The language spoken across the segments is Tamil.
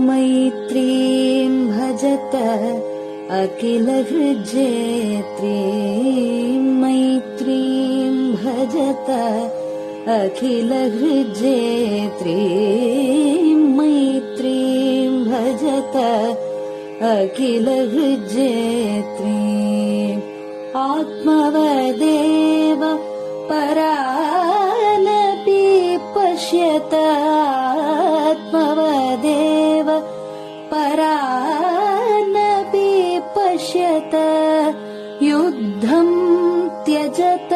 मैत्रीं भजत अखिलहृज्जेत्रीं, मैत्रीं भजत अखिलहृज्जेत्रीं, मैत्रीं भजत अखिलहृज्जेत्रीम्। आत्मवदेव परानपि पश्यत, आत्मवदेव परानपि पश्यत। युद्धं त्यजत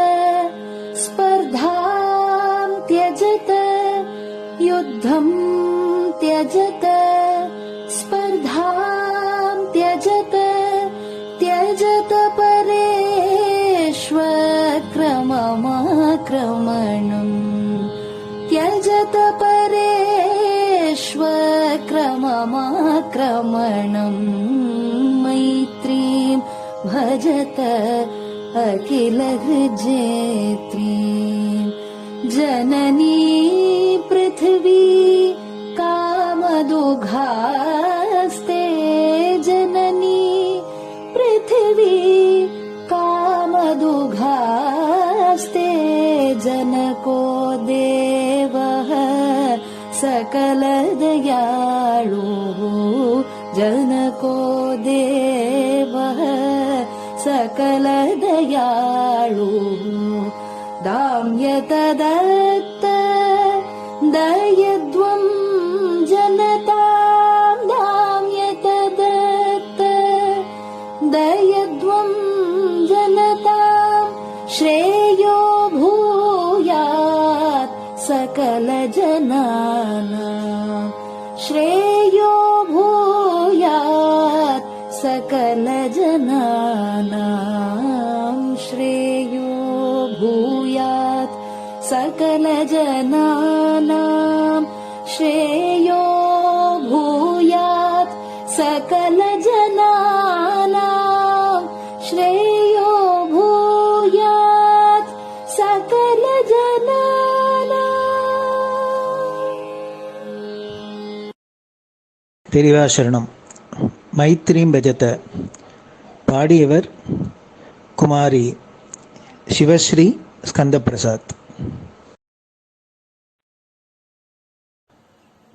स्पर्धां त्यजत, युद्धं त्यजत स्पर्धां त्यजत। त्यजत परेष्वक्रममाक्रमणम्, त्यजत परेष्वक्रममाक्रमणम्। मैत्रीं भजत अखिलहृज्जेत्रीं। जननी पृथिवी कामदुघास्ते, जननी पृथिवी कामदुघास्ते। जनको देवः सकलदयाळु, जनको देवः सकलदयाळु। दाम्यत दत्त दयध्वं जनतां, दाम्यत दत्त दयध्वं जनतां। श्रेयो भूयात् सकलजनानां, श्रेयो भूयात् सकलजनानां, श्रेयो भूयात् सकलजनानां, श्रेयो भूयात् सकलजनानां, श्रेयो भूयात् सकलजनानां। பெரியவா சரணம். மைத்ரீம் பஜத. பாடியவர் குமாரி சிவஸ்ரீ ஸ்கந்தபிரசாத்.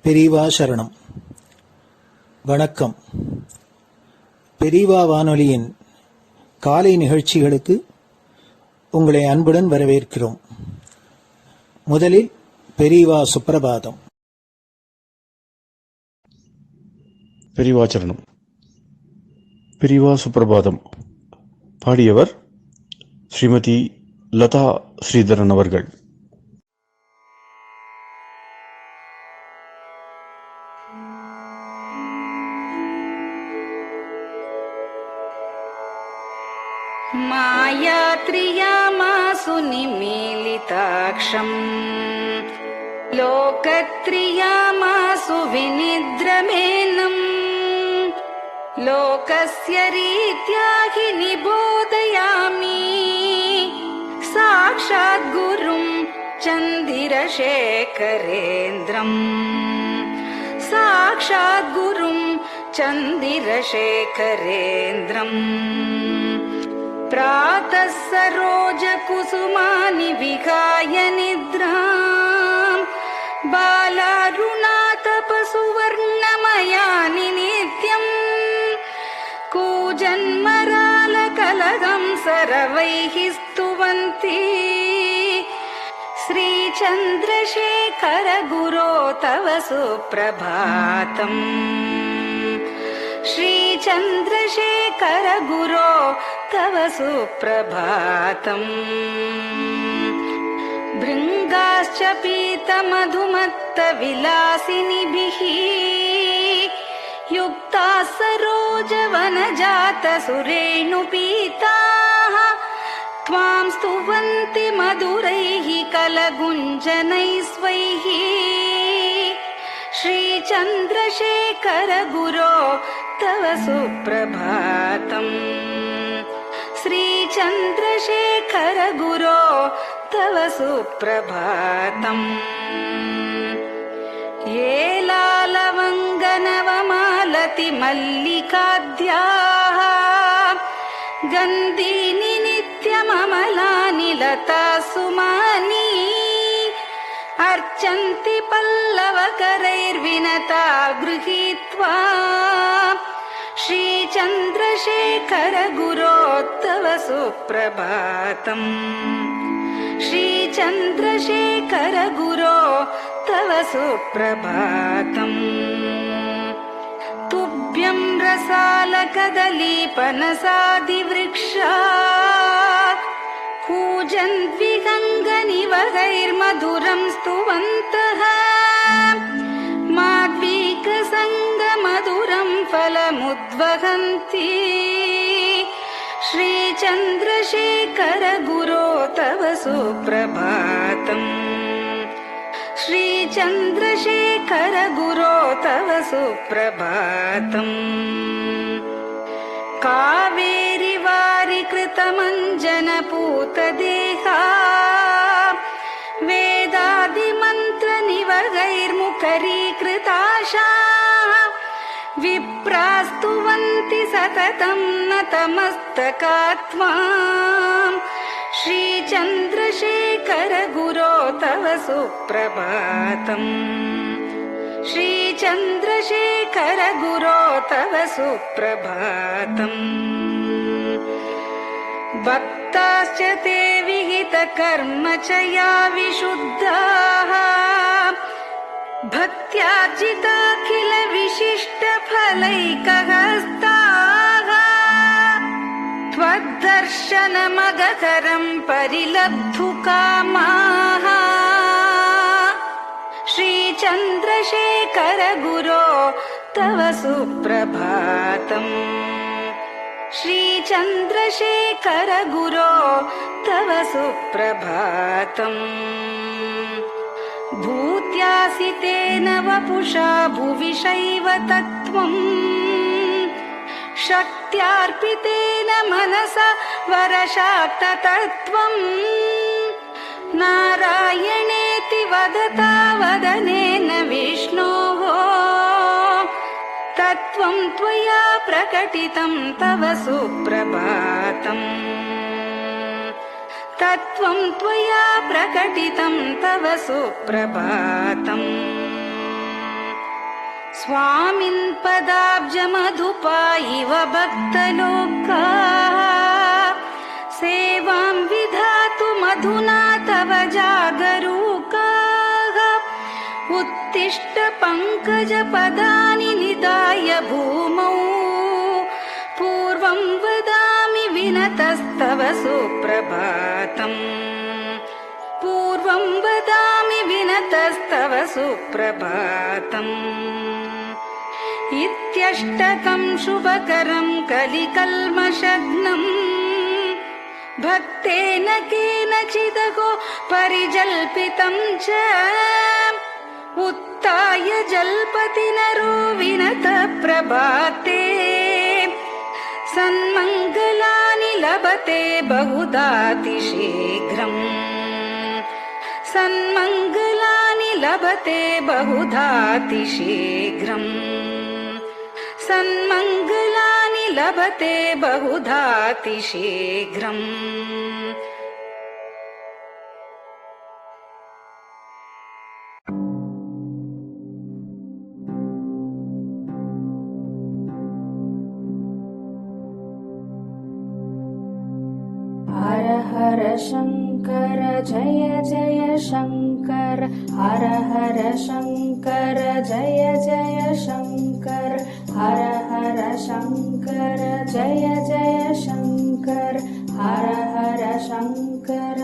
பெரியவா சரணம். வணக்கம். பெரியவா வானொலியின் காலை நிகழ்ச்சிகளுக்கு உங்களை அன்புடன் வரவேற்கிறோம். முதலில் பெரியவா சுப்பிரபாதம். பெரியவா சரணம். பெரியவா சுப்பிரபாதம். பாடியவர் ஸ்ரீமதி லதா ஸ்ரீதரன் அவர்கள். मायात्रियामासु निमीलिताक्षम्, लोकत्रियामासु विनिद्रमेनम्। लोकस्य रीत्या हि निबोधयामि, साक्षात् गुरुं चन्दिरशेखरेन्द्रम्, साक्षात् गुरुं चन्दिरशेखरेन्द्रम्। प्रातः सरोजकुसुमानि विहाय निद्राम्, बालारुणातपसुवर्णमयानि नित्यम्। कूजन्मरालकलहं सरवैः स्तुवन्ति, श्रीचन्द्रशेखर गुरो तव सुप्रभातम्, श्रीचन्द्रशेखर गुरो तव सुप्रभातम्। भृङ्गाश्च पीतमधुमत्तविलासिनिभिः युक्ताः सरोजवनजातसुरेणुपीताः, त्वां स्तुवन्ति मधुरैः कलगुञ्जनैः स्वैः। श्रीचन्द्रशेखर गुरो तव सुप्रभातम्, श्रीचन्द्रशेखर गुरो तव सुप्रभातम् ये लालवङ्गनवमालति मल्लिकाद्याः गन्धीनि नित्यममलानि लता सुमानि अर्चन्ति पल्लवकरैर्विनता गृहीत्वा श्रीचन्द्रशेखर गुरो तव सुप्रभातम् श्रीचन्द्रशेखर गुरो तव सुप्रभातम् तुभ्यं रसालकदलीपनसादिवृक्षा कूजन्विहङ्गनिवहैर्मधुरं स्तुवन्तः माद्वीकसङ्गमधुरं फलमुद्वहन्ति श्रीचन्द्रशेखर गुरो तव सुप्रभातम् श्रीचन्द्रशेखर गुरो तव सुप्रभातम् कावेरि वारिकृतमञ्जनपूतदेहा वेदादिमन्त्रनिवहैर्मुखरीकृताशा विप्रास्तुवन्ति सततं नतमस्तकात्माम् श्रीचन्द्रशेखर गुरो तव सुप्रभातम् श्रीचन्द्रशेखर गुरो तव सुप्रभातम् भक्ताश्च ते विहितकर्म च या विशुद्धाः भक्त्यार्जिताखिल विशिष्टफलैकहस्ताः त्वद्दर्शनमगकरं परिलब्धुकामाः श्रीचन्द्रशेखर गुरो तव सुप्रभातम् श्रीचन्द्रशेखर गुरो तव सुप्रभातम् भूत्यासितेन वपुषा भुविशैव तत्त्वम् शक्त्यार्पितेन मनसा वरशाक्ततत्त्वम् नारायणेति वदता वदनेन विष्णोः तत्त्वं त्वया प्रकटितं तव सुप्रभातम् तत्त्वं त्वया प्रकटितं तव सुप्रभातम् स्वामिन् पदाब्जमधुपा इव भक्तलोकाः सेवां विधातुमधुना तव जागरूकाः उत्तिष्ठ पङ्कजपदानि निधाय भूमौ पूर्वं वदामि विनतस्तव सुप्रभातम् पूर्वं वदामि विनतस्तव सुप्रभातम् इत्यष्टकं शुभकरं कलिकल्मषघ्नम् भक्तेन केनचिदहो परिजल्पितं च उत्थाय जल्पति नरो विनत प्रभाते सन्मङ्गलानि लभते बहुधातिशीघ्रम् सन्मङ्गलानि लभते बहुधातिशीघ्रम् सन्मङ्गलानि लभते बहुधातिशीघ्रम् हर हर शङ्कर जय जय शङ्कर हर हर शङ्कर जय जय शङ्कर हर हर शङ्कर जय जय शङ्कर हर हर शङ्कर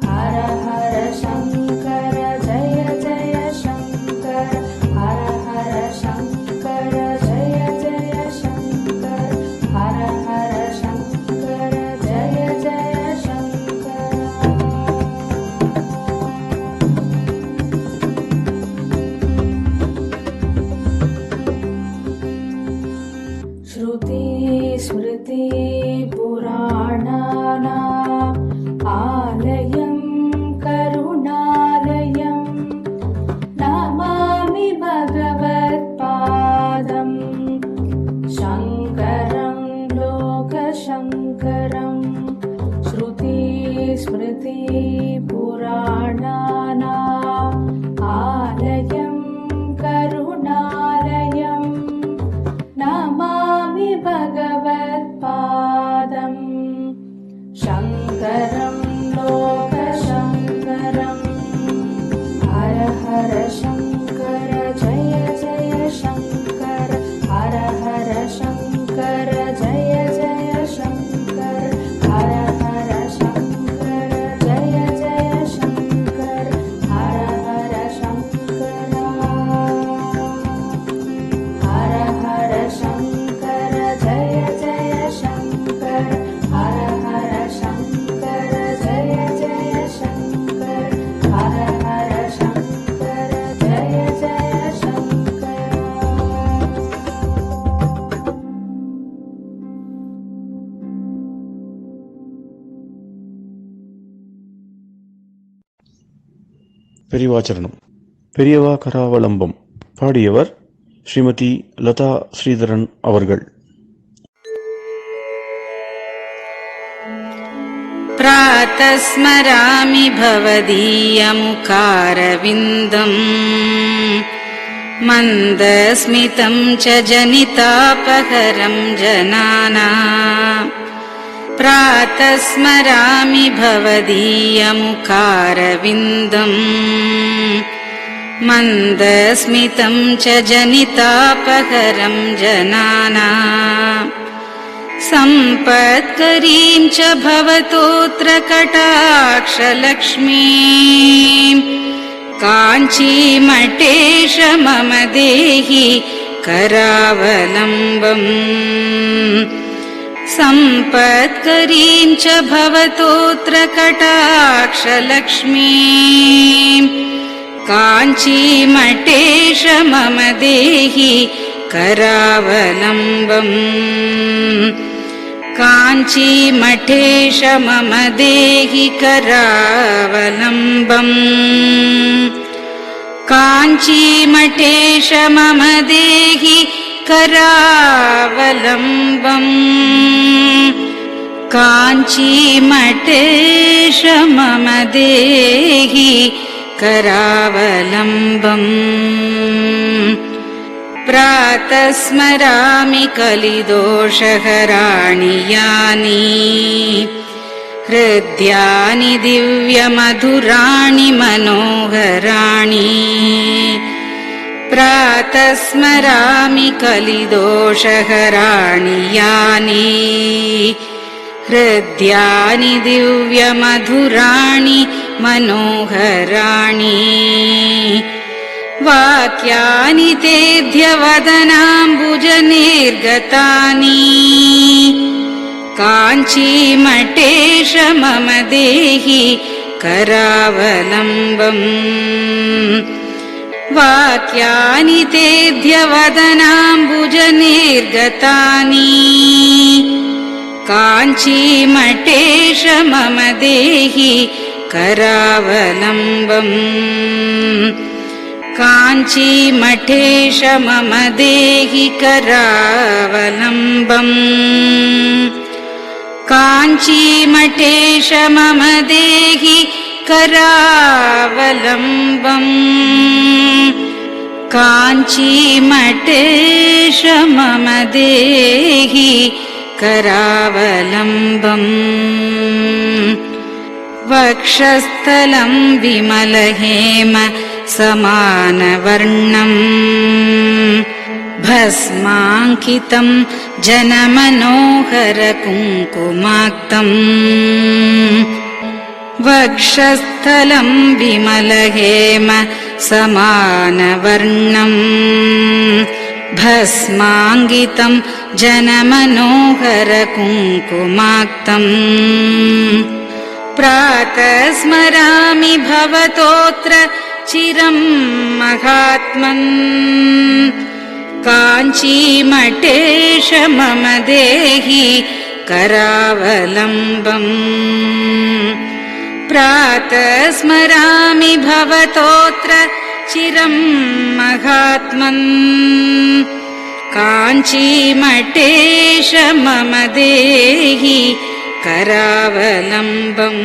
हर हर शङ्कर जय जय शङ्कर हर हर शङ्कर जय जय शङ्कर हर हर शङ्कर जय जय शङ्कर श्रुति स्मृति पुराणानाम् स्मृतिपुराणानाम् आलयं करुणालयं नमामि भगवत्पादम् शङ्करं लोकशङ्करम् हर हर शङ्कर जय जय शङ्कर हर हर शङ्कर जय जय शङ्कर हर हर शङ्कर जय जय शङ्कर हर हर शङ्कर हर हर शङ्कर जय जय शङ्कर हर हर शङ्कर जय जय शङ्कर हर हर शङ्कर जय जय शङ्कर பெரிவாச்சரணம். பெரியவா கராவலம்பம். பாடியவர் ஸ்ரீமதி லதா ஸ்ரீதரன் அவர்கள். प्रातः स्मरामि भवदीयमुखारविन्दम् मन्दस्मितं च जनितापहरं जनानाम् प्रातः स्मरामि भवदीयमुखारविन्दम् मन्दस्मितं च जनितापहरं जनानाम् सम्पत्करीं च भवतोऽत्र कटाक्षलक्ष्मीं काञ्चीमठेश मम देहि करावलम्बम् सम्पत्करीं च भवतोऽत्र कटाक्षलक्ष्मीं काञ्चीमठेश मम देहि करावलम्बम् काञ्चीमठेश मम देहि करावलम्बम् काञ्चीमठेश मम देहि करावलम्बम् काञ्चीमठेश मम देहि करावलम्बम् प्रातः स्मरामि कलिदोषहराणि यानि हृद्यानि दिव्यमधुराणि मनोहराणि प्रातः स्मरामि कलिदोषहराणि यानि हृद्यानि दिव्यमधुराणि मनोहराणि वाक्यानि तेऽध्यवदनाम्बुजनिर्गतानि काञ्चीमठेश मम देहि करावलम्बम् वाक्यानि तेऽध्यवदनाम्बुजनिर्गतानि काञ्चीमठेश मम देहि करावलम्बम् काञ्चीमठेश मम देहि करावलम्बम् काञ्चीमठेश मम देहि करावलम्बम् काञ्चीमठेश मम देहि करावलम्बम् वक्षस्थलं विमलहेम समानवर्णम् भस्माङ्कितं जनमनोहर कुङ्कुमाक्तम् वक्षस्थलं विमलहेम समानवर्णम् भस्माङ्कितं जनमनोहर कुङ्कुमाक्तम् प्रातः स्मरामि भवतोऽत्र चिरं महात्मन् काञ्चीमठेश मम देहि करावलम्बम् प्रातः स्मरामि भवतोऽत्र चिरं महात्मन् काञ्चीमठेश मम देहि करावलम्बम्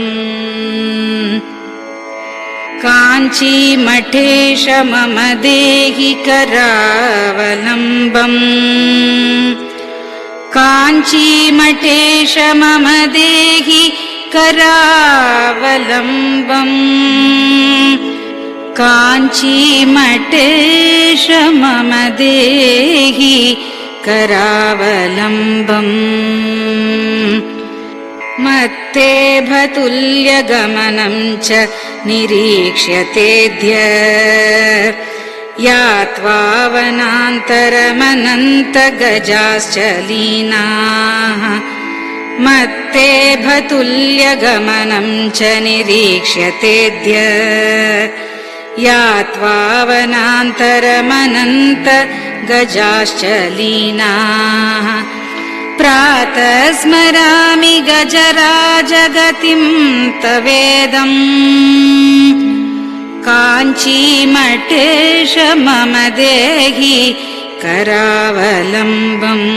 काञ्चीमठेश मम देहि करावलम्बम् काञ्चीमठेश मम देहि करावलम्बम् काञ्चीमठेश मम देहि करावलम्बम् मत्तेभतुल्यगमनं च निरीक्ष्यतेऽद्य यात्वा वनान्तरमनन्तगजाश्च लीनाः मत्तेभतुल्यगमनं च निरीक्ष्यतेऽद्य यात्वा वनान्तरमनन्तगजाश्च लीनाः प्रातः स्मरामि गजराजगतिं तवेदम् काञ्चीमठेश मम देहि करावलम्बम्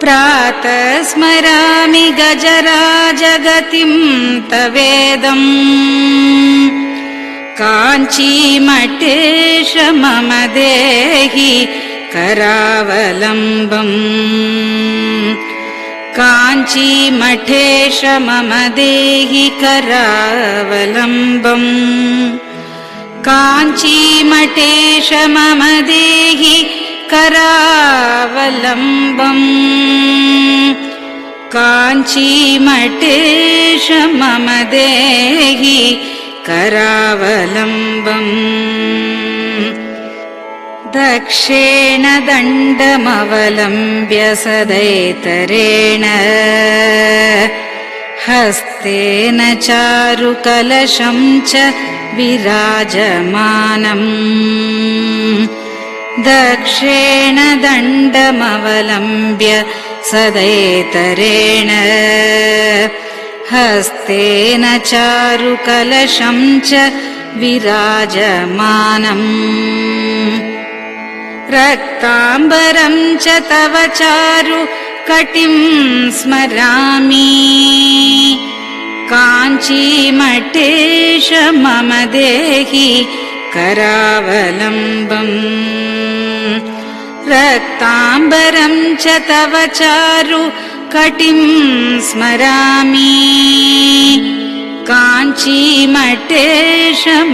प्रातः स्मरामि गजराजगतिं तवेदम् काञ्चीमठेश मम देहि करावलम्बम् काञ्चीमठेश मम देहि करावलम्बम् काञ्चीमठेश मम देहि करावलम्बम् काञ्चीमठेश मम देहि करावलम्बम् दक्षेण दण्डमवलम्ब्य सदैतरेण हस्तेन चारुकलशं च विराजमानम् दक्षेण दण्डमवलम्ब्य सदैतरेण हस्तेन चारुकलशं च विराजमानम् रक्ताम्बरं च तव चारु कटिं स्मरामि काञ्चीमठेश मम देहि करावलम्बम् रक्ताम्बरं च तव चारु कटिं स्मरामि काञ्चीमठेश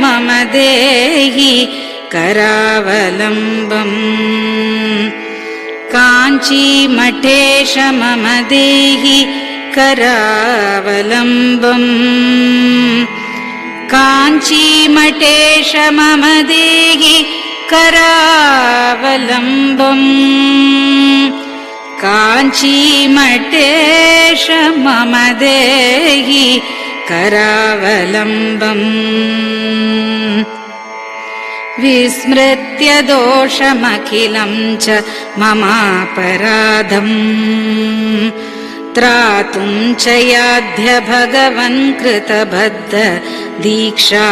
मम देहि करावलम्बम् काञ्चीमठेश मम देहि करावलम्बम् काञ्चीमठेश मम देहि करावलम्बम् काञ्चीमठेश मम देहि करावलम्बम् विस्मृत्य दोषमखिलं च ममापराधम् त्रातुं च याध्य भगवन् कृतबद्ध दीक्षा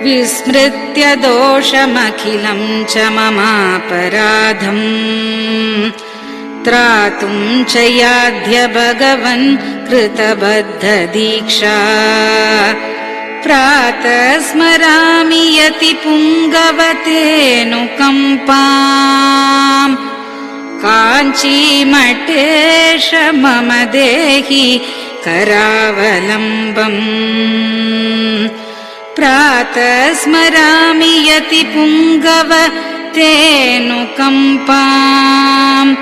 विस्मृत्य दोषमखिलं च ममापराधम् त्रातुं च याध्य भगवन् कृतबद्ध दीक्षा प्रातः स्मरामि यतिपुङ्गवतेऽनुकम्पाम् काञ्चीमठेश मम देहि करावलम्बम् प्रातः स्मरामि यतिपुङ्गवतेऽनुकम्पाम्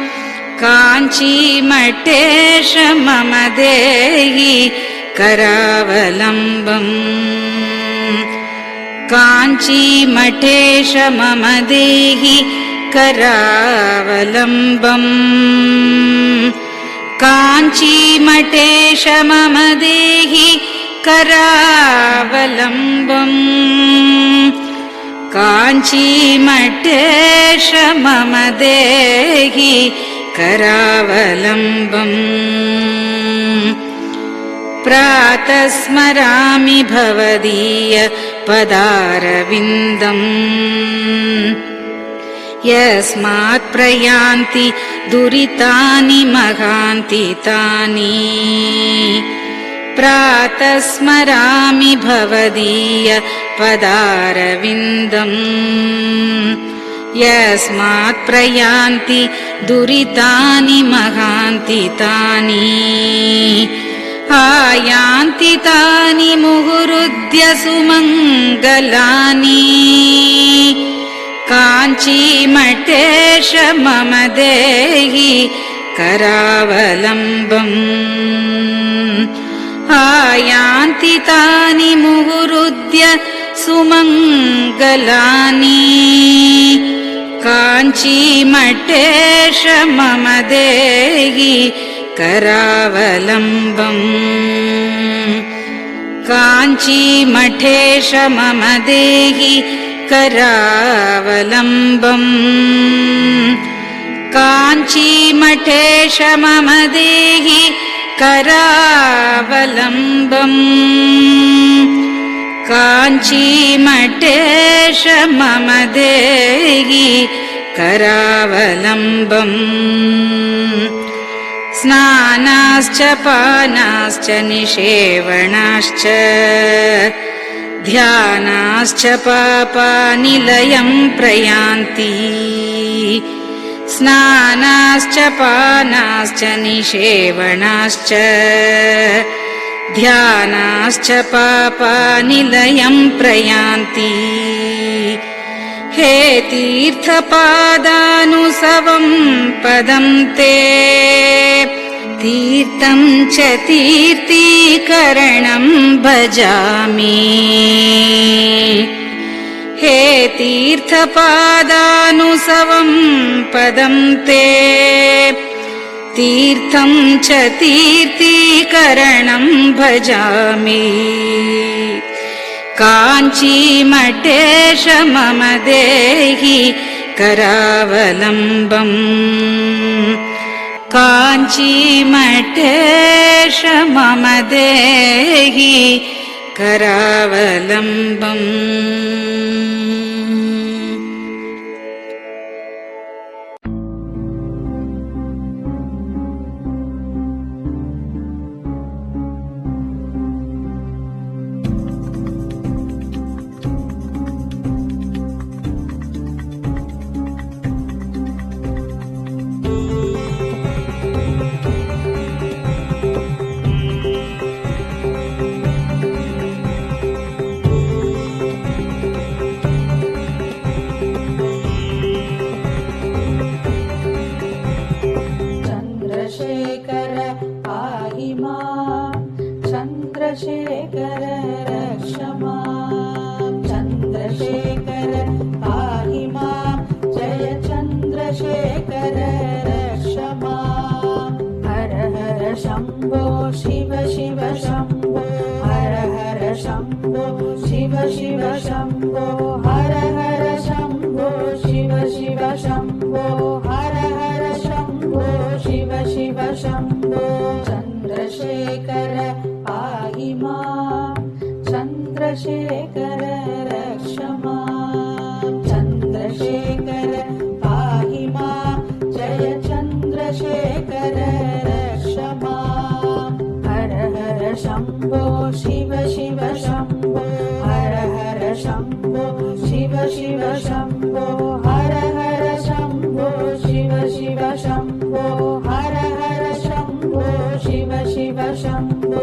काञ्चीमठेश मम देहि करावलम्बम् काञ्चीमठेश मम देहि करावलम्बम् काञ्चीमठेश मम देहि करावलम्बम् काञ्चीमठेश मम देहि करावलम्बम् प्रातः स्मरामि भवदीय पदारविन्दम् यस्मात् प्रयान्ति दुरितानि महान्ति तानि प्रातः स्मरामि भवदीय पदारविन्दम् यस्मात् प्रयान्ति दुरितानि महान्ति तानि आयान्ति तानि मुहुरुद्य सुमङ्गलानि काञ्चीमठेश मम देहि करावलम्बम् आयान्ति तानि मुहुरुद्य सुमङ्गलानि काञ्चीमठेश मम देहि करावलम्बम् काञ्चीमठेश मम देहि करावलम्बम् काञ्चीमठेश मम देहि करावलम्बम् काञ्चीमठेश मम देहि करावलम्बम् स्नानाश्च पानाश्च निषेवणाश्च ध्यानाश्च पापानिलयं प्रयान्ति स्नानाश्च पानाश्च निषेवणाश्च ध्यानाश्च पापानिलयं प्रयान्ति हे तीर्थपादानुसवं पदं ते तीर्थं च तीर्थीकरणं भजामि हे तीर्थपादानुसवं पदं ते तीर्थं च तीर्थीकरणं भजामि काञ्चीमठेश मम देहि करावलम्बम् काञ्चीमठेश मम देहि करावलम्बम् चन्द्रशेखर रक्ष मां चन्द्रशेखर पाहि मां जय चन्द्रशेखर रक्ष मां हर हर शम्भो शिव शिव शम्भो हर हर शम्भो शिव शिव शम्भो हर हर शम्भो शिव शिव शम्भो हर हर शम्भो शिव शिव शम्भो चन्द्रशेखर पाहि मां चन्द्रशेखर रक्ष मां चन्द्रशेखर पाहि मां जय चन्द्रशेखर रक्ष मां हर हर शम्भो शिव शिव शम्भो हर हर शम्भो शिव शिव शम्भो हर हर शम्भो शिव शिव शम्भो हर हर शम्भो शिव शिव शम्भो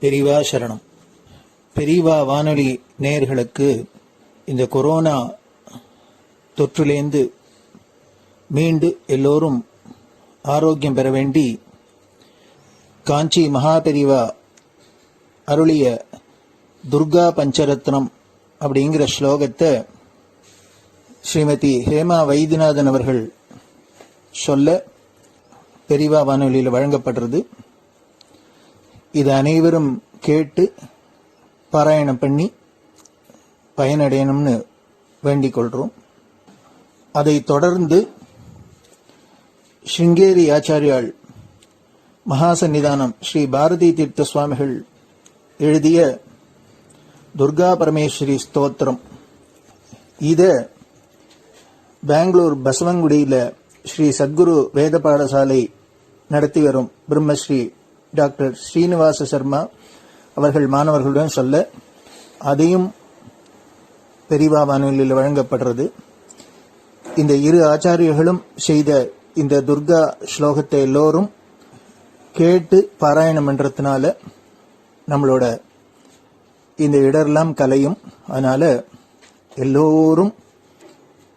பெரியவா சரணம். பெரியவா வானொலி நேயர்களுக்கு இந்த கொரோனா தொற்றிலேந்து மீண்டு எல்லோரும் ஆரோக்கியம் பெற வேண்டி காஞ்சி மகாபெரிவா அருளிய துர்கா பஞ்சரத்னம் அப்படிங்கிற ஸ்லோகத்தை ஸ்ரீமதி ஹேமா வைத்தியநாதன் அவர்கள் சொல்ல பெரிவா வானொலியில் வழங்கப்படுறது. இது அனைவரும் கேட்டு பாராயணம் பண்ணி பயனடையணும்னு வேண்டிக் கொள்றோம். அதை தொடர்ந்து ஸ்ருங்கேரி ஆச்சாரியாள் மகாசன்னிதானம் ஸ்ரீ பாரதி தீர்த்த சுவாமிகள் எழுதிய துர்கா பரமேஸ்வரி ஸ்தோத்திரம், இத பெங்களூர் பசவங்குடியில ஸ்ரீ சத்குரு வேத பாடசாலை நடத்தி வரும் பிரம்மஸ்ரீ டாக்டர் ஸ்ரீனிவாச சர்மா அவர்கள் மாணவர்களுடன் சொல்ல, அதையும் பெரிவா வானொலியில் வழங்கப்படுறது. இந்த இரு ஆச்சாரியர்களும் செய்த இந்த துர்கா ஸ்லோகத்தை எல்லோரும் கேட்டு பாராயணம் பண்றதுனால நம்மளோட இந்த இடரெல்லாம் கலையும். அதனால எல்லோரும்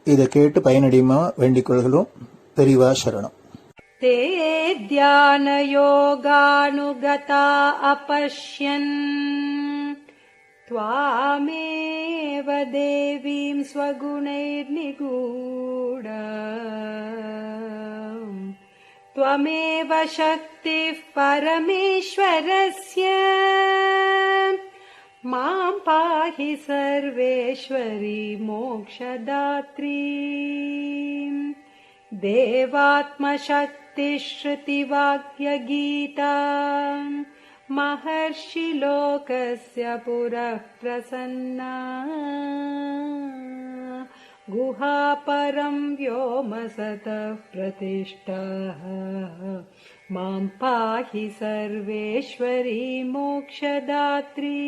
இதை கேட்டு பயனடையுமா வேண்டிக் கொள்கிறோம். பெரிவா சரணம். ते ध्यानयोगानुगता अपश्यन् त्वामेव देवीं स्वगुणैर्निगूढ त्वमेव शक्तिः परमेश्वरस्य मां पाहि सर्वेश्वरी मोक्षदात्री देवात्मशक्तिश्रुतिवाक्यगीता महर्षिलोकस्य पुरः प्रसन्ना गुहापरं व्योमसतः प्रतिष्ठा मां पाहि सर्वेश्वरी मोक्षदात्री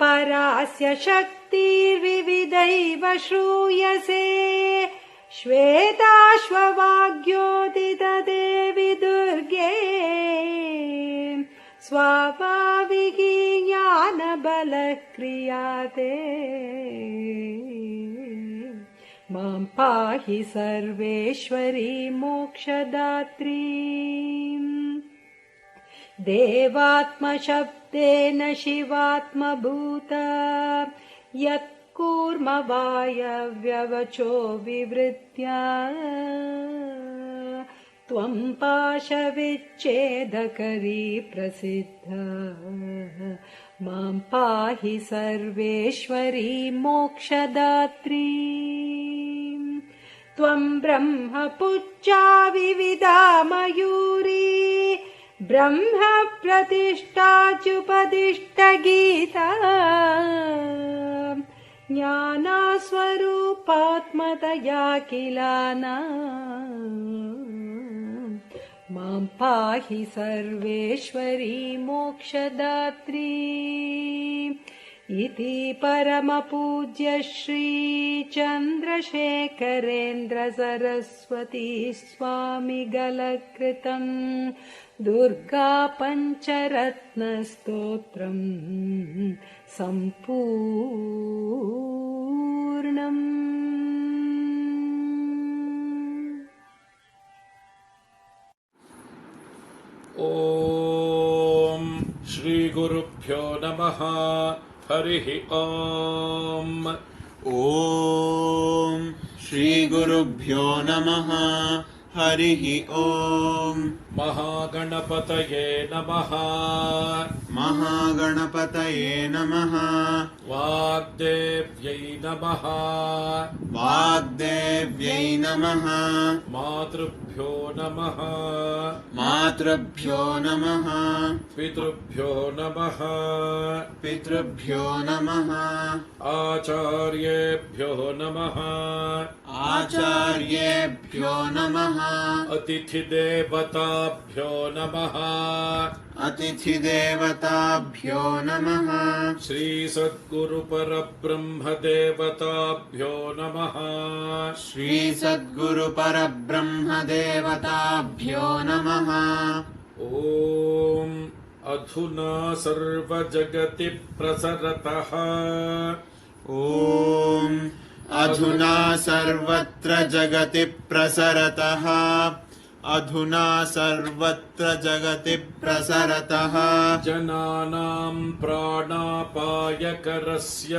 परास्य शक्तिर्विविधैव श्रूयसे श्वेताश्ववाग्योदितदेवि दुर्गे स्वाभाविकी ज्ञानबलः क्रियाते मां पाहि सर्वेश्वरी मोक्षदात्री देवात्मशब्देन शिवात्मभूता यत् कूर्मवायव्यवचो विवृत्या त्वं पाशविच्छेदकरी प्रसिद्धा मां पाहि सर्वेश्वरी मोक्षदात्री त्वं ब्रह्मपुच्छा विविधा मयूरी ब्रह्म प्रतिष्ठाच्युपदिष्टगीता ज्ञानस्वरूपात्मतया किलाना मां पाहि सर्वेश्वरी मोक्षदात्री इति परमपूज्य श्री चन्द्रशेखरेन्द्र सरस्वती स्वामिगलकृतं दुर्गा पञ्चरत्नस्तोत्रम् सम्पूर्णम्। ॐ श्रीगुरुभ्यो नमः। हरिः ॐ। ॐ श्रीगुरुभ्यो नमः। हरिः ॐ। महागणपतये नमः। महागणपतये नमः। वाग्देव्यै नमः। वाग्देव्यै नमः। मातृभ्यो नमः। मातृभ्यो नमः। पितृभ्यो नमः। पितृभ्यो नमः। आचार्येभ्यो नमः। आचार्येभ्यो नमः। अतिथिदेवताभ्यो नमः। अतिथिदेवताभ्यो नमः। श्रीसद्गुरुपरब्रह्मदेवताभ्यो नमः। श्रीसद्गुरुपरब्रह्मदेवताभ्यो नमः। ॐ अधुना सर्वजगति प्रसरतः। ॐ अधुना सर्वत्र जगति प्रसरतः। अधुना सर्वत्र जगति प्रसरतः। जनानां प्राणापायकरस्य।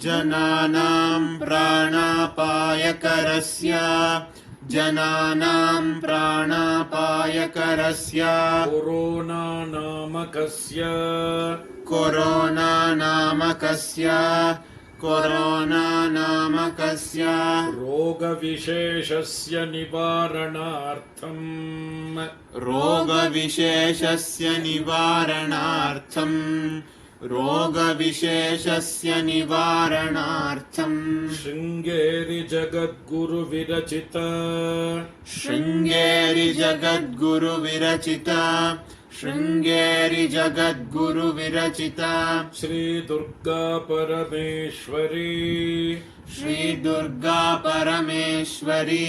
जनानां प्राणापायकरस्य। जनानां प्राणापायकरस्य कोरोना नामकस्य रोगविशेषस्य निवारणार्थं शृङ्गेरि जगद्गुरुविरचिता श्री दुर्गा परमेश्वरी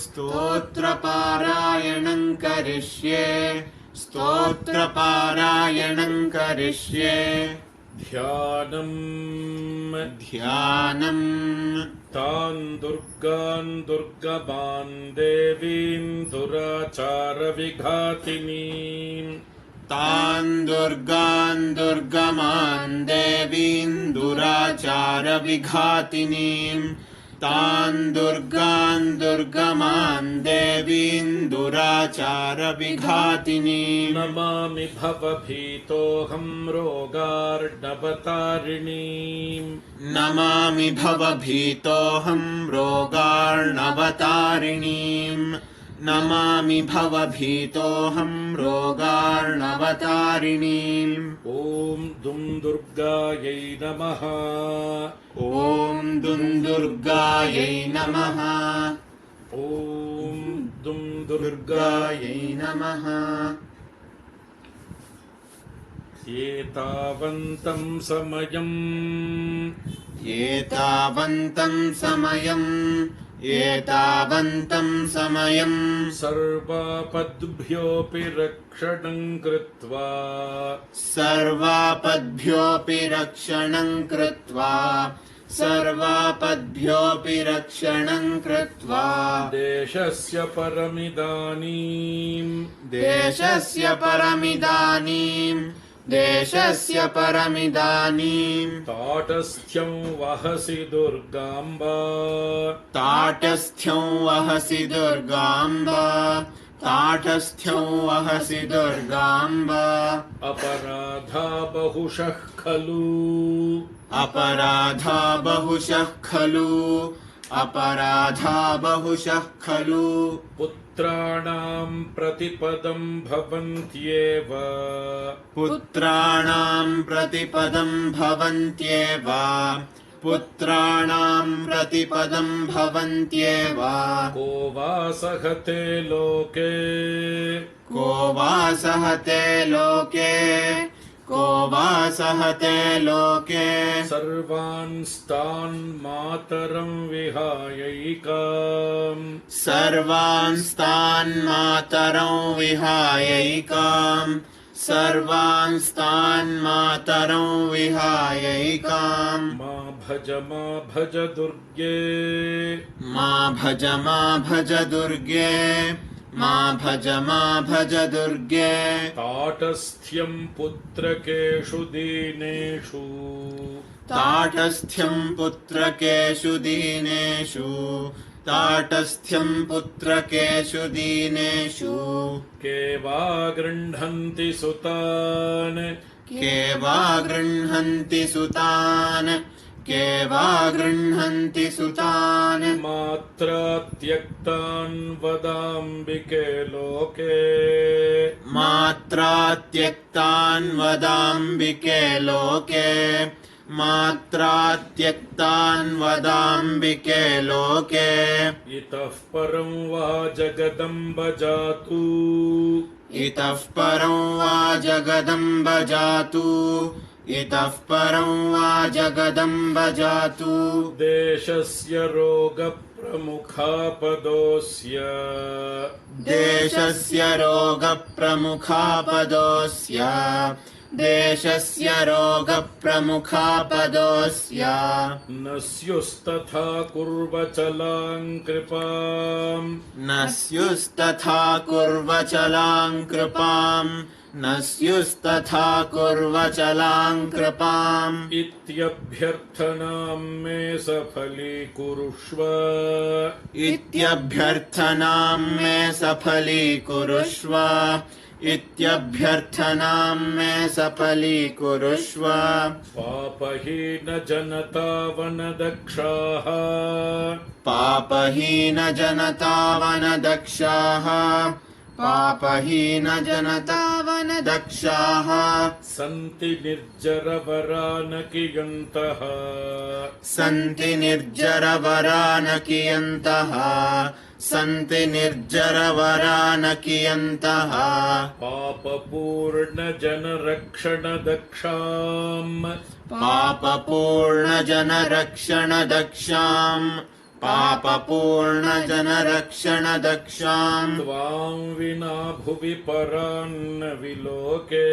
स्तोत्रपारायणं करिष्ये ध्यानं तान् दुर्गान् दुर्गमान् देवीं दुराचारविघातिनीं नमामि भवभीतोऽहं रोगार्णवतारिणीम् ॐ दुं दुर्गायै नमः एतावन्तं समयं सर्वापद्भ्योऽपि रक्षणं कृत्वा देशस्य परमिदानीं ताटस्थ्यं वहसि दुर्गाम्बा अपराधा बहुशः खलु पुत्राणां प्रतिपदं भवन्त्येव को वा सहते लोके सर्वांस्तान् मातरं विहायैकाम् मा भज दुर्गे ताटस्थ्यं पुत्रकेषु दीनेषु के वा गृह्णन्ति सुतान् मात्रा त्यक्तान् वदाम्बिके लोके इतः परं वा जगदम्ब जातु देशस्य रोगप्रमुखापदोऽस्य न स्युस्तथा कुर्वचलां कृपाम् न स्युस्तथा कुर्वचलां कृपाम् इत्यभ्यर्थनां मे सफलीकुरुष्व इत्यभ्यर्थनां मे सफलीकुरुष्व इत्यभ्यर्थनां मे सफलीकुरुष्व पापहीनजनतावनदक्षाः पापहीनजनतावनदक्षाः पापहीनजनतावनदक्षाः सन्ति निर्जरवरानकियन्तः सन्ति निर्जरवरानकियन्तः सन्ति निर्जरवरानकियन्तः पापपूर्णजनरक्षणदक्षाम् पापपूर्णजनरक्षणदक्षाम् पापपूर्णजनरक्षणदक्षाम् त्वां विना भुवि परान्न विलोके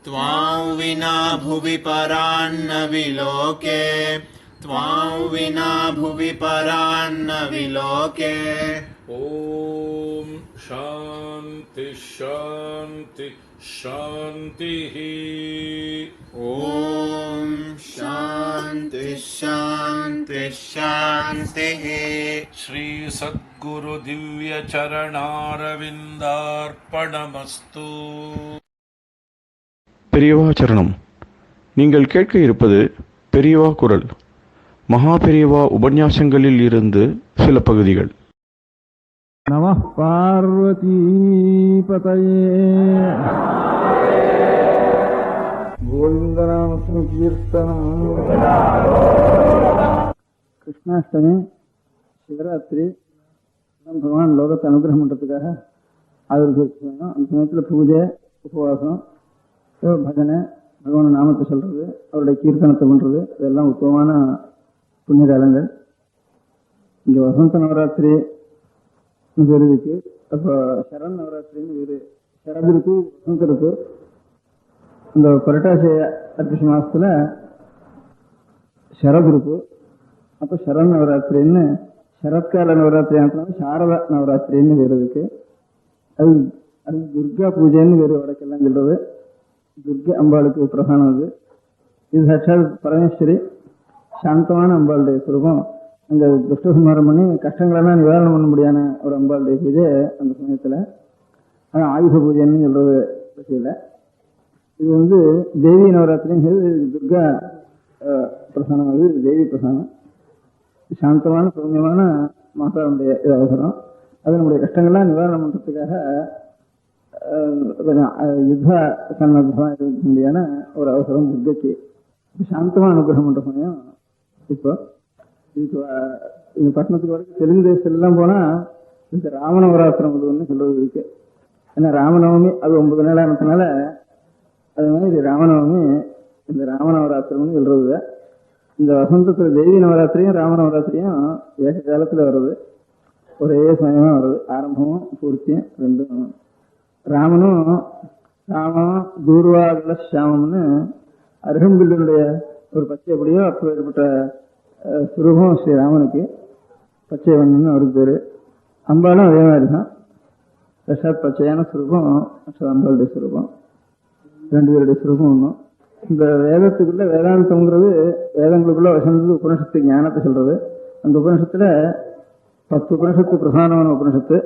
त्वां विना भुवि परान्न विलोके त्वां विना भुवि परान्न विलोके ॐ शान्ति शान्ति शान्तिः ॐ शान्ति शान्ति शान्तिः श्री सद्गुरु दिव्य चरणारविन्दार्पणमस्तु பெரியவா சரணம். நீங்கள் கேட்க இருப்பது பெரியவா குரல். மகா பெரியவா உபன்யாசங்களில் இருந்து சில பகுதிகள். நமः பார்வதீபதயே கோவிந்தநாம சங்கீர்த்தனம். கிருஷ்ணாஷ்டமி, சிவராத்திரி, பகவான் லோகத்தை அனுகிரகம் பண்றதுக்காக ஆயுர்வேத அந்த சமயத்தில் பூஜை, உபவாசம், பஜனை, பகவான் நாமத்தை சொல்றது, அவருடைய கீர்த்தனத்தை பண்றது, இதெல்லாம் உத்தமமான புண்ணிய காலங்கள். இங்க வசந்த நவராத்திரி பேர் இருக்கு. அப்போ சரண் நவராத்திரின்னு வேறு. சரத் இருக்கு, வசந்த இருக்கு. இந்த புரட்டாசி அர்ப்பிஷ மாசத்துல சரத் இருக்கு. அப்போ சரண் நவராத்திரின்னு, சரத்கால நவராத்திரி ஆனதுனால சாரதா நவராத்திரின்னு வேறு இருக்கு. அது அது துர்கா பூஜைன்னு வேறு வடக்கெல்லாம் சொல்றது. துர்கா அம்பாளுக்கு பிரதானம் அது. இது சாட்சாத் பரமேஸ்வரி, சாந்தமான அம்பாளுடைய சுரூபம். அங்கே துஷ்டசம்ஹாரம் பண்ணி கஷ்டங்களெல்லாம் நிவாரணம் பண்ண முடியாத ஒரு அம்பாளுடைய பூஜை அந்த சமயத்தில். ஆனால் ஆயுத பூஜைன்னு சொல்றது விஷயம். இது தேவி நவராத்திரிங்கிறது துர்கா பிரதானம். அது தேவி பிரதானம். சாந்தமான சௌமியமான மாதாவுடைய இது அவசரம். அது நம்முடைய கஷ்டங்கள்லாம் நிவாரணம் பண்ணுறதுக்காக கொஞ்சம் யுத்த சன்னதமாக இருக்க முடியாத ஒரு அவசரம் துர்கைக்கு. சாந்தமாக அனுகிரகம் பண்ணுற சமயம். இப்போ இதுக்கு பட்டணத்துக்கு வரைக்கும் தெலுங்கு தேசத்துலாம் போனால் இந்த ராமநவராத்திரம் ஒன்று சொல்றது இருக்கு. ஏன்னா ராமநவமி அது 9 நாள் ஆனதுனால அது மாதிரி ராமநவமி இந்த ராமநவராத்திரம்னு சொல்றது. இந்த வசந்தத்தில் தேவி நவராத்திரியும் ராமநவராத்திரியும் ஏக காலத்தில் வருது, ஒரே சமயமாக வருது. ஆரம்பமும் பூர்த்தியும் ரெண்டும். ராமனும் தூர்வாகல சாமம்னு அருகம்பில்லுடைய ஒரு பச்சை எப்படியோ அப்போ ஏற்பட்ட சுரூபம் ஸ்ரீராமனுக்கு. பச்சை வண்ணன்னு அவருக்கு பேர். அம்பாலும் அதே மாதிரி தான். பிரசாத் பச்சையான சுரூபம் அம்பாளுடைய சுரூபம். 2 பேருடைய சுரூபம் ஒன்றும். இந்த வேதத்துக்குள்ள வேதாந்தம்ங்கிறது வேதங்களுக்குள்ள வசந்தது உபனிஷத்து ஞானத்தை சொல்றது. அந்த உபனிஷத்துல 10 உபனிஷத்து பிரதானமான உபனிஷத்து.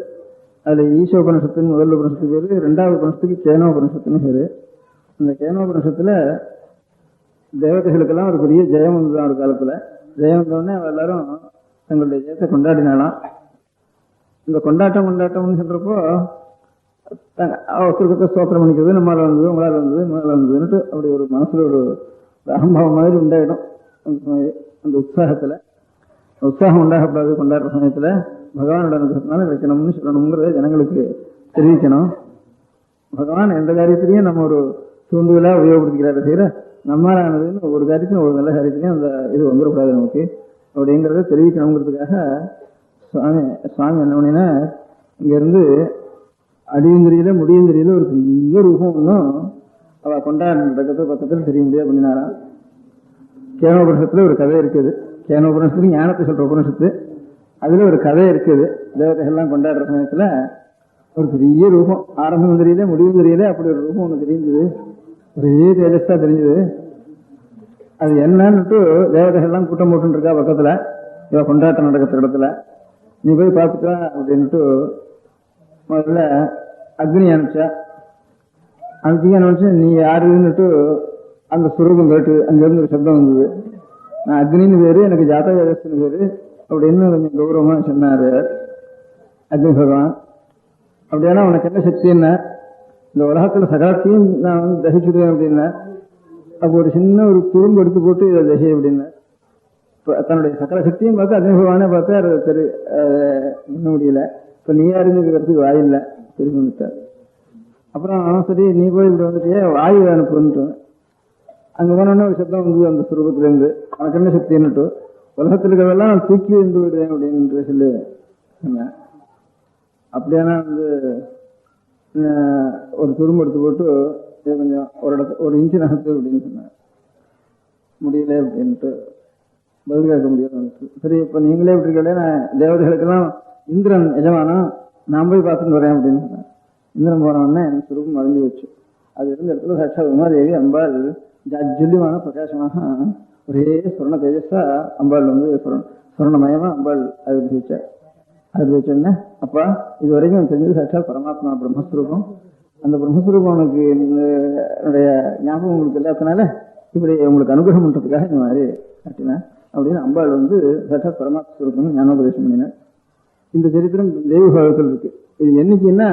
அதில் ஈச உபனிஷத்துன்னு முதல் உபனிஷத்து பேர். 2வது உபனிஷத்துக்கு கேனோ உபனிஷத்துன்னு பேர். இந்த கேனோ உபனிஷத்துல தேவதைகளுக்கெல்லாம் ஒரு பெரிய ஜெயம் வந்துதான் ஒரு காலத்துல. ஜெயம் வந்தோடனே எல்லாரும் தங்களுடைய ஜெயத்தை கொண்டாடினாலாம். இந்த கொண்டாட்டம்னு சொல்றப்போ ஒருத்தருக்கு ஸ்தோத்திரம் பண்ணிக்கிறது, நம்மளால வந்தது, உங்களால் வந்தது, உங்களால் வந்ததுன்னுட்டு அப்படி ஒரு மனசுல ஒரு அகம்பாவம் மாதிரி உண்டாயிடும். அந்த உற்சாகம் உண்டாகக்கூடாது. கொண்டாடுற சமயத்துல பகவானோட அனுகிரகத்தினால கிடைக்கணும்னு சொல்லணுங்கிறத ஜனங்களுக்கு தெரிவிக்கணும். பகவான் எந்த காரியத்திலையும் நம்ம ஒரு தூண்டுதலா உபயோகப்படுத்திக்கிறாரு. செய்யற நம்மளானதுன்னு ஒரு காரியத்தையும் ஒரு நல்ல காரியத்திலையும் அந்த இது வந்துடக்கூடாது நமக்கு அப்படிங்கிறத தெரிவிக்கணுங்கிறதுக்காக சுவாமி என்ன பண்ணினா, இங்கிருந்து அடியந்திரியில முடியந்திரியில ஒரு பெரிய ரூபம் ஒன்றும் அவ கொண்டாடுறது பக்கத்தில் தெரிய முடியாது பண்ணினாராம். கேனோபுரசத்துல ஒரு கதை இருக்குது. கேனோபுரசத்துக்கு ஞானத்தை சொல்ற உபனிஷத்து. அதுல ஒரு கதை இருக்குது. தேவதைகள்லாம் கொண்டாடுற சமயத்துல ஒரு பெரிய ரூபம், ஆரம்பம் தெரியல முடிவும் தெரியல, அப்படி ஒரு ரூபம் ஒன்று தெரிஞ்சது, ஒரே தேஜஸா தெரிஞ்சது. அது என்னன்னுட்டு தேவதைகள்லாம் கூட்டம் போட்டு இருக்கா பக்கத்துல, இவ கொண்டாட்டம் நடக்கிற இடத்துல, நீ போய் பார்த்துட்டா அப்படின்னுட்டு முதல்ல அக்னி அனுப்பிச்சா. அனுப்பிச்சு நீ யாருன்னுட்டு அந்த சுரூபம் கேட்டு அங்கிருந்து ஒரு சப்தம் வந்தது. நான் அக்னின்னு பேரு, எனக்கு ஜாதகன்னு பேரு அப்படின்னு கொஞ்சம் கௌரவமா சொன்னாரு அக்னி பகவான். அப்படியானா உனக்கு என்ன சக்தி என்ன, இந்த உலகத்துல சகாத்தையும் நான் வந்து தகிச்சுடுவேன் அப்படின்னா. அப்போ ஒரு சின்ன ஒரு துரும்பு எடுத்து போட்டு இதை தகை அப்படின்னா தன்னுடைய சகல சக்தியும் பார்த்து அக்னி பகவானே பார்த்து அதை இன்னும் முடியல. இப்ப நீ யாருங்கிறதுக்கு வாயில்லை, திரும்பி வந்துட்டார். அப்புறம் சரி நீ போய் இப்படி வந்துட்டே வாயு அனுப்புன்ட்டு அங்க போனோடனே ஒரு சப்தம் வந்து அந்த சுரூபத்துல இருந்து, உனக்கு என்ன சக்தின்னுட்டு, உலகத்தில் இருக்கிறதெல்லாம் நான் தூக்கி இருந்து விடுறேன் அப்படின்னு சொல்லி சொன்னேன். அப்படியானா வந்து ஒரு துரும்பு எடுத்து போட்டு கொஞ்சம் ஒரு இன்ச்சு நகர்த்து அப்படின்னு சொன்னேன். முடியல அப்படின்ட்டு பதில் கேட்க முடியாது. சரி இப்ப நீங்களே இப்படி இருக்கே, நான் தேவதைகளுக்கெல்லாம் இந்திரன் எஜமானம், நான் போய் பார்த்துட்டு வரேன் அப்படின்னு சொன்னேன். இந்திரன் போனோடனே எனக்கு சுரூபம் மறைஞ்சு வச்சு. அது இருந்த இடத்துல சாட்சாத் உமாதேவி அம்பாள் ஜல்லியமான பிரகாசமாக ஒரே சொர்ண தேஜஸா அம்பாள் வந்து சொர்ணமயமா அம்பாள் அனுபவிச்சார். அனுபவிச்சோடனே அப்பா இது வரைக்கும் தெரிஞ்சது சாட்சாத் பரமாத்மா பிரம்மஸ்வரூபம், அந்த பிரம்மஸ்வரூபம் உனக்கு என்னுடைய ஞாபகம் உங்களுக்கு இல்லாதனால இப்படி உங்களுக்கு அனுகிரகம் பண்றதுக்காக இந்த மாதிரி காட்டினேன் அப்படின்னு அம்பாள் வந்து சாட்சாத் பரமாத்மா ஞானோபதேசம் பண்ணினார். இந்த சரித்திரம் தேவி பாகத்தில் இருக்கு. இது என்னைக்குன்னா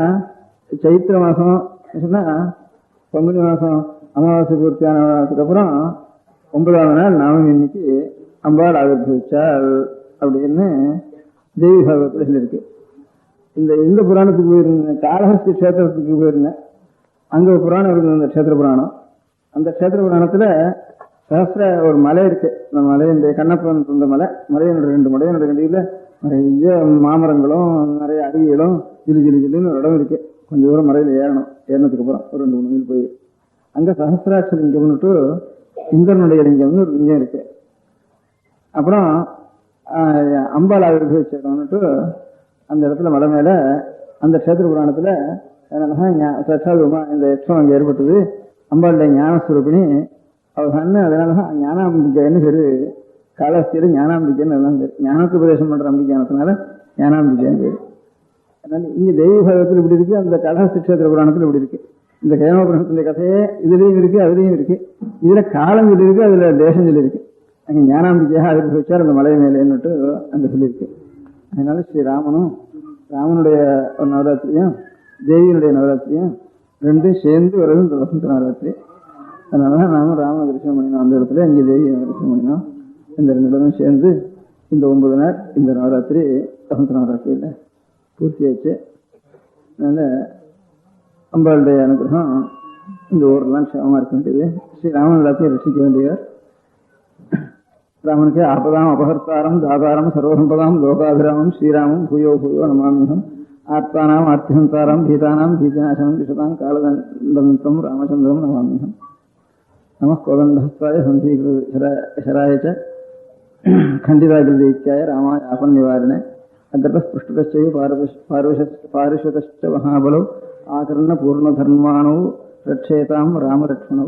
சைத்திர மாசம் சொன்னா பங்குனி மாசம் அமாவாசை பூர்த்தியானதுக்கு அப்புறம் 9ஆவது நாள் நாமம் இன்னைக்கு அம்பாள் ஆவிர்வவிச்சாள் அப்படின்னு தேவி பாகவத்தில் சொல்லியிருக்கு. இந்த புராணத்துக்கு போயிருந்தேன், காளஹஸ்தி கஷேத்திரத்துக்கு போயிருந்தேன். அங்க ஒரு புராணம் இருந்தது, அந்த கஷேத்திர புராணம். அந்த கஷேத்திர புராணத்துல சஹஸ்ர ஒரு மலை இருக்கு. அந்த மலை இந்த கண்ணப்பன் இருந்த மலையினுடைய 2 மலையினுடைய கண்டியில நிறைய மாமரங்களும் நிறைய அருவிகளும் ஜில்லுன்னு ஒரு இடம் இருக்கு. கொஞ்சம் தூரம் மலையில ஏறினதுக்கு அப்புறம் ஒரு 2-3 மைல் போய் அங்க சஹஸ்ராட்ச லிங்கம்னுட்டு இந்திரனுடைய லிங்கம்னு ஒரு லிங்கம் இருக்கு. அப்புறம் அம்பாள் ஆவிர்வவிச்சுட்டு அந்த இடத்துல மலை மேல அந்த கஷேத்திர புராணத்துல இந்த யட்சம் அங்க ஏற்பட்டது. அம்பாளுடைய ஞானஸ்வரூபிணி அவர் சொன்ன, அதனாலதான் ஞானாம்பிகைன்னு பேரு. காலஸ்தியில ஞானாம்பிகைன்னு அதெல்லாம் பேரு. ஞானத்துக்கு உபதேசம் பண்ற அம்பிகையானதுனால ஞானாம்பிகைன்னு பேரு. அதனால இங்க தெய்வ பாகத்தில் இப்படி இருக்கு, அந்த காலஹஸ்தி கஷேத்திர புராணத்துல இப்படி இருக்கு. இந்த கேமபுரத்தினுடைய கதையே இதுலயும் இருக்கு, அதுலயும் இருக்கு. இதுல காலம் சொல்லி இருக்கு, அதுல தேசம் சொல்லி இருக்கு. அங்க ஞானாம்பிகையாக அதுக்கு வச்சார் அந்த மலை மேலேன்னுட்டு அங்க சொல்லியிருக்கு. அதனால ராமனுடைய ஒரு நவராத்திரியும் தேவியினுடைய நவராத்திரியும் ரெண்டும் சேர்ந்து வருது இந்த வசந்த நவராத்திரி. அதனாலதான் நாம ராமனை தரிசனம் பண்ணினோம் அந்த இடத்துல, இங்கே தேவியை தரிசனம் பண்ணினோம். இந்த 2 இடமும் சேர்ந்து இந்த 9 நாள் இந்த நவராத்திரி வசந்த நவராத்திரியில பூர்த்தியாச்சு. அதனால அம்பாளுடைய அனுகிரகம் இந்த ஊரெல்லாம் க்ஷேமமா இருக்க வேண்டியது. ஸ்ரீராமன் எல்லாத்தையும் ரசிக்க வேண்டியவர். ராமனுக்கு ஆபதாம் அபகர்த்தாரம் தாதாரம் சர்வசம்பதாம் லோகாபிராமம் ஸ்ரீராமம் பூயோ பூயோ நமாமியம் ஆர்த்தானாம் ஆர்த்திஹந்தாரம் பீதானாம் பீதிநாசனம் திஷதாம் காலதந்தம் ராமச்சந்திரம் நமாமியம் நம கோதண்டஹஸ்தாய சந்தீகிருதராய ச खण्डिताग्रदैत्याय रामाय आपन्निवारिणे अग्रतस्पृष्टतश्चैव पारिषतश्च महाबलौ आकर्णपूर्णधर्माणौ रक्षेतां रामरक्ष्मणौ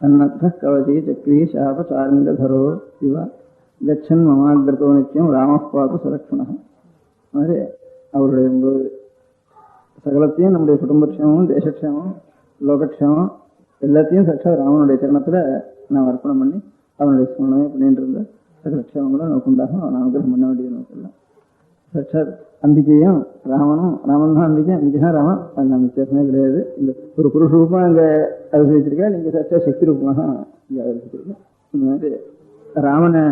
सन्नद्धः कवची चक्री शापचारङ्गधरो इव गच्छन् ममाग्रतो नित्यं रामः पातु सुरक्षणः. மாதிரி அவருடைய சகலத்தையும் நம்முடைய குடும்பக்ஷேமம், தேசக்ஷேமம், லோகக்ஷேமம் எல்லாத்தையும் சாட்சாத் ராமனுடைய சரணத்துல நாம் அர்ப்பணம் பண்ணி அவனுடைய ஸ்மரணமே பண்ணிட்டு இருந்த சகலக்ஷேமங்களும் நமக்கு உண்டாகும். அவன் அனுகிரகம் பண்ண வேண்டியது நமக்கு சாட்சாத் அம்பிகையும் ராமனும், ராமன் தான் அம்பிகை, அம்பிகை தான் ராமன். அது நம்ம வித்தியாசமே கிடையாது. இந்த ஒரு புருஷ ரூபமா அங்க அனுபவிச்சிருக்கா, நீங்க சாட்சாத் சக்தி ரூபமாக இங்க அனுபவிச்சிருக்கேன். இந்த மாதிரி ராமனை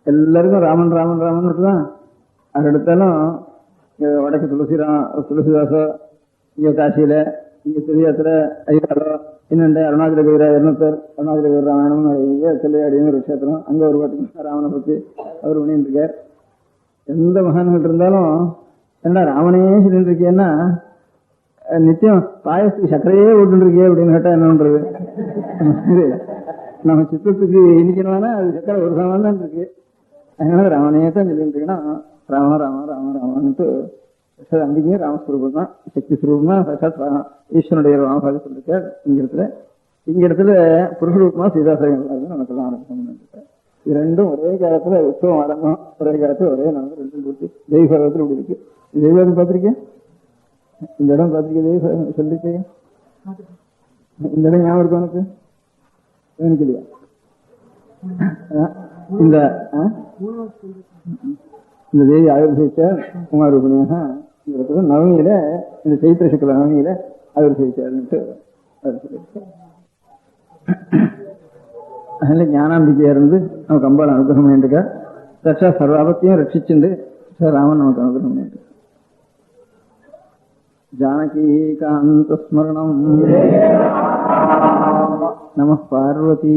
எல்லாருக்கும் ராமன் ராமன் ராமன் தான். அது எடுத்தாலும் வடக்கு துளசிதாசோ, இங்க காசியில, இங்க திருவிழாத்துல ஐயாரோ, இன்னொன்று அருணாச்சல கவிரா இருநூத்தர், அருணாச்சல கவிர ராமாயணம் நிறைய செல்லையாடின்னு ஒரு கஷேத்திரம். அங்க ஒரு பாட்டுக்கு ராமனை பத்தி அவர் பண்ணிட்டு இருக்கார். எந்த மகான்கள் இருந்தாலும் என்ன ராமனே சொல்லிட்டு இருக்கேன்னா, நித்தியம் பாயசத்துக்கு சக்கரையே ஓட்டு இருக்கே அப்படின்னு கேட்டா என்னன்றது. நம்ம சித்தத்துக்கு இனிக்கணும்னா அது சக்கரை ஒரு சமம் தான் இருக்கு. அதனால ராமனே தான் சொல்லிட்டு இருக்கேன்னா ராம ராம ராம ராமன்ட்டு சார் அங்கேயும் ராமஸ்வரூபம் தான், சக்தி சுரூபம் தான், சாட்சாத் ஈஸ்வரனுடைய ராமபாக சொல்லிருக்கார். இங்க இடத்துல புருஷரூபமா சீதாசேகர் நமக்கெல்லாம் ஆரம்பிச்சோம். இது ரெண்டும் ஒரே காலத்துல உற்சவம் ஆரம்பம், ஒரே காலத்துல ஒரே நாள் ரெண்டும் பூர்த்தி. தெய்வத்தில் இப்படி இருக்கு. தெய்வம் பார்த்திருக்கேன், இந்த இடம் பார்த்திருக்கேன், தெய்வம் சொல்லிருக்கேன். இந்த இடம் ஞாபகம் இருக்கு உனக்கு? எனக்கு இல்லையா? இந்த தேவி ஆயுர்வேதிச்சார் குமாரூபணியாக இந்த இடத்துல நவமியில, இந்த சைத்திர சுக்ல நவமியில ஆயுர்வேதிச்சார்ன்ட்டு அதனால ஞானாம்பிகையா இருந்து நமக்கு அம்பாள் அனுகிரகம் பண்ணிருக்கார். தட்சா சர்வாபத்தையும் ரட்சிச்சுண்டு சார் ராமன் நமக்கு அனுகிரகம் பண்ணிட்டு. ஜானகி காந்த ஸ்மரணம் நம பார்வதி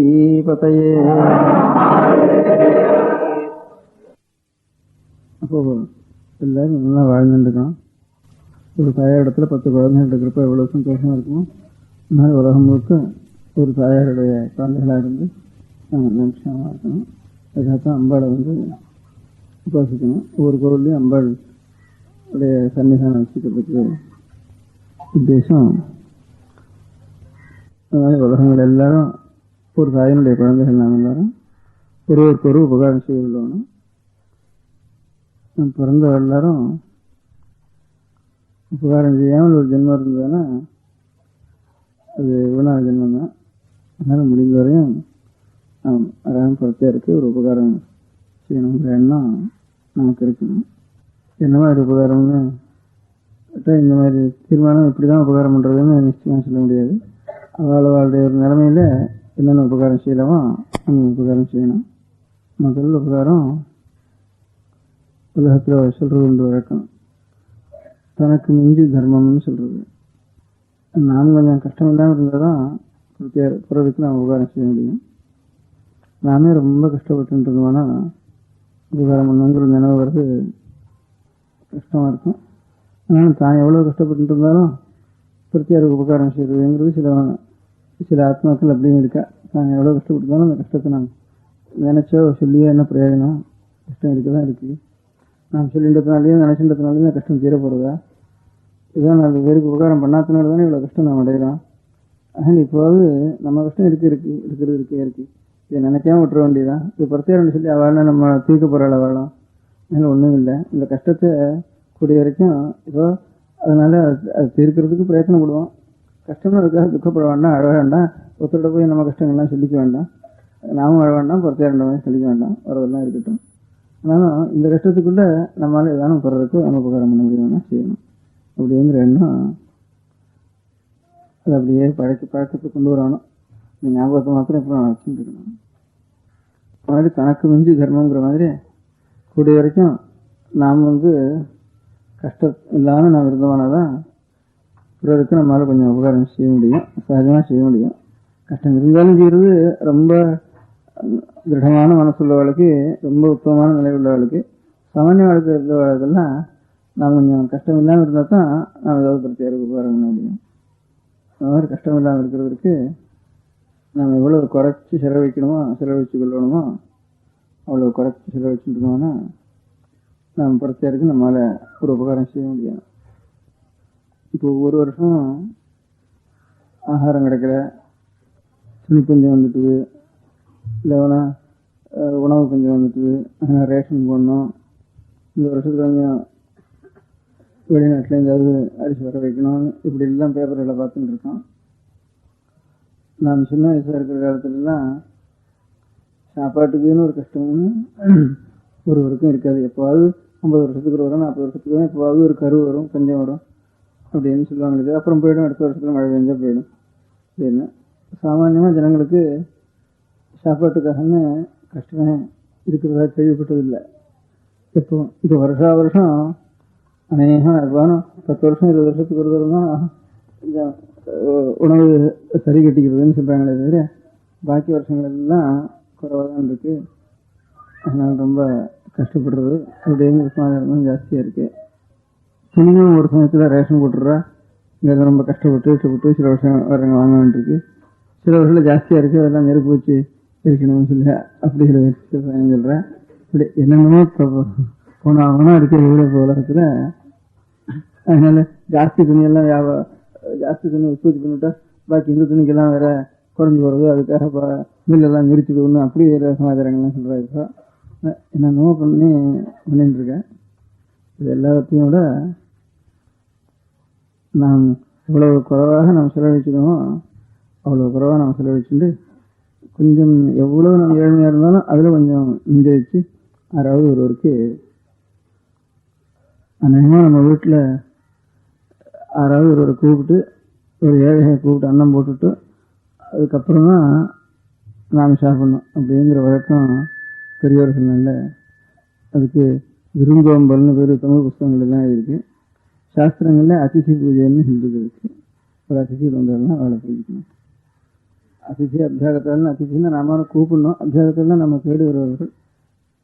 பதயே. அப்போ எல்லாரும் நல்லா வாழ்ந்துருக்கோம். ஒரு தாயார் இடத்துல 10 குழந்தைகள் இருக்கிறப்ப எவ்வளவு சந்தோஷமா இருக்கும். இந்த மாதிரி உலகம் முழுக்க ஒரு தாயாருடைய குழந்தைகளாக இருந்து நாங்கள் நிமிஷமாக இருக்கணும். அதுக்காகத்தான் அம்பாளை உபாசிக்கணும். ஒவ்வொரு கோவில்லையும் அம்பாள் உடைய சன்னிதானம் வச்சுக்கிறதுக்கு உத்தேசம். அதனால உலகங்கள் எல்லாரும் ஒரு தாயினுடைய குழந்தைகள் நாம் எல்லாரும் ஒருவருக்கு ஒரு உபகாரம் செய்து கொள்ளணும். நம் பிறந்த எல்லாரும் உபகாரம் செய்யாமல் ஒரு ஜென்மம் இருந்ததுன்னா அது வீணான ஜென்மம் தான். அதனால் முடிந்த வரையும் நாம் அறம் பொறுத்தே இருக்கு ஒரு உபகாரம் செய்யணுங்கிற எண்ணம் நமக்கு இருக்கணும். என்ன மாதிரி உபகாரம்னு கேட்டால் இந்த மாதிரி தீர்மானம் இப்படி தான் உபகாரம் பண்ணுறதுன்னு நிச்சயமாக சொல்ல முடியாது. அவளுடைய ஒரு நிலைமையில் என்னென்ன உபகாரம் செய்யலாமோ அந்த உபகாரம் செய்யணும். முதல் உபகாரம் உலகத்தில் சொல்கிறது உண்டு வழக்கம், தனக்கு மிஞ்சி தர்மம்னு சொல்கிறது. நாம் கொஞ்சம் கஷ்டம் இல்லாமல் இருந்தால் தான் பிறருக்கு நாம் உபகாரம் செய்ய முடியும். நாமே ரொம்ப கஷ்டப்பட்டு இருந்தோம்னா உபகாரம் பண்ணணுங்கிற நினைவு வர்றது கஷ்டமாக இருக்கும். அதனால் தான் எவ்வளோ கஷ்டப்பட்டு இருந்தாலும் பிரத்தியாருக்கு உபகாரம் செய்கிறதுங்கிறது சில ஆத்மாக்கள் அப்படியும் இருக்கா. தான் எவ்வளோ கஷ்டப்பட்டுருந்தாலும் அந்த கஷ்டத்தை நாம் நினைச்சோ சொல்லியோ என்ன பிரயோஜனம், கஷ்டம் இருக்க தான் இருக்குது. நாம் சொல்லின்றதுனாலையும் நினைச்சின்றதுனாலையும் அந்த கஷ்டம் தீர போகிறதா? இதுதான் 4 பேருக்கு உபகாரம் பண்ணாதனால தானே இவ்வளோ கஷ்டம் நாம் அடைகிறோம். ஆனால் இப்போது நம்ம கஷ்டம் இருக்கு இதை நினைக்காம விட்டுற வேண்டியதான். இது பிரத்தியாரம் சொல்லி அவள் நம்ம தீர்க்க போகிறாள் வாழும். அதனால் ஒன்றும் இல்லை. இந்த கஷ்டத்தை கூடிய வரைக்கும் இப்போ அதனால் அது தீர்க்கிறதுக்கு பிரயத்தனப்படுவோம். கஷ்டம்னு அதுக்காக துக்கப்பட வேண்டாம், அழ வேண்டாம், ஒருத்தரோட போய் நம்ம கஷ்டங்கள்லாம் சொல்லிக்க வேண்டாம், நாமும் அழ வேண்டாம், பிரத்தியாரண்டமே சொல்லிக்க வேண்டாம், வரதெல்லாம் இருக்கட்டும். ஆனாலும் இந்த கஷ்டத்துக்குள்ளே நம்மளால் ஏதானும் பிறருக்கு நம்ம உபகாரம் பண்ண முடியும்னா செய்யணும் அப்படிங்கிற எண்ணம் அது அப்படியே பழக்கத்தை கொண்டு வரணும். இந்த ஞாபகத்தை மாத்திரம் இப்போ வச்சுட்டு இருக்கணும். மாதிரி தனக்கு மிஞ்சி தர்மங்கிற மாதிரி கூடிய வரைக்கும் நாம் கஷ்டம் இல்லாமல் நாம் இருந்தோம்னாதான் பிறருக்கு நம்மளால் கொஞ்சம் உபகாரம் செய்ய முடியும், சகஜமாக செய்ய முடியும். கஷ்டம் இருந்தாலும் செய்கிறது ரொம்ப திருடமான மனசுள்ளவர்களுக்கு, ரொம்ப உத்தமமான நிலை உள்ளவர்களுக்கு, சாமானிய வாழ்க்கை உள்ளவர்களுக்கெல்லாம் நாம் கொஞ்சம் கஷ்டம் இல்லாமல் இருந்தால் தான் நாம் ஏதாவது பிரத்தியாருக்கு உபகாரம் பண்ண முடியும். அந்த மாதிரி கஷ்டம் இல்லாமல் இருக்கிறதுக்கு நாம் எவ்வளோ குறைச்சி செலவழிச்சு கொள்ளணுமோ அவ்வளோ குறைச்சி செலவழிச்சுட்டு இருக்கோம்னா நாம் பிரத்தியாருக்கு நம்மளால் ஒரு உபகாரம் செய்ய முடியும். இப்போ ஒரு வருஷம் ஆகாரம் கிடைக்கல, துணி பஞ்சம் வந்துட்டுது, இல்லைனா உணவு பஞ்சம் வந்துட்டுது, ரேஷன் போடணும், இந்த வருஷத்துக்கு கொஞ்சம் வெளிநாட்டில் எங்கேயாவது அரிசி வர வைக்கணும், இப்படி எல்லாம் பேப்பர்களை பார்த்துட்டு இருக்கோம். நாம் சின்ன வயசாக இருக்கிற காலத்துலலாம் சாப்பாட்டுக்குன்னு ஒரு கஷ்டம்னு ஒருவருக்கும் இருக்காது. எப்போவாவது 50 வருஷத்துக்கு வரும், 40 வருஷத்துக்கு வரும், எப்போவாவது ஒரு கரு வரும், பஞ்சம் வரும் அப்படின்னு சொல்லுவாங்களுக்கு. அப்புறம் போய்டும், அடுத்த வருஷத்தில் மழை பெஞ்சால் போயிடும் அப்படின்னு. சாமானியமாக ஜனங்களுக்கு சாப்பாட்டுக்காகன்னு கஷ்டமே இருக்கிறதா கேள்விப்பட்டதில்லை. இப்போ வருஷம் அநேகம் இருப்பானோ 10 வருஷம் 20 வருஷத்துக்கு ஒரு தரம் தான் கொஞ்சம் உணவு சரி கட்டிக்கிறதுன்னு சொல்கிறாங்களே தவிர பாக்கி வருஷங்களெல்லாம் குறைவாக தான் இருக்குது. அதனால் ரொம்ப கஷ்டப்படுறது அப்படிங்கிற சமாதானம் ஜாஸ்தியாக இருக்குது. துணியும் ஒரு சமயத்தில் ரேஷன் போட்டுடுறா, இங்கே ரொம்ப கஷ்டப்பட்டு சில வருஷம் வரவங்க வாங்க வேண்டியிருக்கு. சில வருஷத்தில் ஜாஸ்தியாக இருக்குது, அதெல்லாம் நெருப்பு வச்சு இருக்கணும்னு சொல்லி அப்படி சில சொல்கிறேன். இப்படி என்னென்னமோ போனா இருக்கிற உலகத்தில் அதனால ஜாஸ்தி துணியெல்லாம் ஜாஸ்தி துணி உற்பத்தி பண்ணிவிட்டா பாக்கி இந்த துணிக்கெல்லாம் வேற குறைஞ்சி போகிறது, அதுக்காக இப்போ மில்லெல்லாம் நிறுத்திவிடணும், அப்படி வேறு சமாச்சாரங்கள்லாம் சொல்கிறாங்க. என்னென்னமோ பண்ணிட்டு இருக்கேன். இது எல்லாத்தையும் விட நாம் எவ்வளவு குறைவாக நாம் செலவழிச்சிடுமோ அவ்வளோ குறைவாக நாம் செலவழிச்சுட்டு கொஞ்சம் எவ்வளோ நம்ம ஏழ்மையாக இருந்தாலும் அதில் கொஞ்சம் மிஞ்ச வச்சு யாராவது ஒருவருக்கு அநேகமாக நம்ம வீட்டில் யாராவது ஒருவரை கூப்பிட்டு ஒரு ஏழையை கூப்பிட்டு அன்னம் போட்டுட்டு அதுக்கப்புறம் தான் நாம் சாப்பிடணும் அப்படிங்கிற வழக்கம் பெரியவர்கள் நல்ல. அதுக்கு விருந்தோம்பல்னு பேர் தமிழ் புஸ்தகங்கள்லாம் இருக்குது. சாஸ்திரங்களில் அதிசி பூஜைன்னு ஹிந்துக்கு இருக்குது. ஒரு அதிசி வந்தாலும் அவளை பூஜிக்கணும். அதிசி அபியாகத்தாலும் அதிசின்னா நாம கூப்பிடணும். அபியாகத்தாலும் நம்ம தேடி வருவார்கள்.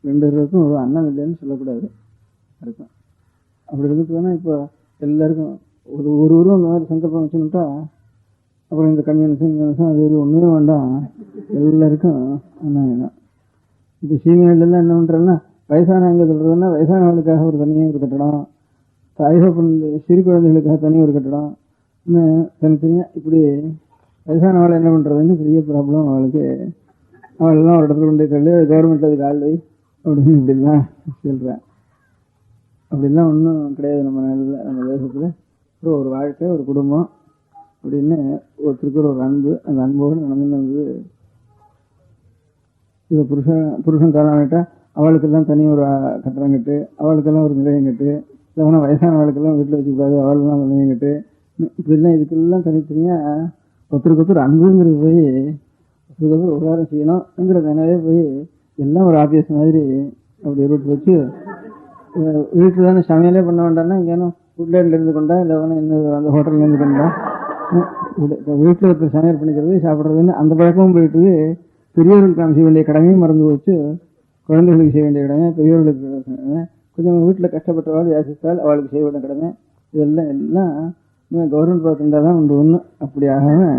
2 பேருக்கும் ஒரு அன்னம் இல்லைன்னு சொல்லக்கூடாது இருக்கும். அப்படி இருக்கிறதுனா இப்போ எல்லாருக்கும் ஒரு உருவம் அந்த மாதிரி சங்கல்பம் வச்சுன்னுட்டா அப்புறம் இந்த கம்யூனிசம் அது இது ஒன்றுமே வேண்டாம், எல்லாருக்கும் அன்னம் வேணும். இப்போ சீமையிலெல்லாம் என்ன பண்ணுறோன்னா வயசானவங்க சொல்கிறதுனா வயசானவங்களுக்காக ஒரு தனியாக ஒரு கட்டடம், தாய்கப்பன் சிறு குழந்தைகளுக்காக தனியாக ஒரு கட்டடம், இன்னும் தனித்தனியாக இப்படி வயசானவளை என்ன பண்ணுறதுன்னு பெரிய ப்ராப்ளம் அவளுக்கு. அவளெல்லாம் ஒரு இடத்துல கொண்டு தள்ளி கவர்மெண்ட் அதுக்கு ஆள் வை அப்படின்னு இப்படிலாம் சொல்கிறேன். அப்படிலாம் ஒன்றும் கிடையாது நம்ம நாளில், நம்ம தேசத்தில். அப்புறம் ஒரு வாழ்க்கை, ஒரு குடும்பம் அப்படின்னு ஒருத்தருக்கு ஒரு அன்பு, அந்த அன்போடு நடந்து வந்து இப்போ புருஷன் காலம் ஆகிட்டால் அவளுக்கெல்லாம் தனி ஒரு கட்டடம் கட்டு, அவளுக்கெல்லாம் ஒரு நிலையம் கட்டு, இல்லைன்னா வயசானவளுக்கெல்லாம் வீட்டில் வச்சுக்கூடாது, அவளுக்கெல்லாம் நிலையம் கட்டு, இப்படிலாம் இதுக்கெல்லாம் தனித்தனியாக ஒருத்தருக்கு அன்புங்கிறது போய் ஒருத்தருக்கு உபகாரம் செய்யணுங்கிற நினைவே போய் எல்லாம் ஒரு ஆபியஸ் மாதிரி அப்படி ரூட் வச்சு வீட்டில் தானே சமையலே பண்ண வேண்டாம்னா இங்கேனும் ஃபுட்லேண்டில் இருந்து கொண்டா இல்லை இன்னும் அந்த ஹோட்டல்லேருந்து கொண்டா வீட்டில் ஒருத்தர் சமையல் பண்ணிக்கிறது சாப்பிட்றதுன்னு அந்த பழக்கமும் போயிட்டு பெரியவர்களுக்கு நாம் செய்ய வேண்டிய கடமையும் மறந்து போச்சு. குழந்தைகளுக்கு செய்ய வேண்டிய கடமை, பெரியவர்களுக்கு கொஞ்சம் வீட்டில் கஷ்டப்பட்டவாள் யாசித்தால் அவளுக்கு செய்ய வேண்டிய கடமை, இதெல்லாம் எல்லாம் கவர்மெண்ட் பார்த்துட்டா தான் ஒன்று அப்படி ஆகாமல்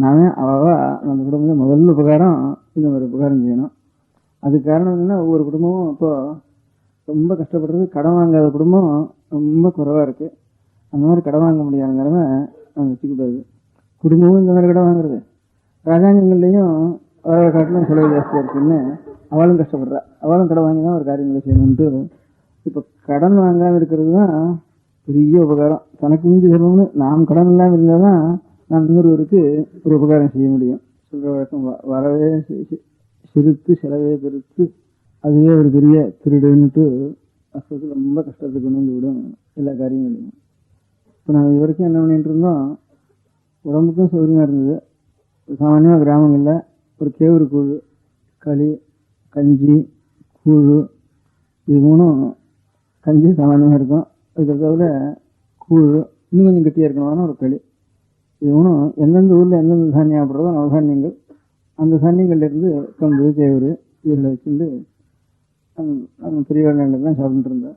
நாமே அவ்வளவா அந்த குடும்பத்தில் முதல்ல உபகாரம் இந்த மாதிரி உபகாரம் செய்யணும். அதுக்கு காரணம் என்னன்னா ஒவ்வொரு குடும்பமும் இப்போ ரொம்ப கஷ்டப்படுறது, கடன் வாங்காத குடும்பம் ரொம்ப குறைவாக இருக்குது. அந்த மாதிரி கடன் வாங்க முடியாத நிலைமை நம்ம வச்சுக்கூடாது. குடும்பமும் இந்த மாதிரி கடன் வாங்குறது, ராஜாங்கங்கள்லேயும் வர காட்டிலும் செலவு ஜாஸ்தியாக இருக்குன்னு அவளும் கஷ்டப்படுறா, அவளும் கடன் வாங்கி தான் ஒரு காரியங்களை செய்யணுன்ட்டு. இப்போ கடன் வாங்காமல் இருக்கிறது தான் பெரிய உபகாரம். தனக்கு மிஞ்சி செல்வம்னு நாம் கடன் இல்லாமல் இருந்தால் தான் நாம் இன்னொருவருக்கு ஒரு உபகாரம் செய்ய முடியும். சொல்கிற வழக்கம் வரவே சிரித்து செலவே பெருத்து அதுவே ஒரு பெரிய திருடுன்னுட்டு அசத்துக்கு ரொம்ப கஷ்டத்துக்கு கொண்டு வந்து விடும் எல்லா காரியங்களையும். இப்போ நாங்கள் இது வரைக்கும் என்ன பண்ணிட்டு இருந்தோம், உடம்புக்கும் சௌகரியமாக இருந்தது. சாமானியமாக கிராமங்களில் ஒரு கேவுரு கூழ், களி, கஞ்சி, கூழ், இது 3 கஞ்சி சாமானியமாக இருக்கும். அதுக்கு தவிர கூழ் இன்னும் கொஞ்சம் கட்டியாக இருக்கணும்னா ஒரு களி, இது 3 எந்தெந்த ஊரில் எந்தெந்த தானியம் சாப்பிட்றதோ நவதானியங்கள், அந்த தானியங்கள்லேருந்து கம்பு கேவுரு இதில் வச்சுட்டு அந்த பெரிய நாளில் தான் சாப்பிட்டு இருந்தேன்.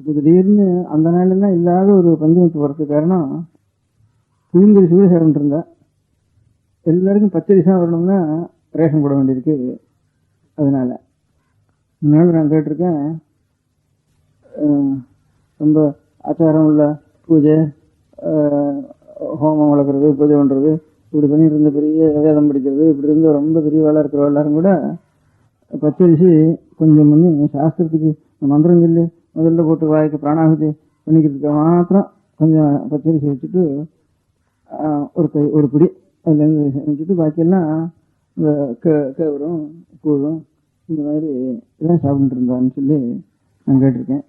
இப்போ திடீர்னு அந்த நாளெல்லாம் இல்லாத ஒரு பஞ்சமத்து வரத்துக்கு காரணம் புளிங்கரிசி கூட சாப்பிட்டு இருந்தேன். எல்லாருக்கும் பச்சரிசி சாப்பிடணும்னா ரேஷன் போட வேண்டியிருக்கு. அதனால முன்னாள் நான் கேட்டிருக்கேன், ரொம்ப ஆச்சாரம் உள்ள பூஜை, ஹோமம் வளர்க்குறது, பூஜை பண்ணுறது, இப்படி பண்ணிட்டு இருந்த பெரிய வேதம் படிக்கிறது, இப்படி இருந்த ரொம்ப பெரிய வேலை இருக்கிற எல்லாரும் கூட பச்சரிசி கொஞ்சம் பண்ணி சாஸ்திரத்துக்கு மந்திரம் சொல்லி முதல்ல போட்டு வாய்க்கு பிராணாகுதி பண்ணிக்கிறதுக்கு மாத்திரம் கொஞ்சம் பச்சரிசி வச்சுட்டு ஒரு பிடி அதுலேருந்து வச்சுட்டு பாக்கியெல்லாம் இந்த கேவரும் கூழும் இந்த மாதிரி இதெல்லாம் சாப்பிட்டு இருந்தான்னு சொல்லி நான் கேட்டிருக்கேன்.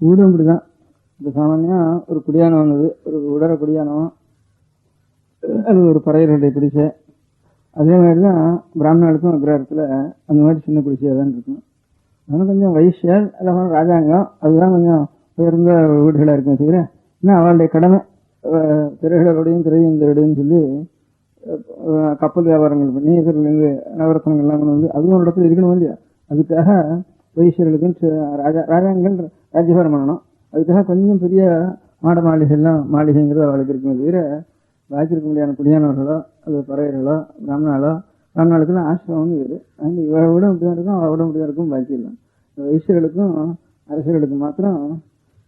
வீடும் அப்படி தான். இப்போ சாமானியாக ஒரு குடியானம் வந்தது, ஒரு உடற குடியானம், அது ஒரு பறையர்களுடைய குடிசை. அதே மாதிரி தான் பிராமணர்களுக்கும் அக்ரஹத்தில் அந்த மாதிரி சின்ன குடிசையாக தான் இருக்கும். அதனால் கொஞ்சம் வைசியர் அதெல்லாம் ராஜாங்கம் அதுதான் கொஞ்சம் உயர்ந்த வீடுகளாக இருக்கும். தவிர இன்னும் அவளுடைய கடமை திரைகளோடையும் திரையந்தரோடையும் சொல்லி கப்பல் வியாபாரங்கள் பண்ணி இதிலேருந்து நவரத்னங்கள்லாம் கொண்டு வந்து அதுவும் ஒரு இடத்துல இருக்கணும் இல்லையா. அதுக்காக வைசியர்களுக்கும் ராஜாங்கள் ராஜ்யபாரம் பண்ணணும். அதுக்காக கொஞ்சம் பெரிய மாளிகைங்கிறது அவளுக்கு இருக்குமே தவிர பாக்கி இருக்க முடியாத குடியானவர்களோ அது பறையர்களோ பிராமணர்களுக்கெல்லாம் ஆசிரமம் வேறு. அந்த இவரோட இப்படி தான் இருக்கும், அவரோட இப்படி தான் இருக்கும். பாக்கி இல்லை. வைசியர்களுக்கும் அரசியர்களுக்கும் மாத்திரம்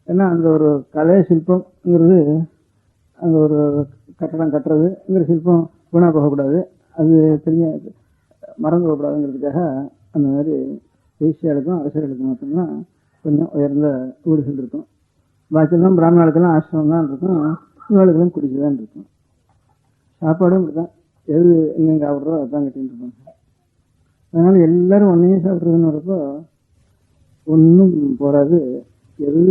ஏன்னா அந்த ஒரு கலை சிற்பம்ங்கிறது அந்த ஒரு கட்டடம் கட்டுறதுங்கிற சிற்பம் வீணாக போகக்கூடாது, அது தெரிய மறந்து போகக்கூடாதுங்கிறதுக்காக அந்த மாதிரி வேசியாளுக்கும் அரசர்களுக்கும் மட்டும்தான் கொஞ்சம் உயர்ந்த வீடுகள் இருக்கும். பாக்கியெல்லாம் பிராமணர்களுக்கெல்லாம் ஆசிரமம் தான் இருக்கும், இவர்களுக்கெல்லாம் குடிச்சு தான் இருக்கும். சாப்பாடும் இப்படிதான், எது எங்கெங்க சாப்பிட்றோ அதான் கட்டின்னு இருப்பாங்க. அதனால எல்லாரும் ஒன்னையும் சாப்பிட்றதுன்னு வரப்போ ஒன்றும் போகாது. எது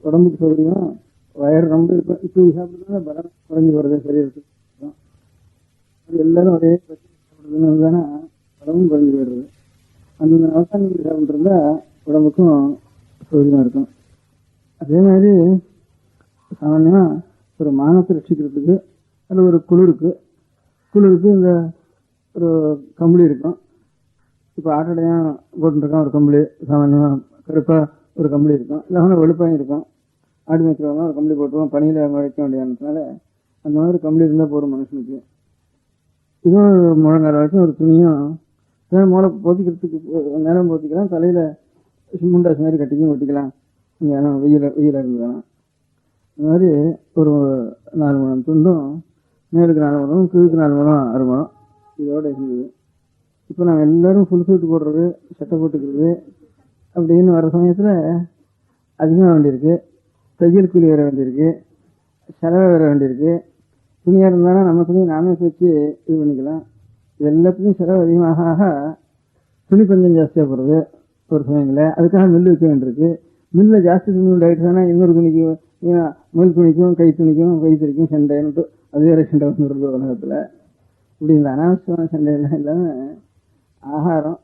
உடம்புக்கு சௌகரியம், வயறு ரொம்ப இருக்கும். இப்போ சாப்பிட்றதுனால பலம் குறைஞ்சி போகிறது சரீரத்துக்கு. அது எல்லாரும் ஒரே சாப்பிட்றதுன்னு தானே உடம்பும் குறைஞ்சி போயிடுறது. அந்த அவசானம் சாப்பிட்ருந்தா உடம்புக்கும் சௌகரியமாக இருக்கும். அதே மாதிரி சாமான்யமாக ஒரு மானத்தை ரட்சிக்கிறதுக்கு அதில் ஒரு குளிருக்கு இந்த ஒரு கம்பளி இருக்கும். இப்போ ஆட்டடையாக போட்டுருக்கான் ஒரு கம்பளி, சாமான்யமாக கருப்பாக ஒரு கம்பளி இருக்கும், இல்லைன்னா வெளுப்பாயும் இருக்கும். ஆடு மேய்க்கிறவங்க ஒரு கம்பளி போட்டுருவோம், பனியில் மழைக்க வேண்டியதுனால அந்த மாதிரி கம்பளி இருந்தால் போகிற மனுஷனுக்கு. இதுவும் முழங்கால வரைக்கும் ஒரு துணியும் மூளை போத்திக்கிறதுக்கு நேரம் போத்திக்கலாம், தலையில் முண்டாசு மாதிரி கட்டிக்கும் ஒட்டிக்கலாம். நீங்கள் வெயில இருந்ததுனா இந்த மாதிரி ஒரு 4 முழம் துண்டும், மேலுக்கு 4 முழம், கீழுக்கு 4 முழம் 6 முழம் இதோட இருந்தது. இப்போ நாங்கள் எல்லாரும் ஃபுல் சூட்டு போடுறது, சட்டை போட்டுக்கிறது அப்படின்னு வர சமயத்தில் அதிகமாக வேண்டியிருக்கு. தையல் கூலி வர வேண்டியிருக்கு, செலவு வர வேண்டியிருக்கு. துணியாக இருந்தாலும் நம்ம துணியை நாமே வச்சு இது பண்ணிக்கலாம். இது எல்லாத்துக்கும் செலவு அதிகமாக துணி கொஞ்சம் ஜாஸ்தியாக போடுறது ஒரு சமயங்களில். அதுக்காக மில்லு வைக்க வேண்டியிருக்கு. மில்லில் ஜாஸ்தி துணி உண்டாயிடுச்சுன்னா இன்னொரு துணிக்கு, மேல் துணிக்கும் கை துணிக்கும் கைத்தறிக்கும் சண்டைன்னுட்டு அது வேறு சண்டை வந்துடுறது உலகத்தில். இப்படி இந்த அனாவசியமான சண்டையெல்லாம் இல்லாமல் ஆகாரம்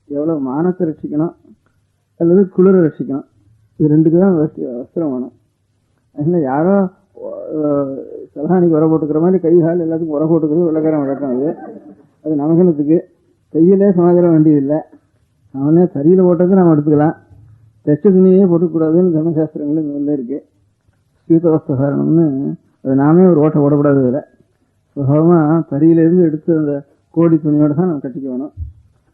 எவ்வளோ மானத்தை ரட்சிக்கணும் அல்லது குளிரை ரட்சிக்கணும், இது ரெண்டுக்கு தான் வஸ்திரம் வேணும். அதனால் யாரோ சலஹானிக்கு உர போட்டுக்கிற மாதிரி கை கால் எல்லாத்துக்கும் உர போட்டுக்கிறது வெள்ளக்காரம் வழக்கம். அது நமகனத்துக்கு கையிலே சமாதானம் வேண்டியதில்லை. அவனே சரியில் போட்டது நாம் எடுத்துக்கலாம், தைச்ச துணியே போட்டுக்கூடாதுன்னு தர்மசாஸ்திரங்கள் இந்த இருக்குது. ஸ்வீதவஸ்தகாரணம்னு அது நாமே ஒரு ஓட்டை போடக்கூடாது. இதில் சுகமாக தறியிலேருந்து எடுத்து அந்த கோடி துணியோடு தான் நம்ம கட்டிக்க வேணும்.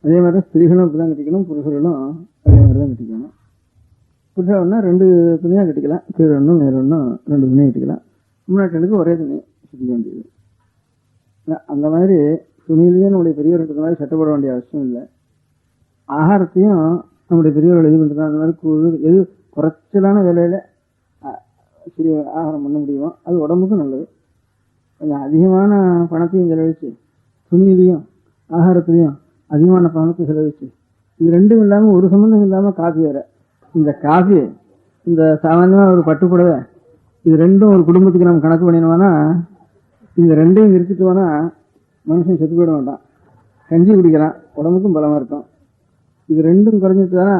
அதே மாதிரி தான் ஸ்திரீகளும் அப்படி தான் கட்டிக்கணும், புருஷர்களும் அதே மாதிரி தான் கட்டிக்கணும். புருஷன்னா 2 துணியாக கட்டிக்கலாம், கீழே ஒன்றும் மேலே ஒன்றும் 2 துணியாக கட்டிக்கலாம். முன்னாடி ஒரே துணி கட்டிக்க வேண்டியது. அந்த மாதிரி துணியிலேயே நம்முடைய பெரியவர்களுக்கு மாதிரி சட்டை போட வேண்டிய அவசியம் இல்லை. ஆகாரத்தையும் நம்முடைய பெரியவர்கள் இது பண்ணுறது அந்த மாதிரி எது குறைச்சலான விலையில் ஆகாரம் பண்ண முடியுமோ அது உடம்புக்கும் நல்லது. கொஞ்சம் அதிகமான பணத்தையும் செலவழித்து துணியிலையும் ஆகாரத்துலையும் அதிகமான பணத்தை செலவழித்து இது ரெண்டும் இல்லாமல் ஒரு சம்மந்தம் இல்லாமல் காஃபி வேறு. இந்த காஃபி, இந்த சாமானியமாக ஒரு பட்டுப்புடவை, இது ரெண்டும் ஒரு குடும்பத்துக்கு நம்ம கணக்கு பண்ணினோம்னா இந்த ரெண்டையும் நிறுத்திட்டோம்னா மனுஷன் செத்து போயிட மாட்டான். கஞ்சி குடிக்கலாம், உடம்புக்கும் பலமாக இருக்கும். இது ரெண்டும் குறைஞ்சிட்டு தானே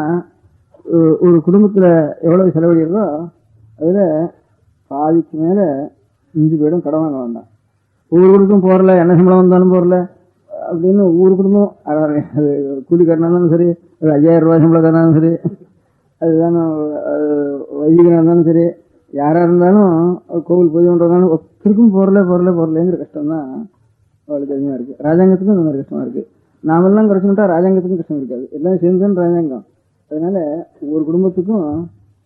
ஒரு குடும்பத்தில் எவ்வளோ செலவழிகிறதோ அதில் பாதிக்கு மேலே மிஞ்சி போயிடும். கடன் வாங்க வேண்டாம். ஒவ்வொரு குடும்பம் போகிறல, என்ன சம்பளம் வந்தாலும் போகிறல அப்படின்னு ஒவ்வொரு குடும்பம் அது கூலி கட்டினாலும் சரி, அது 5000 ரூபாய் சம்பளம் கட்டினாலும் சரி, அதுதான் வைதிகனாக இருந்தாலும் சரி, யாராக இருந்தாலும் கோவில் பூஜை பண்ணுறதுனாலும் ஒருத்தருக்கும் போகிறலேங்கிற கஷ்டம் தான் அவளுக்கு அதிகமாக இருக்குது. ராஜாங்கத்துக்கும் அந்த மாதிரி கஷ்டமாக இருக்குது. நாமெல்லாம் குறைச்சுட்டா ராஜாங்கத்துக்கும் கஷ்டம் இருக்காது, எல்லாம் சேர்ந்துதான் ராஜாங்கம். அதனால ஒவ்வொரு குடும்பத்துக்கும்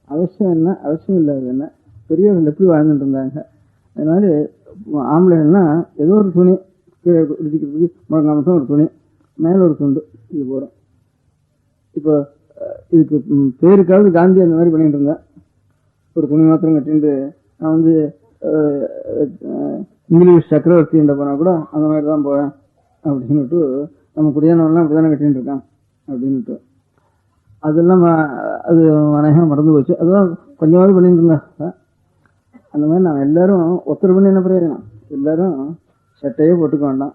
அவசியம் என்ன, அவசியம் இல்லாதது என்ன, பெரியவர்கள் எப்படி வாழ்ந்துட்டு இருந்தாங்க. அதனால ஆம்பளைன்னா ஏதோ ஒரு துணி கீழே குடிக்கிறதுக்கு முழங்காமட்டும் ஒரு துணி, மேலே ஒரு துண்டு, இது போகிறோம். இப்போ இதுக்கு பேருக்காவது காந்தி அந்த மாதிரி பண்ணிட்டு இருந்தேன். ஒரு துணி மாத்திரம் கட்டிட்டு நான் வந்து இங்கிலீஷ் சக்கரவர்த்தின்ற போனால் கூட அந்த மாதிரி தான் போவேன் அப்படின்னுட்டு, நம்ம குடியானவெல்லாம் அப்படி தானே கட்டின்னு இருக்கான் அப்படின்ட்டு அதெல்லாம் அது அநேகமாக மறந்து போச்சு. அதுதான் கொஞ்சமாவது பண்ணிட்டு இருந்தா. அந்த மாதிரி நாம் எல்லாரும் ஒருத்தர் பண்ணி என்ன பிரயோஜனம், எல்லாரும் சட்டையே போட்டுக்க வேண்டாம்.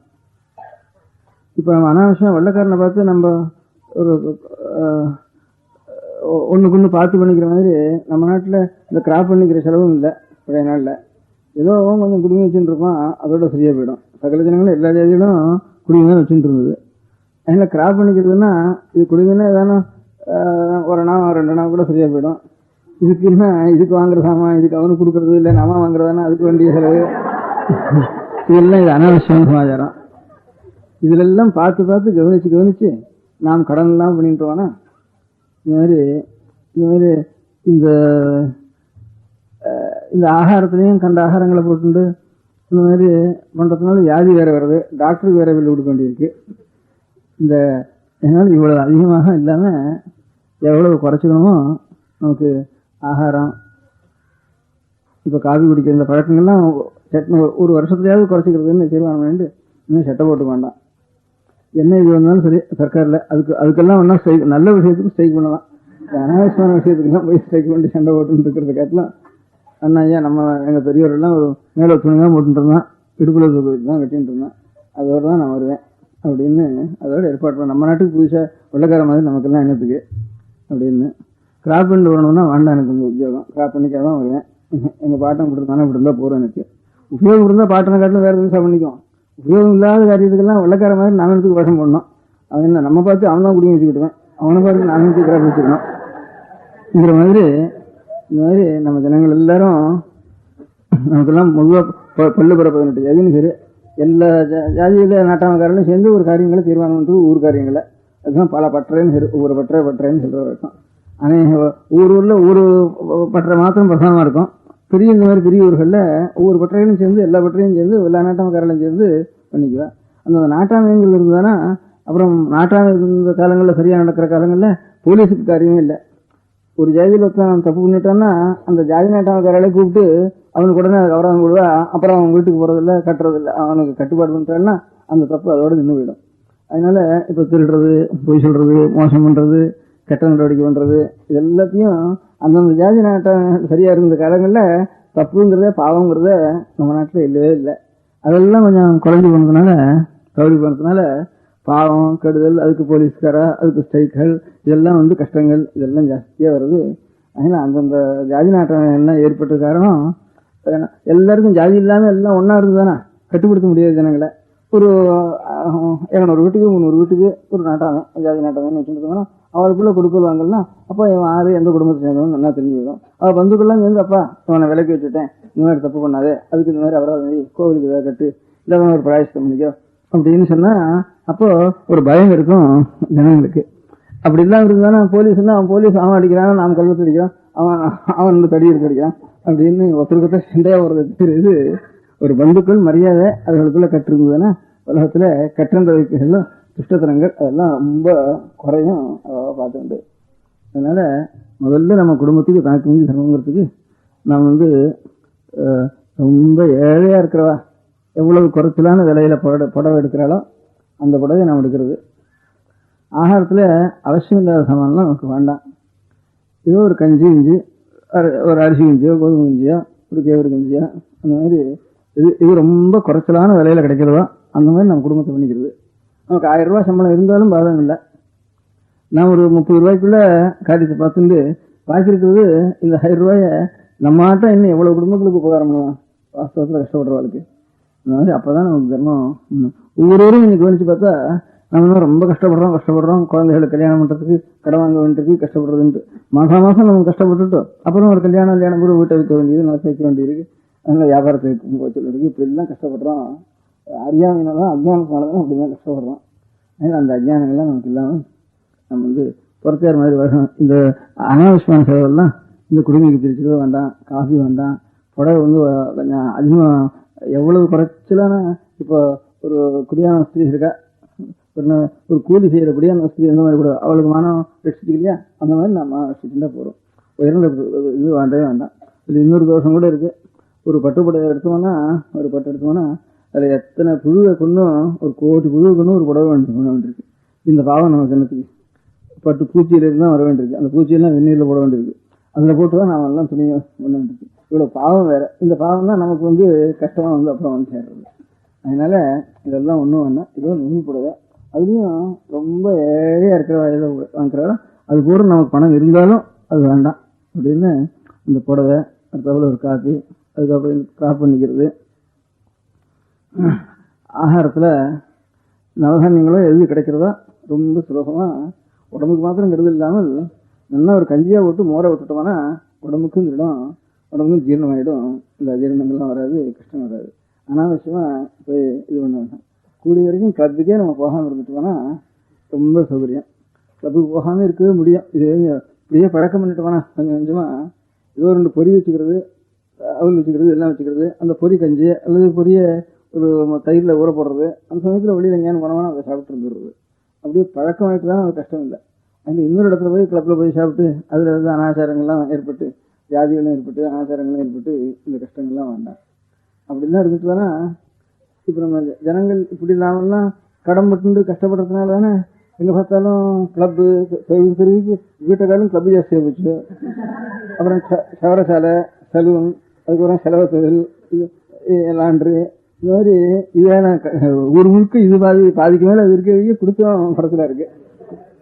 இப்போ நம்ம அனாவசியம் வெள்ளைக்காரனை பார்த்து நம்ம ஒரு ஒன்றுக்கு ஒன்று பார்த்து பண்ணிக்கிற மாதிரி நம்ம நாட்டில் இந்த கிராப் பண்ணிக்கிற செலவும் இல்லை. பழைய நாளில் ஏதோ கொஞ்சம் குடுமி வச்சுட்டு இருப்பான், அதோட சரியாக போயிடும். சகல ஜனங்களும் எல்லா ஜாதியிலும் குடுமி தான் வச்சுட்டு இருந்தது. அதனால் கிராப் பண்ணிக்கிறதுனா இது குடுமின்னா ஏதானா ஒரு நாள் 2 நாள் கூட சரியாக போயிடும். இதுக்குன்னா இதுக்கு வாங்குற சாமான் இதுக்கு அவனுக்கு கொடுக்கறது இல்லை, நம்ம வாங்குறதானா அதுக்கு வேண்டிய செலவு, இதெல்லாம் இது அனாவசியமான சமாச்சாரம். இதிலெல்லாம் பார்த்து கவனிச்சு நாம் கடன்லாம் பண்ணிட்டுவானா. இந்த மாதிரி இந்த இந்த ஆகாரத்துலேயும் கண்ட ஆகாரங்களை போட்டுண்டு இந்த மாதிரி பண்ணுறதுனால வியாதி வேறு வருது, டாக்டருக்கு வேறு பில்லு கொடுக்க வேண்டியிருக்கு. இந்த இதனால் இவ்வளோ அதிகமாக இல்லாமல் எவ்வளவு குறைச்சிக்கணுமோ நமக்கு ஆகாரம், இப்போ காபி குடிக்கிற இந்த பழக்கங்கள்லாம் ஒரு வருஷத்துலையாவது குறைச்சிக்கிறதுன்னு தீர்மானம் பண்ணிட்டு இன்னும் சட்டை போட்டு வேண்டாம். என்ன இது வந்தாலும் சரி சர்க்காரில் அதுக்கெல்லாம் ஒன்றா ஸ்ட்ரைக், நல்ல விஷயத்துக்கு ஸ்ட்ரைக் பண்ணலாம். அனாவசியமான விஷயத்துக்கெல்லாம் போய் ஸ்ட்ரைக் பண்ணி சண்டை போட்டுன்னு இருக்கிறத காட்டலாம். அண்ணா ஐயா நம்ம எங்கள் பெரியவரெல்லாம் ஒரு மேலே துணி தான் போட்டுட்டு இருந்தான், இடுப்புல தான் கட்டின்னு இருந்தான், அதோடு தான் நான் வருவேன் அப்படின்னு அதோட ஏற்பாடு பண்ண. நம்ம நாட்டுக்கு புதுசாக வெள்ளக்கார மாதிரி நமக்கெல்லாம் என்னத்துக்கு அப்படின்னு. கிராப் பண்ணி வரணும்னா வேண்டாம், எனக்கு கொஞ்சம் உத்தியோகம் கிராப் பண்ணிக்காக தான் வருவேன். எங்கள் பாட்டம் இப்படி இருந்தானே இப்படி இருந்தால் போகிறோம். எனக்கு உபயோகம் இருந்தால் பாட்டனை காட்டிலும் வேறு எதுவும் பண்ணிக்குவோம். உபயோகம் இல்லாத காரியத்துக்கெல்லாம் வெள்ளக்கார மாதிரி நாமத்துக்கு வருஷம் போடணும். அவன் என்ன நம்ம பார்த்து அவன் தான் குடிக்க வச்சுக்கிட்டுவேன், அவனை பார்த்து நாமத்துக்கு கிராப் வச்சுக்கணும். இந்த மாதிரி நம்ம ஜனங்கள் எல்லாரும் நமக்கெல்லாம் பொதுவாக பல்லு பிற 18 ஜாதின்னு சரி எல்லா ஜாதியில் நாட்டாமக்காரங்களும் சேர்ந்து ஒரு காரியங்களை தீர்மானம் பண்ணுறது ஊர் காரியங்களை. அதுதான் பல பட்டறைன்னு சரி, ஒவ்வொரு பட்டறைன்னு சொல்கிற வரைக்கும். ஆனால் ஊரில் ஒரு பட்டறை மாத்திரம் பிரதானமாக இருக்கும். பெரிய இந்த மாதிரி பெரிய ஊர்களில் ஒவ்வொரு பட்டறைகளும் சேர்ந்து எல்லா பட்டறையும் சேர்ந்து எல்லா நாட்டாமக்காரங்களும் சேர்ந்து பண்ணிக்குவேன். அந்த நாட்டாமைங்கிறது இருந்ததுன்னா அப்புறம் நாட்டாமை இருந்த காலங்களில் சரியாக நடக்கிற காலங்களில் போலீஸுக்கு காரியமே இல்லை. ஒரு ஜாதியில் ஒருத்தன் தப்பு பண்ணிட்டான்னா அந்த ஜாதி நாட்டாமக்காரர்களை கூப்பிட்டு அவனுக்கு உடனே கவரம் கொடுவா, அப்புறம் அவன் வீட்டுக்கு போகிறதில்ல கட்டுறதில்ல, அவனுக்கு கட்டுப்பாடு பண்ணிட்டான்னா அந்த தப்பு அதோடு நின்று போயிடும். அதனால இப்போ திருடுறது, பொய் சொல்கிறது, மோசம் பண்ணுறது, கெட்ட நடவடிக்கை பண்ணுறது, இது எல்லாத்தையும் அந்தந்த ஜாதி நாட்டம் சரியாக இருந்த காலங்களில் தப்புங்கிறத பாவங்கிறத நம்ம நாட்டில் இல்லவே இல்லை. அதெல்லாம் கொஞ்சம் குறைஞ்சி போனதுனால கவடி போனதுனால பாவம் கெடுதல், அதுக்கு போலீஸ்காரா, அதுக்கு ஸ்ட்ரைக்கள், இதெல்லாம் கஷ்டங்கள் இதெல்லாம் ஜாஸ்தியாக வருது. அதனால் அந்தந்த ஜாதி நாட்டம் எல்லாம் ஏற்பட்ட காரணம் எல்லாருக்கும் ஜாதி இல்லாமல் எல்லாம் ஒன்றா இருக்குதானே கட்டுப்படுத்த முடியாது ஜனங்களை. ஒரு 200 வீட்டுக்கு 300 வீட்டுக்கு ஒரு நாட்டாகம் ஜாதி நாட்டம்னு வச்சுருக்கோன்னா அவளுக்குள்ளே கொடுக்கல் வாங்கலன்னா அப்போ இவன் ஆறு எந்த குடும்பத்தை சேர்ந்தவன் நல்லா தெரிஞ்சு போயிடும். அவள் பந்துக்கெல்லாம் சேர்ந்து அப்பா இவனை விலைக்கு வச்சுட்டேன், இந்த மாதிரி தப்பு பண்ணாதே, அதுக்கு இந்த மாதிரி அபராதம் கோவிலுக்கு இதாக கட்டு, இல்லை அவனை ஒரு பிராயசித்தம் பண்ணிக்கோ அப்படின்னு சொன்னால் அப்போது ஒரு பயம் இருக்கும் ஜனங்களுக்கு. அப்படி இல்லாமல் இருந்தானா போலீஸ்னா அவன் போலீஸ் அவன் அடிக்கிறான், நாம் கல்வத்து அடிக்கிறான், அவன் தடி எடுத்து அடிக்கிறான் அப்படின்னு ஒருத்தருக்கிட்ட சண்டையாக வருது தெரியுது. ஒரு பந்துக்கள் மரியாதை அதுகளுக்குள்ளே கட்டிருந்ததுன்னா உலகத்தில் கற்றந்த வைப்புகளும் துஷ்டத்தனங்கள் அதெல்லாம் ரொம்ப குறையும் பார்த்துண்டு. அதனால் முதல்ல நம்ம குடும்பத்துக்கு தனக்கு மிஞ்சி தர்மங்கிறதுக்கு நாம் ரொம்ப ஏழையாக இருக்கிறவா எவ்வளவு குறைச்சலான விலையில் புடவை எடுக்கிறாளோ அந்த புடவை நாம் எடுக்கிறது. ஆகாரத்தில் அவசியம் இல்லாத சாமான்லாம் நமக்கு வேண்டாம். ஏதோ ஒரு கஞ்சி கிஞ்சி, ஒரு அரிசி கஞ்சியோ கோதுமை கஞ்சியோ ஒரு கேவரு கஞ்சியோ அந்த மாதிரி இது ரொம்ப குறைச்சலான விலையில் கிடைக்கிறதோ அந்த மாதிரி நம்ம குடும்பத்தை பண்ணிக்கிறது. நமக்கு 1000 ரூபா சம்பளம் இருந்தாலும் பாதகம் இல்லை. நான் ஒரு 30 ரூபாய்க்குள்ளே காரியத்தை பார்த்துட்டு பாக்கி இருக்கிறது இந்த 1000 ரூபாயை நம்ம ஆட்டம் இன்னும் எவ்வளோ குடும்பங்களுக்கு உபகாரம் பண்ணுவோம் வாஸ்தவத்தில் கஷ்டப்படுறவாளுக்கு. அந்த மாதிரி அப்போ தான் நமக்கு தர்மம். ஒவ்வொருவரும் இன்னைக்கு கவனித்து பார்த்தா நம்ம ரொம்ப கஷ்டப்படுறோம் குழந்தைகளுக்கு கல்யாணம் பண்ணுறதுக்கு கடை வாங்க வேண்டியதுக்கு கஷ்டப்படுறதுன்ட்டு மாதம் நம்ம கஷ்டப்பட்டுட்டோம். அப்புறம் ஒரு கல்யாணம் கூட வீட்டை வைக்க வேண்டியது, நல்லா சேர்க்க வேண்டியிருக்கு, அதனால் வியாபாரத்தை வச்சுருக்கு, இப்படி எல்லாம் கஷ்டப்படுறோம். அறியாமையினாலும் அஜ்ஞானத்தினால்தான் அப்படி தான் கஷ்டப்படுறோம். அதனால் அந்த அஜ்ஞானங்கள்லாம் நமக்கு இல்லாமல் நம்ம புறத்தையார் மாதிரி வரணும். இந்த அனாவசியமான செலவெல்லாம் இந்த குடிமைக்கு பிரிச்சுக்கவே வேண்டாம், காஃபி வேண்டாம், புடவை கொஞ்சம் அதிகமாக எவ்வளவு குறைச்சலான இப்போ ஒரு குடியான ஸ்திரீ இருக்கா, ஒரு கூலி செய்கிற குடியான ஸ்திரீ அந்த மாதிரி கூட அவளுக்கு மானம் ரசிச்சுக்கு இல்லையா, அந்த மாதிரி நம்ம ரசிச்சுட்டா போகிறோம். உயர்ந்த இது வேண்டவே வேண்டாம். இது இன்னொரு தோஷம் கூட இருக்குது. ஒரு பட்டுப்புடவை எடுத்தோம்னா அதில் எத்தனை புழுவை கொண்டும் ஒரு கோடி புழுவை கொண்டும் ஒரு புடவை வேண்டியிருக்கு. இந்த பாவம் நமக்கு என்னத்துக்கு? பட்டு பூச்சியிலிருந்து தான் வர வேண்டியிருக்கு. அந்த பூச்சியெல்லாம் வெந்நீரில் போட வேண்டியிருக்கு. அதில் போட்டு தான் நாம் எல்லாம் துணியை பண்ண வேண்டியிருக்கு. இவ்வளோ பாவம் வேறு. இந்த பாவம் தான் நமக்கு கஷ்டமாக அப்புறம் சேர்றது. அதனால் இதெல்லாம் ஒன்றும் வேண்டாம். இதோ நுண்ணி புடவை, அதுலேயும் ரொம்ப ஏழையாக இருக்கிற வயதை வாங்குறாலும் அது கூட நமக்கு பணம் இருந்தாலும் அது வேண்டாம் அப்படின்னு இந்த புடவை, அடுத்தவரை ஒரு காப்பி, அதுக்கப்புறம் கிராப் பண்ணிக்கிறது. ஆகாரத்தில் நவதானியங்களும் எது கிடைக்கிறதோ ரொம்ப சுலபமாக உடம்புக்கு மாத்திரம் கெடுதல் இல்லாமல் நல்லா ஒரு கஞ்சியாக போட்டு மோரை விட்டுட்டோம்னா உடம்புக்கும் திடும், உடம்புக்கும் ஜீரணமாகிடும். இந்த அஜீரணங்கள்லாம் வராது, கஷ்டம் வராது. அனாவசியமாக போய் இது பண்ண வேண்டாம். கூடிய வரைக்கும் கிளப்புக்கே நம்ம போகாமல் இருந்துட்டோம்னா ரொம்ப சௌகரியம். கிளப்புக்கு போகாமல் இருக்கவே முடியும். இது இப்படியே பழக்கம் பண்ணிட்டோம்னா கொஞ்சம் கொஞ்சமாக ஏதோ 2 பொறி வச்சுக்கிறது, அவல் வச்சுக்கிறது எல்லாம் வச்சுக்கிறது, அந்த பொரி கஞ்சி அல்லது பொரிய ஒரு தயிரில் ஊற போடுறது, அந்த சமயத்தில் வெளியில் எங்கேயானு போனோம்னா அதை சாப்பிட்டு இருந்துடுறது. அப்படியே பழக்கமாயிட்டு தான் அது கஷ்டம் இல்லை. அதில் இன்னொரு இடத்துல போய் கிளப்பில் போய் சாப்பிட்டு அதில் வந்து அனாச்சாரங்கள்லாம் ஏற்பட்டு, வியாதிகளும் ஏற்பட்டு, அனாச்சாரங்களும் ஏற்பட்டு இந்த கஷ்டங்கள்லாம் வேண்டாம். அப்படிலாம் இருந்துட்டு தானே இப்போ நம்ம ஜனங்கள் இப்படி இல்லாமல்லாம் கடன்பட்டு கஷ்டப்படுறதுனால தானே எங்கே பார்த்தாலும் கிளப்பு தெருவுக்கு வீட்டைக்காலும் கிளப்பு ஜாஸ்தியாக போச்சு. அப்புறம் சவரசாலை, சலூன், அதுக்கப்புறம் செலவு தொழில், லாண்ட்ரி, இந்த மாதிரி இதான ஊர் முழுக்க இது பாதிக்கு மேலே அது இருக்க கொடுத்தும் குறைச்சலாக இருக்குது.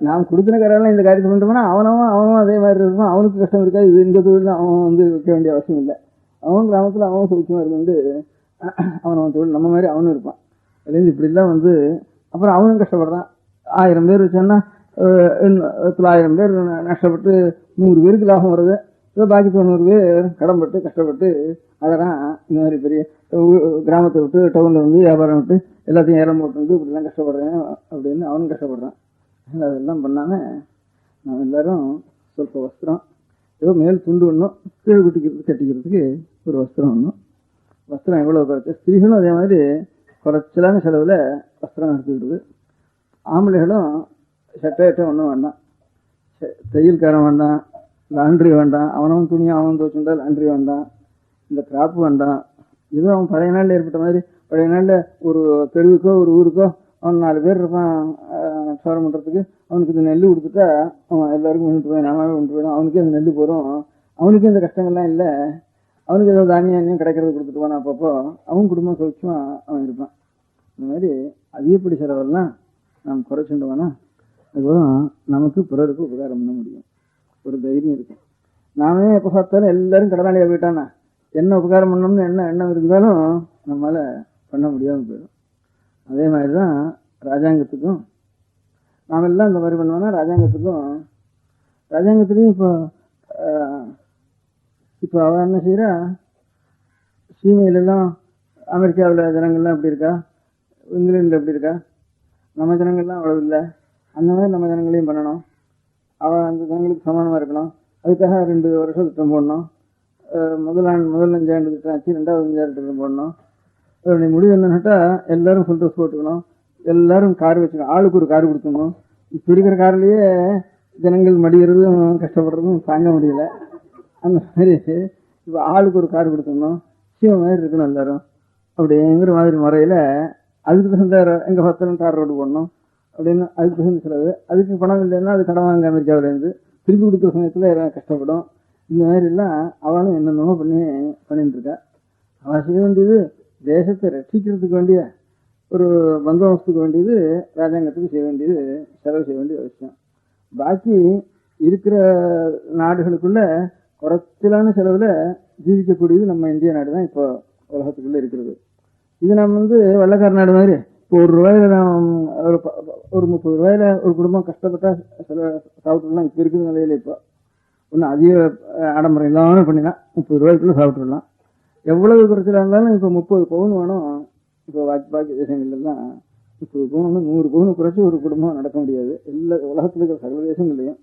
நாம் கொடுத்துன காரெல்லாம் இந்த காரியத்தை பண்ணிட்டோம்னா அவனும் அதே மாதிரி இருக்கும். அவனுக்கு கஷ்டம் இருக்காது. இது இந்த தொழில் அவன் வந்து வைக்க வேண்டிய அவசியம் இல்லை. அவன் கிராமத்தில் அவன் சௌக்கியமாக இருந்து அவன் தொழில் நம்ம மாதிரி அவனும் இருப்பான். அதுலேருந்து இப்படிலாம் வந்து அப்புறம் அவனும் கஷ்டப்படுறான். 1000 பேர் வச்சான்னா 1000 பேர் நஷ்டப்பட்டு 100 பேருக்கு லாபம் வருது. பாக்கி 90 பேர் கடன்பட்டு கஷ்டப்பட்டு அதெல்லாம் இந்த மாதிரி பெரிய கிராமத்தை விட்டு டவுனில் வந்து வியாபாரம் விட்டு எல்லாத்தையும் ஏலம் போட்டு இப்படிலாம் கஷ்டப்படுறேன் அப்படின்னு அவனும் கஷ்டப்படுறான். அதெல்லாம் பண்ணாமல் நம்ம எல்லாரும் ಸ್ವಲ್ಪ வஸ்திரம், ஏதோ மேல் துண்டு ஒன்றும் கீழே கட்டிக்கிறதுக்கு ஒரு வஸ்திரம் ஒன்றும். வஸ்திரம் எவ்வளோ குறைச்சி, ஸ்திரீகளும் அதே மாதிரி குறைச்சலான செலவில் வஸ்திரம் எடுத்துக்கிறது. ஆம்பளைகளும் சட்டையட்டை ஒன்றும் வேண்டாம், தையல்காரன் வேண்டாம், லாண்ட்ரி வேண்டாம், அவனும் துணியும் அவன் துவச்சுட்டா லாண்ட்ரி வேண்டாம், இந்த கிராப்பு வேண்டாம். ஏதோ அவன் பழைய நாளில் ஏற்பட்ட மாதிரி பழைய நாளில் ஒரு தெருவுக்கோ ஒரு ஊருக்கோ அவன் 4 பேர் இருப்பான் சோரம் பண்ணுறதுக்கு, அவனுக்கு இந்த நெல் கொடுத்துட்டா அவன் எல்லாருக்கும் கொண்டுட்டு போய் நாமாவே கொண்டு போயிடும். அவனுக்கே அந்த நெல் போகிறோம், அவனுக்கு இந்த கஷ்டங்கள்லாம் இல்லை. அவனுக்கு ஏதோ தானியம் கிடைக்கிறது கொடுத்துட்டு போனான். அப்பப்போ அவன் குடும்பம் சௌக்கியமாக அவன் இருப்பான். இந்த மாதிரி அதிகப்படி செலவெல்லாம் நாம் குறைச்சுட்டோம்னா அதுக்கப்புறம் நமக்கு பிறருக்கு உபகாரம் பண்ண முடியும், ஒரு தைரியம் இருக்கும். நாமே எப்போ பார்த்தாலும் எல்லாரும் கடனாளியாக போயிட்டானா என்ன உபகாரம் பண்ணணும்னு எண்ணம் இருந்தாலும் நம்மளால் பண்ண முடியாமல் போயிடும். அதே மாதிரி தான் ராஜாங்கத்துக்கும் நாம் எல்லாம் இந்த மாதிரி பண்ணுவோம்னா ராஜாங்கத்துலேயும் இப்போ அவன் என்ன செய்கிறா, சீமையிலெல்லாம் அமெரிக்காவில் ஜனங்கள்லாம் எப்படி இருக்கா, இங்கிலாண்டில் எப்படி இருக்கா, நம்ம ஜனங்கள்லாம் அவ்வளவு இல்லை. அந்த மாதிரி நம்ம ஜனங்களையும் பண்ணணும். அவன் அந்த ஜனங்களுக்கு சமானமாக இருக்கணும். அதுக்காக 2 வருஷம் திட்டம் போடணும். முதல் 5 ஆண்டு திட்டம் ஆச்சு, 2வது 5 ஆண்டு திட்டம் போடணும். அதனுடைய முடிவு என்னன்னாட்டா எல்லாரும் ஃபுல் ட்ரெஸ் போட்டுக்கணும், எல்லாரும் கார் வச்சுக்கணும், ஆளுக்கு ஒரு கார் கொடுத்துக்கணும். இப்போ இருக்கிற கார்லேயே ஜனங்கள் மடிகிறதும் கஷ்டப்படுறதும் தாங்க முடியல. அந்த மாதிரி இப்போ ஆளுக்கு ஒரு கார் கொடுத்துக்கணும், சீவ மாதிரி இருக்கணும் எல்லாரும். அப்படிங்கிற மாதிரி முறையில் அதுக்கு தகுந்த எங்கே பார்த்தாலும் தார் ரோடு போடணும் அப்படின்னு அதுக்கு தகுந்த செலவு. அதுக்கு பணம் இல்லைன்னா அது கடன் வாங்க அமெரிக்காவிலேருந்து திருப்பி கொடுக்குற சமயத்தில் எல்லாம் கஷ்டப்படும். இந்த மாதிரிலாம் அவளும் என்னென்னமோ பண்ணிட்டு இருக்கா. அவள் செய்ய வேண்டியது தேசத்தை ரட்சிக்கிறதுக்கு வேண்டிய ஒரு பந்தோபஸ்துக்கு வேண்டியது, ராஜாங்கத்துக்கு செய்ய வேண்டியது, செலவு செய்ய வேண்டிய அவசியம். பாக்கி இருக்கிற நாடுகளுக்குள்ள குறைச்சலான செலவில் ஜீவிக்கக்கூடியது நம்ம இந்திய நாடு தான் இப்போ உலகத்துக்குள்ளே இருக்கிறது. இது நம்ம வந்து வெள்ளக்கார நாடு மாதிரி இப்போ ₹1 ஒரு 30 ரூபாயில ஒரு குடும்பம் கஷ்டப்பட்டா சாப்பிட்டுலாம் இப்போ இருக்கிற நிலையில் இப்போ ஒன்றும் அதிக ஆடம்பரம் இல்லாமல் பண்ணினா 30 ரூபாய்க்குள்ளே சாப்பிட்டுடலாம். எவ்வளவு குறைச்சலாக இருந்தாலும் இப்போ 30 பவுன் வேணும். இப்போ பாக்கி தேசங்கள்லாம் 30 பவுன் 100 பவுன் குறைச்சி ஒரு குடும்பம் நடக்க முடியாது. எல்லா உலகத்தில் இருக்கிற சகல தேசங்கள்லையும்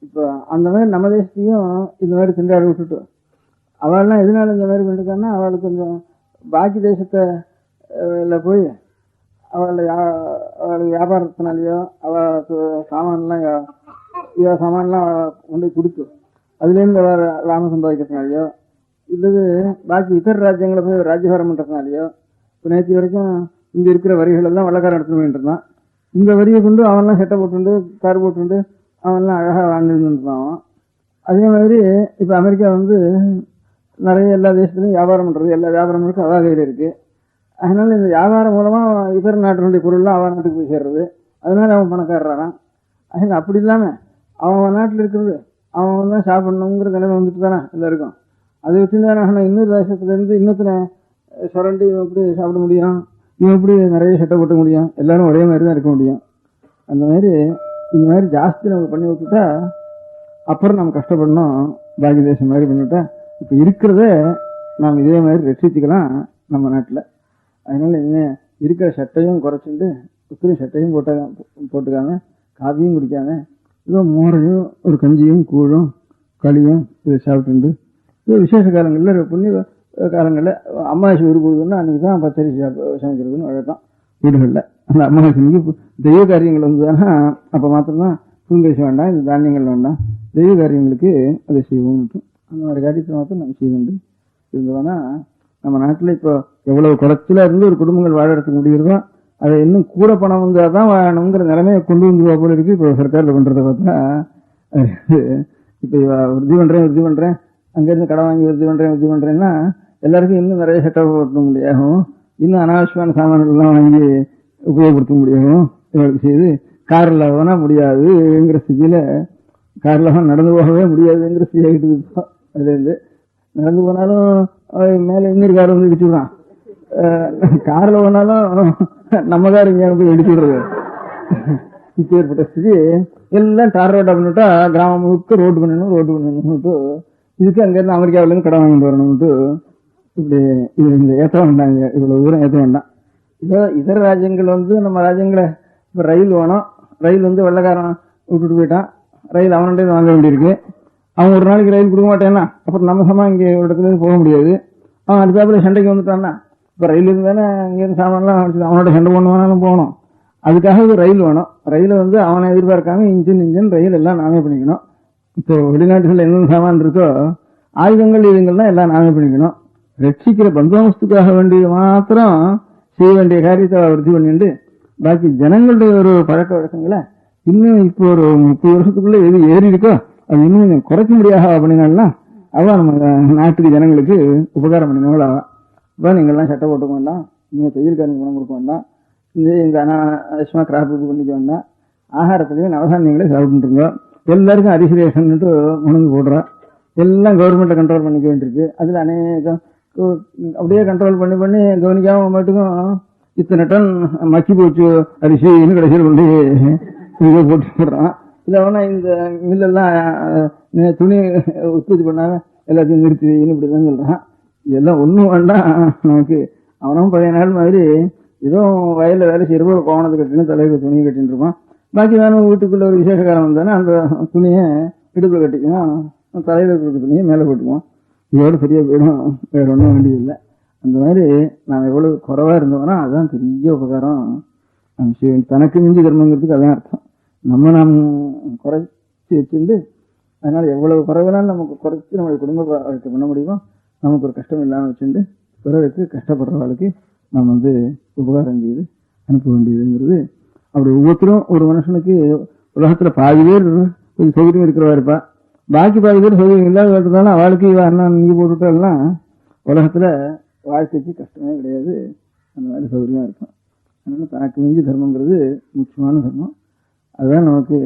இப்போ அந்த மாதிரி நம்ம தேசத்தையும் இந்த மாதிரி திண்டாட விட்டுட்டு அவள்லாம் எதனால இந்த மாதிரி பண்ணிருக்கான்னா அவளுக்கு கொஞ்சம் பாக்கி தேசத்தை போய் அவளுக்கு வியாபாரத்தினாலேயோ அவளுக்கு சாமான்லாம் கொண்டு கொடுத்து அதுலேருந்து லாபம் சம்பாதிக்கிறதுனாலையோ இல்லது பாக்கி இதர ராஜ்யங்களை போய் ராஜ்யபாரம் பண்ணுறதுனாலையோ இப்போ நேற்று வரைக்கும் இங்கே இருக்கிற வரிகள் எல்லாம் வெள்ளக்காரன் எடுத்துட்டு போயிட்டு இருந்தான். இந்த வரியை கொண்டு அவன்லாம் செட்டை போட்டுண்டு கார் போட்டுண்டு அவன்லாம் அழகாக வாழ்ந்துருந்தான். அதே மாதிரி இப்போ அமெரிக்கா வந்து நிறைய எல்லா தேசத்துலையும் வியாபாரம் பண்ணுறது, எல்லா வியாபாரங்களுக்கும் அவா கையில் இருக்குது. அதனால இந்த வியாபாரம் மூலமாக இதர நாட்டினுடைய பொருள்லாம் அவன் நாட்டுக்கு போய் சேர்றது. அதனால அவன் பணக்காரறான். அதனால் அப்படி இல்லாமல் அவன் நாட்டில் இருக்கிறது அவன் தான் சாப்பிடணுங்கிற நிலைமை வந்துட்டு தானே எல்லாருக்கும். அதை வச்சு தானே ஆனால் இன்னொரு தேசத்துலேருந்து இன்னொருத்தனை சுரண்டி இவன் எப்படி சாப்பிட முடியும், இவன் எப்படி நிறைய சட்டை போட்ட முடியும், எல்லாரும் ஒரே மாதிரி தான் இருக்க முடியும். அந்த மாதிரி இந்த மாதிரி ஜாஸ்தி நம்ம பண்ணி விட்டுட்டா அப்புறம் நம்ம கஷ்டப்படணும். பாக்கி தேசம் மாதிரி பண்ணிவிட்டா இப்போ இருக்கிறத நாம் இதே மாதிரி ரட்சிச்சுக்கலாம் நம்ம நாட்டில். அதனால இனிமேல் இருக்கிற சட்டையும் குறைச்சிட்டு உத்திரி சட்டையும் போட்டுக்காம காபியும் குடிக்காம ஏதோ மோரையும் ஒரு கஞ்சியும் கூழும் களியும் இதை சாப்பிட்டு இது விசேஷ காலங்களில் புண்ணிய காலங்களில் அமாவாசை உருப்படுதுன்னா அன்றைக்கி தான் பச்சரிசி சமைக்கிறதுன்னு வழக்கம் வீடுகளில். அந்த அமாவாசைக்கு தெய்வ காரியங்கள் வந்ததுன்னா அப்போ மாத்திரம்தான் தூங்கரிசி வேண்டாம், இந்த தானியங்கள் வேண்டாம், தெய்வ காரியங்களுக்கு அதை செய்வோம். அந்த மாதிரி காரியத்தை மாத்திரம் நம்ம செய்துண்டு இருந்தோம்னா நம்ம நாட்டில் இப்போ எவ்வளவு குறைச்சலாக இருந்து ஒரு குடும்பங்கள் வாழறதுக்கு முடிகிறதோ அதை இன்னும் கூட பணம் வந்தால் தான் வாழணுங்கிற நிலைமையை கொண்டு வந்துருவா போல இருக்கு. இப்போ சர்க்காரில் பண்ணுறதை பார்த்தா இப்போ விருத்தி பண்ணுறேன் அங்கேருந்து கடன் வாங்கி விருத்தி பண்ணுறேன்னா எல்லாருக்கும் இன்னும் நிறைய செட்டப் ஓட்ட முடியாகும், இன்னும் அனாவசியமான சாமான்கள்லாம் வாங்கி உபயோகப்படுத்த முடியாகும். இவளுக்கு செய்து காரில் போனால் முடியாதுங்கிற ஸ்திதியில் காரில் நடந்து போகவே முடியாதுங்கிற ஸ்திதி ஆகிட்டு இருப்போம். அதுலேருந்து நடந்து போனாலும் மேலே இன்னொரு கார் வந்து இடிச்சுடுறான், காரில் போனாலும் நம்ம கார் இங்கே போய் இடிச்சுடுறது. இப்போ ஏற்பட்ட ஸ்திதி எல்லாம் டார் ரோட்டை பண்ணிவிட்டா கிராமம் முழுக்க ரோடு பண்ணணும்ட்டு இதுக்கு அங்கேருந்து அமெரிக்காவிலேருந்து கடன் வாங்கிட்டு வரணும்ட்டு இப்படி இது இந்த ஏற்ற வேண்டாங்க, இவ்வளோ தூரம் ஏற்ற வேண்டாம். இதர ராஜ்யங்கள் வந்து நம்ம ராஜ்யங்களை இப்போ ரயில் வேணும், ரயில் வந்து வெள்ளைக்காரன் விட்டுட்டு போயிட்டான், ரயில் அவன்கிட்ட வாங்க வேண்டியிருக்கு. அவன் ஒரு நாளைக்கு ரயில் கொடுக்க மாட்டேன்னா அப்புறம் நம்ம சமா இங்கே ஒரு இடத்துலேருந்து போக முடியாது. அவன் அடுத்தாப்புல சண்டைக்கு வந்துட்டான்னா இப்போ ரயில் இருந்தானே இங்கேருந்து சாமான்லாம் அவனோட சண்டை பண்ணுவானாலும் போகணும். அதுக்காக ஒரு ரயில் வேணும். ரயிலை வந்து அவனை எதிர்பார்க்காம இன்ஜின் ரயில் எல்லாம் நாமே பண்ணிக்கணும். இப்போ வெளிநாட்டுகளில் என்னென்ன சாமான் இருக்கோ ஆயுதங்கள் இதுங்கள்லாம் எல்லாம் நாமே பண்ணிக்கணும். ரட்சிக்கிற பந்தோபஸ்துக்காக வேண்டிய மாத்திரம் செய்ய வேண்டிய காரியத்தை விருத்தி பண்ணிட்டு பாக்கி ஜனங்களுடைய ஒரு பழக்க வழக்கங்களை இன்னும் இப்போ ஒரு 30 வருஷத்துக்குள்ள எது ஏறி இருக்கோ அது இன்னும் கொஞ்சம் குறைக்க முடியாது அப்படின்னா அவன் நம்ம நாட்டுக்கு ஜனங்களுக்கு உபகாரம் பண்ணினவள் அவன். இப்போ நீங்கள்லாம் சட்டை போட்டுக்க வேண்டாம், நீங்கள் தையல்காரங்க பணம் கொடுக்க வேண்டாம், இந்த அனாவசியமாக கிராப் இது பண்ணிக்க வேண்டாம், ஆகாரத்துலேயும் நவதானியங்களே சாப்பிட்டுருங்க, எல்லாருக்கும் அரிசி ரேஷன்ட்டு உணவு போடுறோம், எல்லாம் கவர்மெண்ட்டை கண்ட்ரோல் பண்ணிக்க வேண்டியிருக்கு. அதில் அநேகம் அப்படியே கண்ட்ரோல் பண்ணி கவனிக்காம மட்டுக்கும் இத்தனை டன் மக்கி போச்சு அரிசின்னு கடைசியில் கொண்டு இதை போட்டு போடுறான். இல்லை வேணா இந்த மில்லெல்லாம் துணி உற்பத்தி பண்ணாம எல்லாத்தையும் நிறுத்தி வைன்னு இப்படி தான் சொல்கிறான். இதெல்லாம் ஒன்றும் வேண்டாம் நமக்கு. அவனும் பழைய நாள் மாதிரி ஏதோ வயலில் வேலை செய்கிறப்போ கோவணத்தை கட்டினு தலையில் துணியை கட்டின்னு இருப்பான். பாக்கி வேணும் வீட்டுக்குள்ளே ஒரு விசேஷ காலம் வந்தானே அந்த துணியை இடுப்பில் கட்டிக்குவோம், தலையில் இருக்கிற துணியை மேலே போட்டுக்குவோம். இதோட சரியாக போயிடும், வேறு ஒன்றும் வேண்டியதில்லை. அந்த மாதிரி நாம் எவ்வளோ குறைவாக இருந்தோம்னா அதுதான் பெரிய உபகாரம். தனக்கு மிஞ்சி தர்மங்கிறதுக்கு அதான் அர்த்தம். நாம் குறைச்சி வச்சுருந்து அதனால் எவ்வளவு குறைவினாலும் நமக்கு குறைச்சி நம்மளுடைய குடும்ப வாழ்க்கை பண்ண முடியுமோ நமக்கு ஒரு கஷ்டம் இல்லாமல் வச்சுருந்து பிறருக்கு கஷ்டப்படுறவர்களுக்கு நாம் வந்து உபகாரம் செய்து அனுப்ப வேண்டியதுங்கிறது. அப்படி ஒவ்வொருத்தரும் ஒரு மனுஷனுக்கு உலகத்தில் பாதி பேர் கொஞ்சம் சௌகரியம் இருக்கிறவா இருப்பா, பாக்கி பாதி பேர் சௌகரியம் இல்லாத இருந்தாலும் அவளுக்கு அண்ணா நீங்கள் போட்டுவிட்டாலாம் உலகத்தில் வாழ்க்கைக்கு கஷ்டமே கிடையாது. அந்த மாதிரி சௌகரியமாக இருக்கும். அதனால் தனக்கு மிஞ்சி தர்மங்கிறது முக்கியமான தர்மம். அதுதான் நமக்கு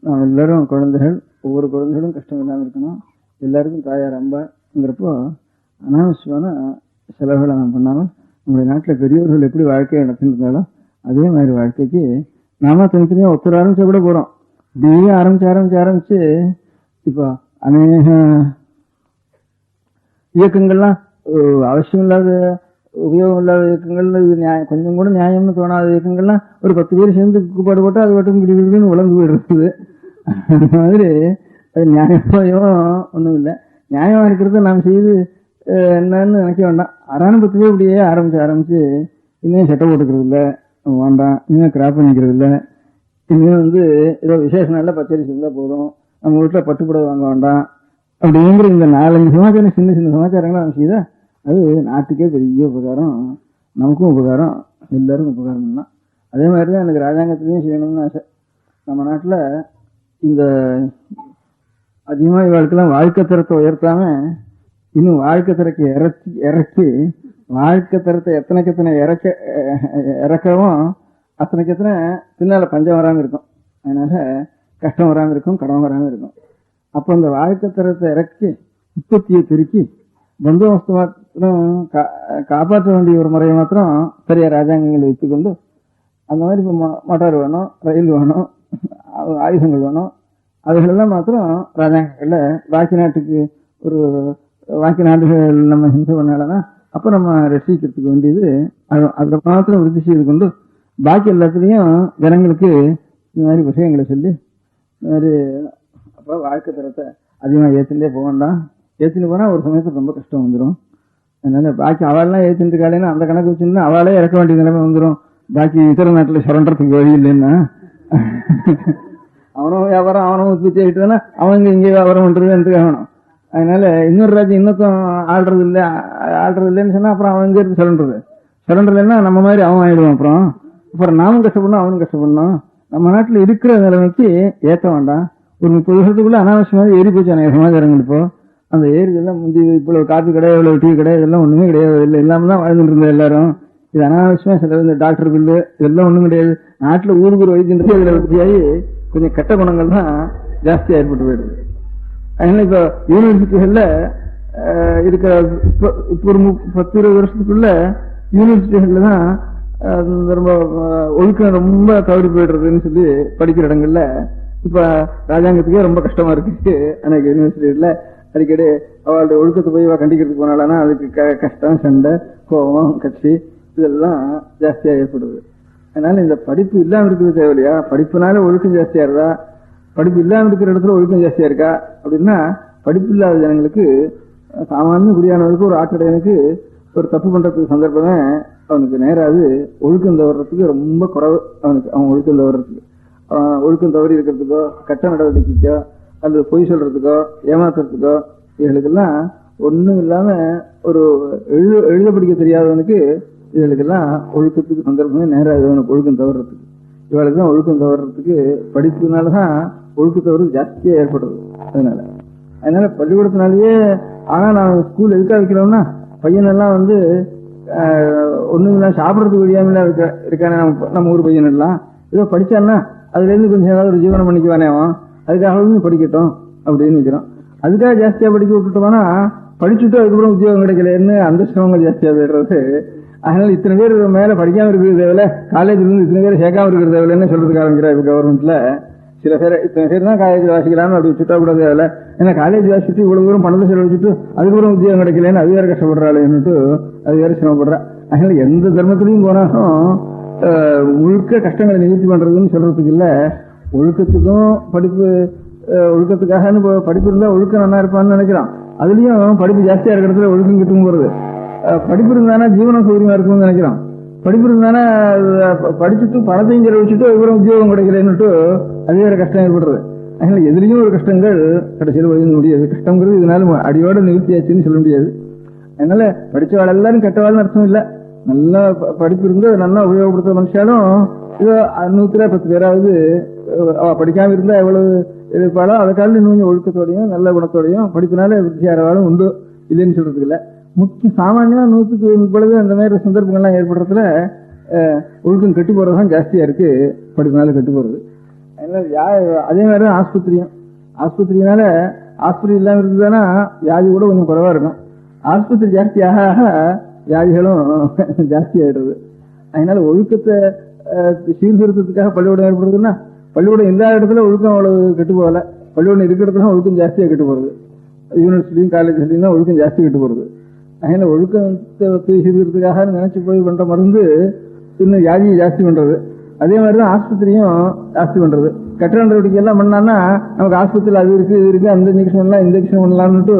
நாம் எல்லோரும் குழந்தைகள், ஒவ்வொரு குழந்தைகளும் கஷ்டம் இல்லாமல் இருக்கணும். எல்லாருக்கும் தாயார் அம்பாங்கிறப்போ அனாவசியமான செலவுகளை நாம் பண்ணாமல் நம்முடைய நாட்டில் பெரியவர்கள் எப்படி வாழ்க்கையை நடத்திருந்தாலும் அதே மாதிரி வாழ்க்கைக்கு நாம தனித்தனியாக ஒருத்தர் ஆரம்பிச்சா கூட போகிறோம். இப்படியே ஆரம்பிச்சு இப்போ அநேக இயக்கங்கள்லாம் அவசியம் இல்லாத உபயோகம் இல்லாத இயக்கங்கள், இது கொஞ்சம் கூட நியாயம்னு தோணாத இயக்கங்கள்லாம் ஒரு 10 பேர் சேர்ந்து கூப்பாடு போட்டு அது மட்டும் கிடின்னு உழந்து போயிடுறது. அந்த மாதிரி அது நியாயமாயோ ஒன்றும் இல்லை. நியாயமாக இருக்கிறத நாம் செய்து என்னன்னு நினைக்க வேண்டாம். 10 பேர் இப்படியே ஆரம்பிச்சு இன்னும் சட்டை போட்டுக்கிறது இல்லை, வேண்டாம், இன்னும் கிராப் பண்ணிக்கிறது இல்லை, இன்னும் வந்து ஏதோ விசேஷ நாளில் பச்சரிசி இருந்தால் போதும், நம்ம வீட்டில் பட்டுப்புடவை வாங்க வேண்டாம் அப்படிங்கிற இந்த 4-5 சமாச்சாரம் சின்ன சமாச்சாரங்களை நம்ம செய்தா அது நாட்டுக்கே பெரிய உபகாரம், நமக்கும் உபகாரம், எல்லாருக்கும் உபகாரம் பண்ணலாம். அதே மாதிரி தான் எனக்கு ராஜாங்கத்திலையும் செய்யணும்னு ஆசை. நம்ம நாட்டில் இந்த அதிகமாக இவளுக்கெல்லாம் வாழ்க்கை தரத்தை உயர்த்தாம இன்னும் வாழ்க்கை தரத்தை இறக்கி வாழ்க்கை தரத்தை எத்தனைக்கு இறக்கவும் அத்தனைக்கு பின்னால் பஞ்சம் வராமல் இருக்கும். அதனால கஷ்டம் வராமல் இருக்கும், கடன் வராமல் இருக்கும். அப்போ அந்த வாழ்க்கை தரத்தை இறக்கி உற்பத்தியை பெருக்கி பந்தோபஸ்து மாத்திரம் காப்பாற்ற வேண்டிய ஒரு முறையை மாத்திரம் சரியா ராஜாங்கங்களை வைத்துக்கொண்டு அந்த மாதிரி இப்போ மோட்டார் வேணும், ரயில் வேணும், ஆயுதங்கள் வேணும், அதுகளெல்லாம் மாத்திரம் ராஜாங்கங்களில் பாக்கி நாட்டுக்கு ஒரு பாக்கி நாடுகள் நம்ம ஹிம்சை பண்ணாலன்னா அப்போ நம்ம ரசிக்கிறதுக்கு வேண்டியது அதை மாத்திரம் விருத்தி செய்து கொண்டு பாக்கி எல்லாத்துலேயும் ஜனங்களுக்கு இந்த மாதிரி விஷயங்களை சொல்லி இந்த மாதிரி அப்போ வாழ்க்கை தரத்தை அதிகமாக ஏற்றுட்டே போக வேண்டாம், ஏற்றிட்டு போனால் ஒரு சமயத்தில் ரொம்ப கஷ்டம் வந்துடும். அதனால பாக்கி அவள்லாம் ஏற்றிட்டு இருக்காளேன்னா அந்த கணக்கு வச்சுன்னா அவளே இறக்க வேண்டிய நிலைமை வந்துடும். பாக்கி இதர நாட்டில் சுரண்டறதுக்கு வழி இல்லைன்னா அவனும் வியாபாரம் அவனும் உற்பத்தி ஆகிட்டுனா அவங்க இங்கே வியாபாரம் பண்ணுறது எனக்கு ஆகணும். அதனால இன்னொரு ராஜ்யம் இன்னொருத்தம் ஆள்றது இல்லைன்னு சொன்னால் அப்புறம் அவன் இங்கே இருந்து சுரண்டலைன்னா நம்ம மாதிரி அவன் ஆயிடுவான். அப்புறம் நாமும் கஷ்டப்படணும் அவனும் கஷ்டப்படணும். நம்ம நாட்டில் இருக்கிற நிலைமைக்கு ஏற்ற வேண்டாம். ஒரு 30 வருஷத்துக்குள்ள அனாவசியமாக ஏறி போச்சு அனைத்து சமாச்சாரங்கள். இப்போ அந்த ஏரிக்கெல்லாம் முந்தி இவ்வளவு காப்பி கடை இவ்வளவு டீ கடை இதெல்லாம் ஒண்ணுமே கிடையாது. இல்லை இல்லாமல் தான் வாழ்ந்துட்டு இருந்தோம் எல்லாரும். இது அனாவசியமா சில இந்த டாக்டர் பில்லு இதெல்லாம் ஒன்றும் கிடையாது. நாட்டில் ஊருக்கு ஒரு வைத்தியம் இதில் வசதியாகி கொஞ்சம் கெட்ட குணங்கள் தான் ஜாஸ்தியாக ஏற்பட்டு போயிடுது. அதனால இப்போ யூனிவர்சிட்டிகள்ல இருக்கிற இப்போ ஒரு 10-20 வருஷத்துக்குள்ள யூனிவர்சிட்டிகள்ல தான் ரொம்ப ஒழுக்கம் ரொம்ப தவறி போயிடுறதுன்னு சொல்லி படிக்கிற இடங்கள்ல இப்ப ராஜாங்கத்துக்கே ரொம்ப கஷ்டமா இருக்கு. எனக்கு யூனிவர்சிட்டியில அடிக்கடி அவளுடைய ஒழுக்கத்தை போய் கண்டிக்கிறதுக்கு போனாலன்னா அதுக்கு கஷ்டம், சண்டை, கோபம், கட்சி இதெல்லாம் ஜாஸ்தியா ஏற்படுது. அதனால இந்த படிப்பு இல்லாம இருக்கிறது தேவையில்லையா? படிப்புனால ஒழுக்கம் ஜாஸ்தியா இருந்தா, படிப்பு இல்லாம இருக்கிற இடத்துல ஒழுக்கம் ஜாஸ்தியா இருக்கா அப்படின்னா, படிப்பு இல்லாத ஜனங்களுக்கு சாமானிய குடியானவருக்கு ஒரு ஆட்டடையனுக்கு ஒரு தப்பு பண்றதுக்கு சந்தர்ப்பமே அவனுக்கு நேராது. ஒழுக்கம் தவறதுக்கு ரொம்ப குறைவு அவனுக்கு. அவன் ஒழுக்கம் தவறதுக்கு ஒழுக்கம் தவறி இருக்கிறதுக்கோ கட்ட நடவடிக்கைக்கோ அல்லது பொய் சொல்றதுக்கோ ஏமாத்துறதுக்கோ இவர்களுக்கெல்லாம் ஒன்றும் இல்லாம ஒரு எழுத படிக்க தெரியாதவனுக்கு இவர்களுக்கெல்லாம் ஒழுக்கத்துக்கு சந்தர்ப்பமே நேராது அவனுக்கு ஒழுக்கம் தவறதுக்கு. இவளுக்கு தான் ஒழுக்கம் தவறதுக்கு படிப்புனாலதான் ஒழுக்க தவறு ஜாஸ்தியா ஏற்படுறது. அதனால பள்ளிக்கூடத்தினாலேயே ஆனா நான் ஸ்கூல் எதுக்காக வைக்கிறோம்னா பையனெல்லாம் வந்து ஒண்ணுமில்ல சாப்பிடறதுக்கு வழியாமல இருக்கானே நம்ம ஊர் பையன் எல்லாம் ஏதோ படிச்சான்னா அதுல இருந்து கொஞ்சம் ஏதாவது ஒரு ஜீவனம் பண்ணிக்குவானே அவன், அதுக்காக படிக்கட்டும் அப்படின்னு வைக்கிறோம். அதுக்காக ஜாஸ்தியா படிக்க விட்டுட்டோம்னா படிச்சுட்டு அதுக்கப்புறம் உத்தியோகம் கிடைக்கலன்னு அந்த சிரமங்கள் ஜாஸ்தியா போயிடுறது. அதனால இத்தனை பேர் மேல படிக்காம இருக்கிறது தேவையில்ல, காலேஜ்ல இருந்து இத்தனை பேர் சேர்க்காம இருக்கிறது தேவையில்லைன்னு சொல்றதுக்கு ஆரம்பிக்கிறா இப்ப கவர்மெண்ட்ல. சில பேர் இத்தனை பேர் தான் காலேஜ் வாசிக்கலாம்னு அப்படி சுட்டா கூட தேவையில்ல. ஏன்னா காலேஜ் வாசிச்சுட்டு இவ்வளவு தூரம் பணத்தை செலவழிச்சுட்டு அதுக்கப்புறம் உத்தியோகம் கிடைக்கலன்னு அது வேற கஷ்டப்படுறாளுன்னுட்டு அது வேற சிரமப்படுறா. அதனால எந்த தர்மத்திலையும் போனாலும் முழுக்க கஷ்டங்களை நிவர்த்தி பண்றதுன்னு சொல்றதுக்கு இல்ல. ஒழுக்கத்துக்கும் படிப்பு ஒழுக்கத்துக்காக படிப்பு இருந்தா ஒழுக்கம் நல்லா இருப்பான்னு நினைக்கிறான். அதுலயும் படிப்பு ஜாஸ்தியா இருக்கிற இடத்துல ஒழுக்கம் கிட்டும் போறது. படிப்பு இருந்தானா ஜீவனம் சௌகரியமா இருக்கும்னு நினைக்கிறான். படிப்பு இருந்தானா படிச்சுட்டு பணத்தையும் செலவழிச்சுட்டு அதுக்கப்புறம் உத்தியோகம் கிடைக்கலன்னுட்டு அது வேற கஷ்டம் ஏற்படுறது. அதனால எதுலையும் ஒரு கஷ்டங்கள் கடைசியில் வழிந்து முடியாது. கஷ்டங்கிறது இதனால அடியோட நிவர்த்தியாச்சுன்னு சொல்ல முடியாது. அதனால படிச்சவாள் எல்லாரும் கெட்டவாள்னு அர்த்தம் இல்லை. நல்லா படிப்பு இருந்து நல்லா உபயோகப்படுத்த மனுஷாலும் இதோ 100-10 பேராவது படிக்காம இருந்தா எவ்வளவு இருப்பாளோ அதை காலம் இன்னும் ஒழுக்கத்தோடையும் நல்ல குணத்தோடையும் படிப்பினால விருத்தியாரவாளும் உண்டு இல்லைன்னு சொல்றதுக்கு இல்லை. முக்கிய சாமானியமா 100-30 அந்த மாதிரி சந்தர்ப்பங்கள்லாம் ஏற்படுறதுல ஒழுக்கம் கெட்டு போறதுதான் ஜாஸ்தியா இருக்கு, படிப்பினால கெட்டு போறது. அதே மாதிரிதான் ஆஸ்பத்திரினால ஆஸ்பத்திரி இல்லாம இருந்ததுன்னா வியாதி கூட கொஞ்சம் குறைவா இருக்கும். ஆஸ்பத்திரி ஜாஸ்தியாக வியாதிகளும் ஜாஸ்தி ஆயிடுறது. அதனால ஒழுக்கத்தை சீர்திருத்தத்துக்காக பள்ளிக்கூடம் ஏற்படுறதுன்னா பள்ளிக்கூடம் இல்லாத இடத்துல ஒழுக்கம் அவ்வளவு கெட்டு போகல, பள்ளிக்கூடம் இருக்கிற இடத்துல ஒழுக்கம் ஜாஸ்தியா கெட்டு போறது. யூனிவர்சிட்டியும் காலேஜ்லயும் தான் ஒழுக்கம் ஜாஸ்தி கெட்டு போறது. அதனால ஒழுக்கத்தை சீர்திருத்தத்துக்காக நினைச்சு போய் பண்ற மருந்து இன்னும் வியாதியை ஜாஸ்தி பண்றது. அதே மாதிரிதான் ஆஸ்பத்திரியும் ஜாஸ்தி பண்றது. கட்ட நடவடிக்கை எல்லாம் பண்ணான்னா நமக்கு ஆஸ்பத்திரியில் அது இருக்கு இது இருக்கு அந்த இன்ஜெக்ஷன் பண்ணலாம் இந்த இன்ஜெக்ஷன் பண்ணலாம்னுட்டு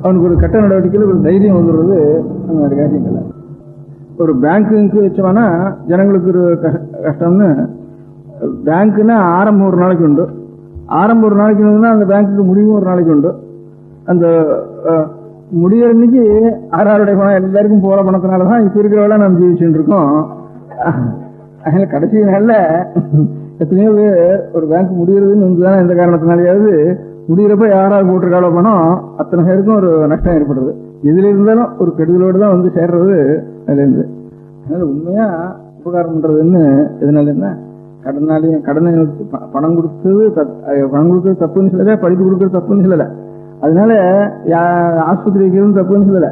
அவனுக்கு ஒரு கட்ட நடவடிக்கையில் ஒரு தைரியம் வந்துடுறது. அந்த மாதிரி காரியங்கள் ஒரு பேங்க்கு வச்சோம்னா ஜனங்களுக்கு ஒரு கஷ்டம்னு. பேங்க்குன்னா ஆரம்பம் ஒரு நாளைக்கு உண்டு, ஆரம்பம் ஒரு நாளைக்கு உண்டுன்னா அந்த பேங்க்குக்கு முடிவும் ஒரு நாளைக்கு உண்டு. அந்த முடிகிற அன்னைக்கு ஆறாருடைய பணம் எல்லாருக்கும் போற பணத்தினாலதான் இப்ப இருக்கிறவள நம்ம ஜீவிச்சுட்டு இருக்கோம். அதனால கடைசி நாள்ல எத்தனையோ பேர் ஒரு பேங்க் முடிகிறதுன்னு வந்துதானே எந்த காரணத்தினாலேயாவது முடிகிறப்ப யாராவது போட்டிருக்காளோ பணம் அத்தனை பேருக்கும் ஒரு நஷ்டம் ஏற்படுறது. எதுல இருந்தாலும் ஒரு கெடுதலோடு தான் வந்து சேர்றது அதுல இருந்து. அதனால உண்மையா உபகாரம் பண்றதுன்னு எதனால என்ன கடனாலையும் கடனை பணம் கொடுக்கறது தப்புன்னு சொல்லல, படிப்பு கொடுக்கறது தப்புன்னு சொல்லல, அதனால ஆஸ்பத்திரி வைக்கிறது தப்புன்னு சொல்லல.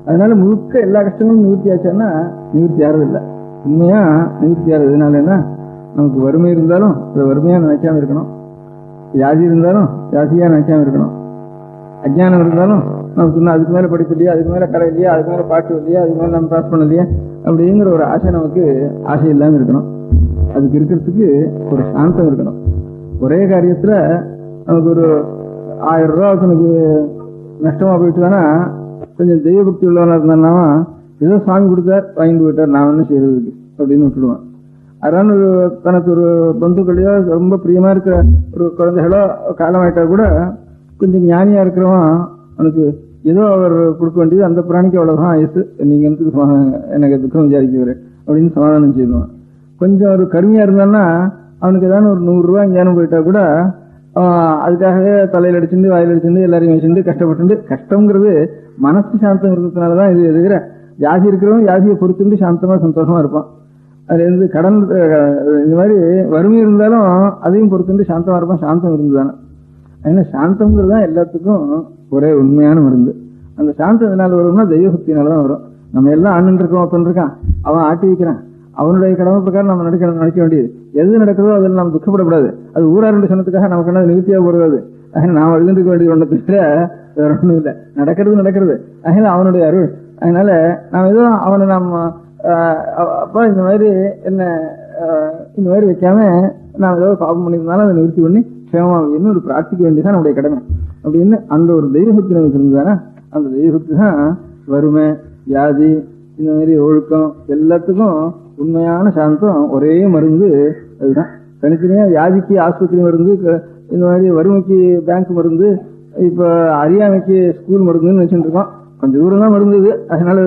அதனால முழுக்க எல்லா கஷ்டங்களும் நிவர்த்தி ஆச்சான்னா நிவர்த்தி யாரும் இல்லை. உண்மையா நிவர்த்தி யாரு எதனால என்ன நமக்கு வறுமை இருந்தாலும் அதை வறுமையா நினைக்காம இருக்கணும், வியாதி இருந்தாலும் வியாதியா நினைக்காம இருக்கணும், அஜ்ஞானம் இருந்தாலும் நமக்கு இன்னும் அதுக்கு மேல படிப்பு இல்லையா, அதுக்கு மேல கலை இல்லையா, அதுக்கு மேல பாட்டு இல்லையா, அதுக்கு மேல நம்ம பாஸ் பண்ணலையா அப்படிங்கிற ஒரு ஆசை நமக்கு ஆசை இல்லாம இருக்கணும். அதுக்கு இருக்கிறதுக்கு ஒரு சாந்தம் இருக்கணும். ஒரே காரியத்துல நமக்கு ஒரு 1000 ரூபா எனக்கு நஷ்டமா போயிட்டுதானா கொஞ்சம் தெய்வ பக்தி உள்ளவனா இருந்தானா ஏதோ சாமி கொடுத்தார் வாங்கிட்டு போயிட்டார், நான் என்ன செய்யறதுக்கு அப்படின்னு விட்டுடுவான். அதனால தனக்கு ஒரு பந்துக்களையோ ரொம்ப பிரியமா இருக்கிற ஒரு குழந்தைகளோ காலமாயிட்டா கூட கொஞ்சம் ஞானியா இருக்கிறவன் அவனுக்கு ஏதோ அவர் கொடுக்க வேண்டியது அந்த பிராணிக்கு அவ்வளவுதான் ஆயுசு, நீங்க எனக்கு துக்கம் விசாரிக்கிறீரு அப்படின்னு சமாதானம் செய்யணும். கொஞ்சம் ஒரு கருமையா இருந்தான்னா அவனுக்கு ஏதாவது ஒரு 100 ரூபாய் ஞானம் போயிட்டா கூட அதுக்காகவே தலையில அடிச்சுட்டு வாயில் அடிச்சுட்டு எல்லாரையும் வச்சுட்டு கஷ்டப்பட்டு, கஷ்டங்கிறது மனசு சாந்தம் இருக்கிறதுனாலதான் இது எதுக்கிற ஜாதி இருக்கிறவன் ஜாதியை பொறுத்துட்டு சாந்தமா சந்தோஷமா இருப்பான். அது இருந்து கடன் இந்த மாதிரி வறுமை இருந்தாலும் அதையும் பொறுத்துட்டு சாந்தமா இருப்பான். சாந்தம் இருந்துதானே, அதனால சாந்தம்ங்கிறது தான் எல்லாத்துக்கும் ஒரே உண்மையான மருந்து. அந்த சாந்தம் எதனால வரும்னா தெய்வசக்தினாலதான் வரும். நம்ம எல்லாம் அண்ணன் இருக்கோம், ஒருத்தன் இருக்கான், அவன் ஆட்டி வைக்கிறான், அவனுடைய கடமை பிரகாரம் நம்ம நினைக்க வேண்டியது. எது நடக்கிறதோ அதில் நாம் துக்கப்படக்கூடாது. அது ஊராருடைய சொன்னதுக்காக நமக்கு என்ன நிறுத்தியா போடுறது. நாம் எழுந்திருக்க வேண்டிய ஒன்றை தவிர வேற ஒன்றும் இல்லை. நடக்கிறது. அதனால அவனுடைய அருள். அதனால நாம் ஏதோ அவனை நாம் அப்பா இந்த மாதிரி என்ன இந்த மாதிரி வைக்காம நாம் ஏதோ பாபம் பண்ணியிருந்தாலும் அதை நிறுத்தி பண்ணி க்ஷேமமாகன்னு ஒரு பிரார்த்திக்க வேண்டியதான் நம்முடைய கடமை அப்படின்னு அந்த ஒரு தெய்வசக்தி நமக்கு இருந்ததானே, அந்த தெய்வசக்தி தான் வறுமை, வியாதி, இந்த மாதிரி ஒழுக்கம் எல்லாத்துக்கும் உண்மையான சாந்தம் ஒரே மருந்து. அதுதான் தனித்தனியா வியாதிக்கு ஆஸ்பத்திரி மருந்து, இந்த மாதிரி வறுமைக்கு பேங்க் மருந்து, இப்ப அறியாமைக்கு ஸ்கூல் மருந்துன்னு வச்சுட்டு இருக்கோம். கொஞ்சம் தூரம் தான் மருந்துது. அதனால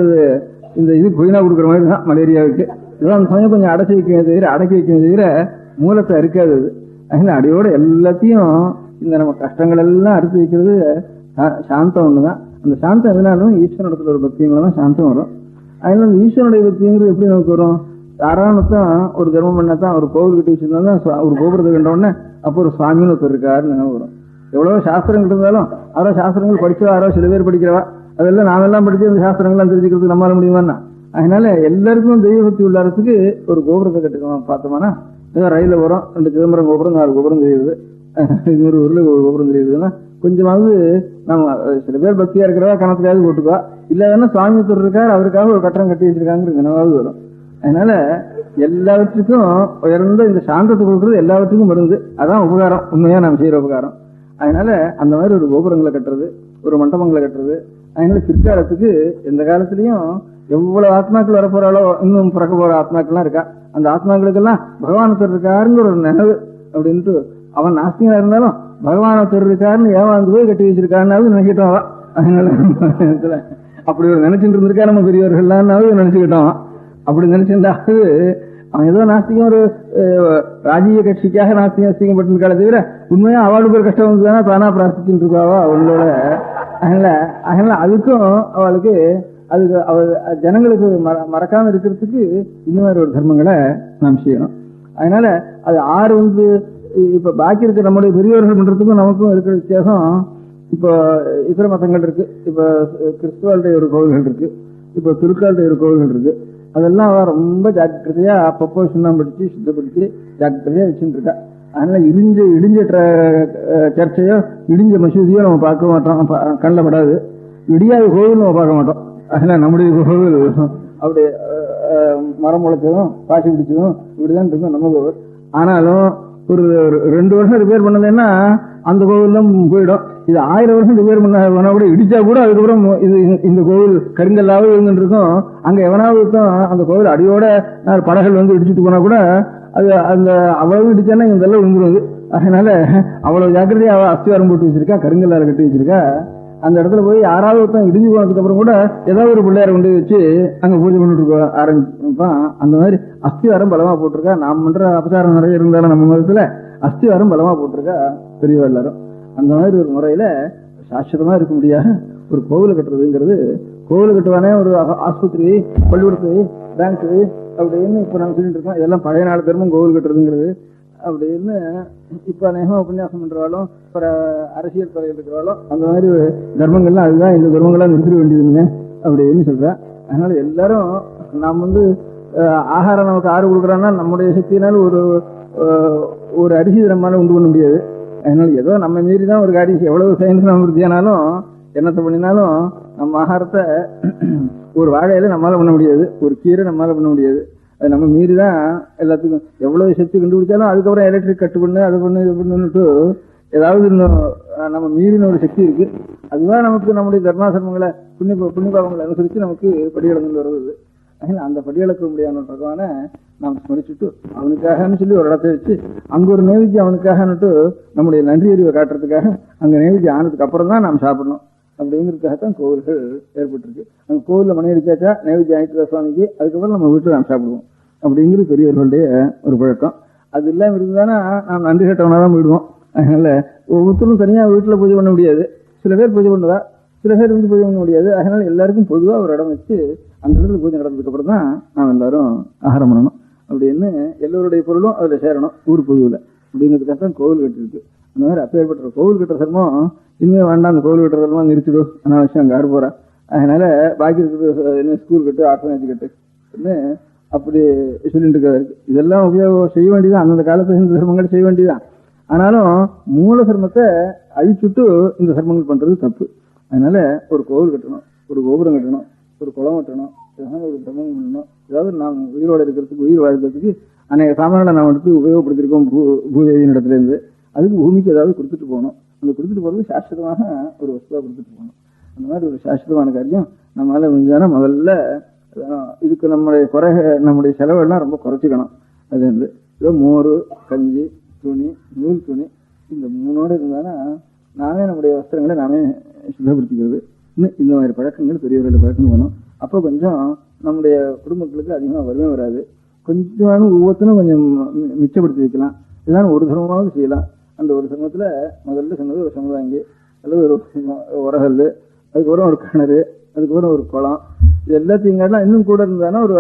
இந்த இது புதினா கொடுக்குற மாதிரி தான் மலேரியாவுக்கு. இதெல்லாம் அந்த சமயம் கொஞ்சம் அடக்கி வைக்கவே தவிர மூலத்தை அறுக்காது. அது அதனால அடியோட எல்லாத்தையும் இந்த நம்ம கஷ்டங்கள் எல்லாம் அறுத்து வைக்கிறது சாந்தம் ஒண்ணுதான். அந்த சாந்தம் எதுனாலும் ஈஸ்வரனிடத்துல ஒரு பக்திங்களா தான் சாந்தம் வரும். அதனால அந்த ஈஸ்வரனுடைய பக்திங்கிறது எப்படி நமக்கு வரும்? தாராளத்தான் ஒரு தர்மம் பண்ணத்தான் ஒரு கோவில் கட்டி வச்சிருந்தா ஒரு கோபுரத்தை கண்டோடனே அப்போ ஒரு சுவாமின்னு ஒருத்தர் இருக்காருன்னு நினைவு வரும். எவ்வளவோ சாஸ்திரங்கள் இருந்தாலும் யாரோ சாஸ்திரங்கள் படிச்சவா, யாரோ சில பேர் படிக்கிறவா, அதெல்லாம் நாமெல்லாம் படிச்சு அந்த சாஸ்திரங்கள்லாம் தெரிஞ்சுக்கிறதுக்கு நம்மளால முடியுமான்னா. அதனால எல்லாருக்கும் தெய்வ பக்தி உள்ளாரத்துக்கு ஒரு கோபுரத்தை கட்டுக்கணும். பார்த்தோம்னா ஏதோ ரயில போறோம், 2 சிதம்பரம் கோபுரம், 4 கோபுரம் தெரியுது, இன்னொரு ஊர்ல ஒரு கோபுரம் தெரியுதுன்னா கொஞ்சமாவது நம்ம சில பேர் பக்தியா இருக்கிறவா கணத்துக்காவது போட்டுக்கா, இல்லைன்னா சுவாமித்தர் இருக்கார் அவருக்காக ஒரு கட்டணம் கட்டி வச்சிருக்காங்கிற நினைவாவது வரும். அதனால எல்லாவற்றுக்கும் உயர்ந்த இந்த சாந்தத்தை கொடுக்கறது எல்லாவற்றுக்கும் மருந்து. அதான் உபகாரம், உண்மையா நாம் செய்யற உபகாரம். அதனால அந்த மாதிரி ஒரு கோபுரங்களை கட்டுறது, ஒரு மண்டபங்களை கட்டுறது. அதனால பிற்காலத்துக்கு எந்த காலத்திலயும் எவ்வளவு ஆத்மாக்கள் வரப்போறாளோ, இன்னும் பிறக்க போற ஆத்மாக்கள்லாம் இருக்கா, அந்த ஆத்மாக்களுக்கெல்லாம் பகவானத்தர் இருக்காருங்கிற ஒரு நினைவு அப்படின்ட்டு, அவன் நாஸ்திகனா இருந்தாலும் பகவானத்தர் இருக்காருன்னு ஏவாந்து போய் கட்டி வச்சிருக்காருன்னாவது நினைக்கிட்டோம். அதனால அப்படி ஒரு நினைச்சுட்டு இருந்திருக்கா நம்ம பெரியவர்கள்லாம் நினைச்சுக்கிட்டோம். அப்படி நினைச்சிருந்தாவது அவன் ஏதோ நாஸ்திகம் ஒரு ராஜீய கட்சிக்காக நாஸ்திகம் பட்டிருக்காளே தவிர உண்மையா அவளுக்கு ஒரு கஷ்டம் வந்துதானா தானா பிரார்த்திச்சுட்டு இருக்காவா அவங்களோட. அதனால அதுக்கும் அவளுக்கு அதுக்கு அவள் ஜனங்களுக்கு மறக்காம இருக்கிறதுக்கு இந்த மாதிரி ஒரு தர்மங்களை நாம் செய்யணும். அதனால அது ஆறு வந்து இப்ப பாக்கி இருக்க நம்முடைய பெரியவர்கள் பண்றதுக்கும் நமக்கும் இருக்கிற வித்தியாசம். இப்போ இதர மதங்கள் இருக்கு, இப்ப கிறிஸ்துவாளுடைய ஒரு கோவில்கள் இருக்கு, இப்ப திருக்காளுடைய ஒரு கோவில்கள் இருக்கு. அதெல்லாம் ரொம்ப ஜாக்கிரதையா அப்பப்போ சுண்ணாம்படுத்தி சுத்தப்படுத்தி ஜாக்கிரதையா வச்சுட்டு இருக்கா. அதனால இடிஞ்ச சர்ச்சையோ இடிஞ்ச மசூதியோ நம்ம பார்க்க மாட்டோம், கண்ணில் படாது. இடியாத கோவில் நம்ம பார்க்க மாட்டோம். அதனால நம்முடைய கோவில் அப்படி மரம் முளைச்சதும் பாசி பிடிச்சதும் இப்படிதான் இருக்கும் நம்ம கோவில். ஆனாலும் ஒரு 2 வருஷம் ரிப்பேர் பண்ணதுன்னா அந்த கோவில்லாம் போயிடும். இது 1000 வருஷம் ரிப்பேர் பண்ண கூட இடிச்சா கூட அதுக்கப்புறம் இது இந்த கோவில் கருங்கல்லாவது இருந்துட்டு இருக்கும். அங்க எவனாவது அந்த கோவில் அடியோட படகள் வந்து இடிச்சுட்டு போனா கூட அது அந்த அவ்வளவு இடிச்சானா இதெல்லாம் விழுந்துருவது. அதனால அவ்வளவு ஜாக்கிரதையா அஸ்திவாரம் போட்டு வச்சிருக்கா, கருங்கல்லால கட்டி வச்சிருக்கா. அந்த இடத்துல போய் யாராவது ஒருத்தன் இடிஞ்சு போனதுக்கு அப்புறம் கூட ஏதாவது ஒரு பிள்ளையார கொண்டு வச்சு அங்க பூஜை பண்ணிட்டு ஆரம்பிப்பான். அந்த மாதிரி அஸ்திவாரம் பலமா போட்டிருக்கா. நாம் பண்ற அபசாரம் நிறைய இருந்தாலும் நம்ம மதத்துல அஸ்திவாரம் பலமா போட்டிருக்கா பெரியவா எல்லாரும். அந்த மாதிரி ஒரு முறையில சாஸ்வதமா இருக்க முடியாத ஒரு கோவிலை கட்டுறதுங்கிறது, கோவில் கட்டுவானே ஒரு ஆஸ்பத்திரி, பள்ளிக்கூடத்து, பேங்க் அப்படின்னு இப்ப நம்ம சொல்லிட்டு இருக்கோம். இதெல்லாம் பழைய நாள் தர்மம் கோவில் கட்டுறதுங்கிறது அப்படின்னு இப்ப நேகமா உபன்யாசம் பண்றவாலும் அரசியல் துறையில் இருக்கிறவாலும் அந்த மாதிரி தர்மங்கள்லாம் அதுதான் இந்த தர்மங்கள்லாம் நிறுத்திட வேண்டியதுங்க அப்படின்னு சொல்றேன். அதனால எல்லாரும் நாம் வந்து ஆகாரம் நமக்கு ஆறு கொடுக்குறான்னா நம்முடைய சக்தியினால ஒரு அரிசி நம்மளால உண்டு பண்ண முடியாது. அதனால ஏதோ நம்ம மீறி தான் ஒரு அரிசி எவ்வளவு சயின்ஸ் நம்ம விருத்தியானாலும் என்னத்தை பண்ணினாலும் நம்ம ஆகாரத்தை ஒரு வாழையில நம்மளால பண்ண முடியாது, ஒரு கீரை நம்மளால பண்ண முடியாது. அது நம்ம மீறி தான் எல்லாத்துக்கும் எவ்வளவு சக்தி கண்டுபிடிச்சாலும் அதுக்கப்புறம் எலக்ட்ரிக் கட்டு பண்ணு அது பண்ணு இது பண்ணுன்னுட்டு ஏதாவது இன்னும் நம்ம மீறின ஒரு சக்தி இருக்கு. அதுதான் நமக்கு நம்முடைய தர்மாசர்மங்களை புண்ணியபாவங்களை அனுசரித்து நமக்கு படியளந்து வருவது. அதனால அந்த படியளக்க முடியாத பகவானை நாம் ஸ்மரிச்சுட்டு அவனுக்காகன்னு சொல்லி ஒரு இடத்த வச்சு அங்க ஒரு நைவேத்தியம் அவனுக்காகன்னுட்டு நம்முடைய நன்றி அறிவை காட்டுறதுக்காக அங்க நைவேத்தியம் ஆனதுக்கு அப்புறம் தான் நாம் சாப்பிடணும் அப்படிங்கிறதுக்காகத்தான் கோவில்கள் ஏற்பட்டிருக்கு. அங்க கோவில்ல மணி அடிச்சாச்சா நைவேத்தியம் ஆயிட்டு சுவாமிக்கு, அதுக்கப்புறம் நம்ம வீட்டில் நாம் சாப்பிடுவோம் அப்படிங்கிறது பெரியவர்களுடைய ஒரு பழக்கம். அது இல்லாமல் இருந்தானா நாம் நன்றி கேட்டவனாதான் போயிடுவோம். அதனால ஒவ்வொருத்தரும் தனியா வீட்டுல பூஜை பண்ண முடியாது. சில பேர் பூஜை பண்ணுவா, சில பேர் வந்து பூஜை பண்ண முடியாது. அதனால எல்லாருக்கும் பொதுவா ஒரு இடம் வச்சு அந்த இடத்துல பூஜை நடந்ததுக்கு அப்புறம் தான் நாம் எல்லாரும் ஆகாரம் பண்ணணும் அப்படின்னு எல்லோருடைய பொருளும் அதுல சேரணும் ஊர் பொதுவில் அப்படிங்கிறதுக்காக தான் கோவில் கட்டிருக்கு. அந்த மாதிரி அப்பேற்பட்ட கோவில் கட்டுற சிரமம் இனிமே வேண்டாம், அந்த கோவில் கட்டுற சிரமம் நிறுத்திடும், அனாவசியம் அங்கே ஆறு போறா. அதனால பாக்கி இருக்கிறது ஸ்கூல் கட்டு ஆர்ஃபனேஜ் கட்டுன்னு அப்படி சொல்லிட்டு இருக்காரு. இதெல்லாம் உபயோகம் செய்ய வேண்டியதான், அந்தந்த காலத்துல இந்த சிரமங்கள் செய்ய வேண்டியதான். ஆனாலும் மூல சிரமத்தை அழிச்சுட்டு இந்த சிரமங்கள் பண்றது தப்பு. அதனால ஒரு கோவில் கட்டணும், ஒரு கோபுரம் கட்டணும், ஒரு குளம் கட்டணும், ஒரு சிரமம் பண்ணணும். ஏதாவது நாம் உயிரோடு இருக்கிறதுக்கு உயிர் வாழ்றதுக்கு அநேக சாமான்களை நாம் எடுத்து உபயோகப்படுத்திருக்கோம் பூதேவியின் இடத்துல இருந்து. அதுக்கு பூமிக்கு ஏதாவது கொடுத்துட்டு போகணும். அந்த கொடுத்துட்டு போறது சாஸ்திரமாக ஒரு வஸ்துவா கொடுத்துட்டு போகணும். அந்த மாதிரி ஒரு சாஸ்திரமான காரியம் நம்மளால முடிஞ்சானா முதல்ல இதுக்கு நம்முடைய செலவெல்லாம் ரொம்ப குறைச்சிக்கணும். அது வந்து ஏதோ மோர், கஞ்சி, துணி, நூல் துணி, இந்த மூணோடு இருந்தானா நாமே நம்முடைய வஸ்திரங்களை நாமே சுத்தப்படுத்திக்கிறது. இன்னும் இந்த மாதிரி பழக்கங்கள் பெரியவர்கள் பழக்கம் வேணும். அப்போ கொஞ்சம் நம்முடைய குடும்பங்களுக்கு அதிகமாக வறுமை வராது. கொஞ்சம் ஒவ்வொருத்தரும் கொஞ்சம் மிச்சப்படுத்தி வைக்கலாம். இதெல்லாம் ஒரு சிரமமாவது செய்யலாம். அந்த ஒரு சிரமத்துல முதல்ல சொன்னது ஒரு சமுதாயங்கி அல்லது ஒரு உரகல், அதுக்கப்புறம் ஒரு கிணறு, அதுக்கப்புறம் ஒரு குளம், இது எல்லாத்தையும் காட்டலாம். இன்னும் கூட இருந்தானா ஒரு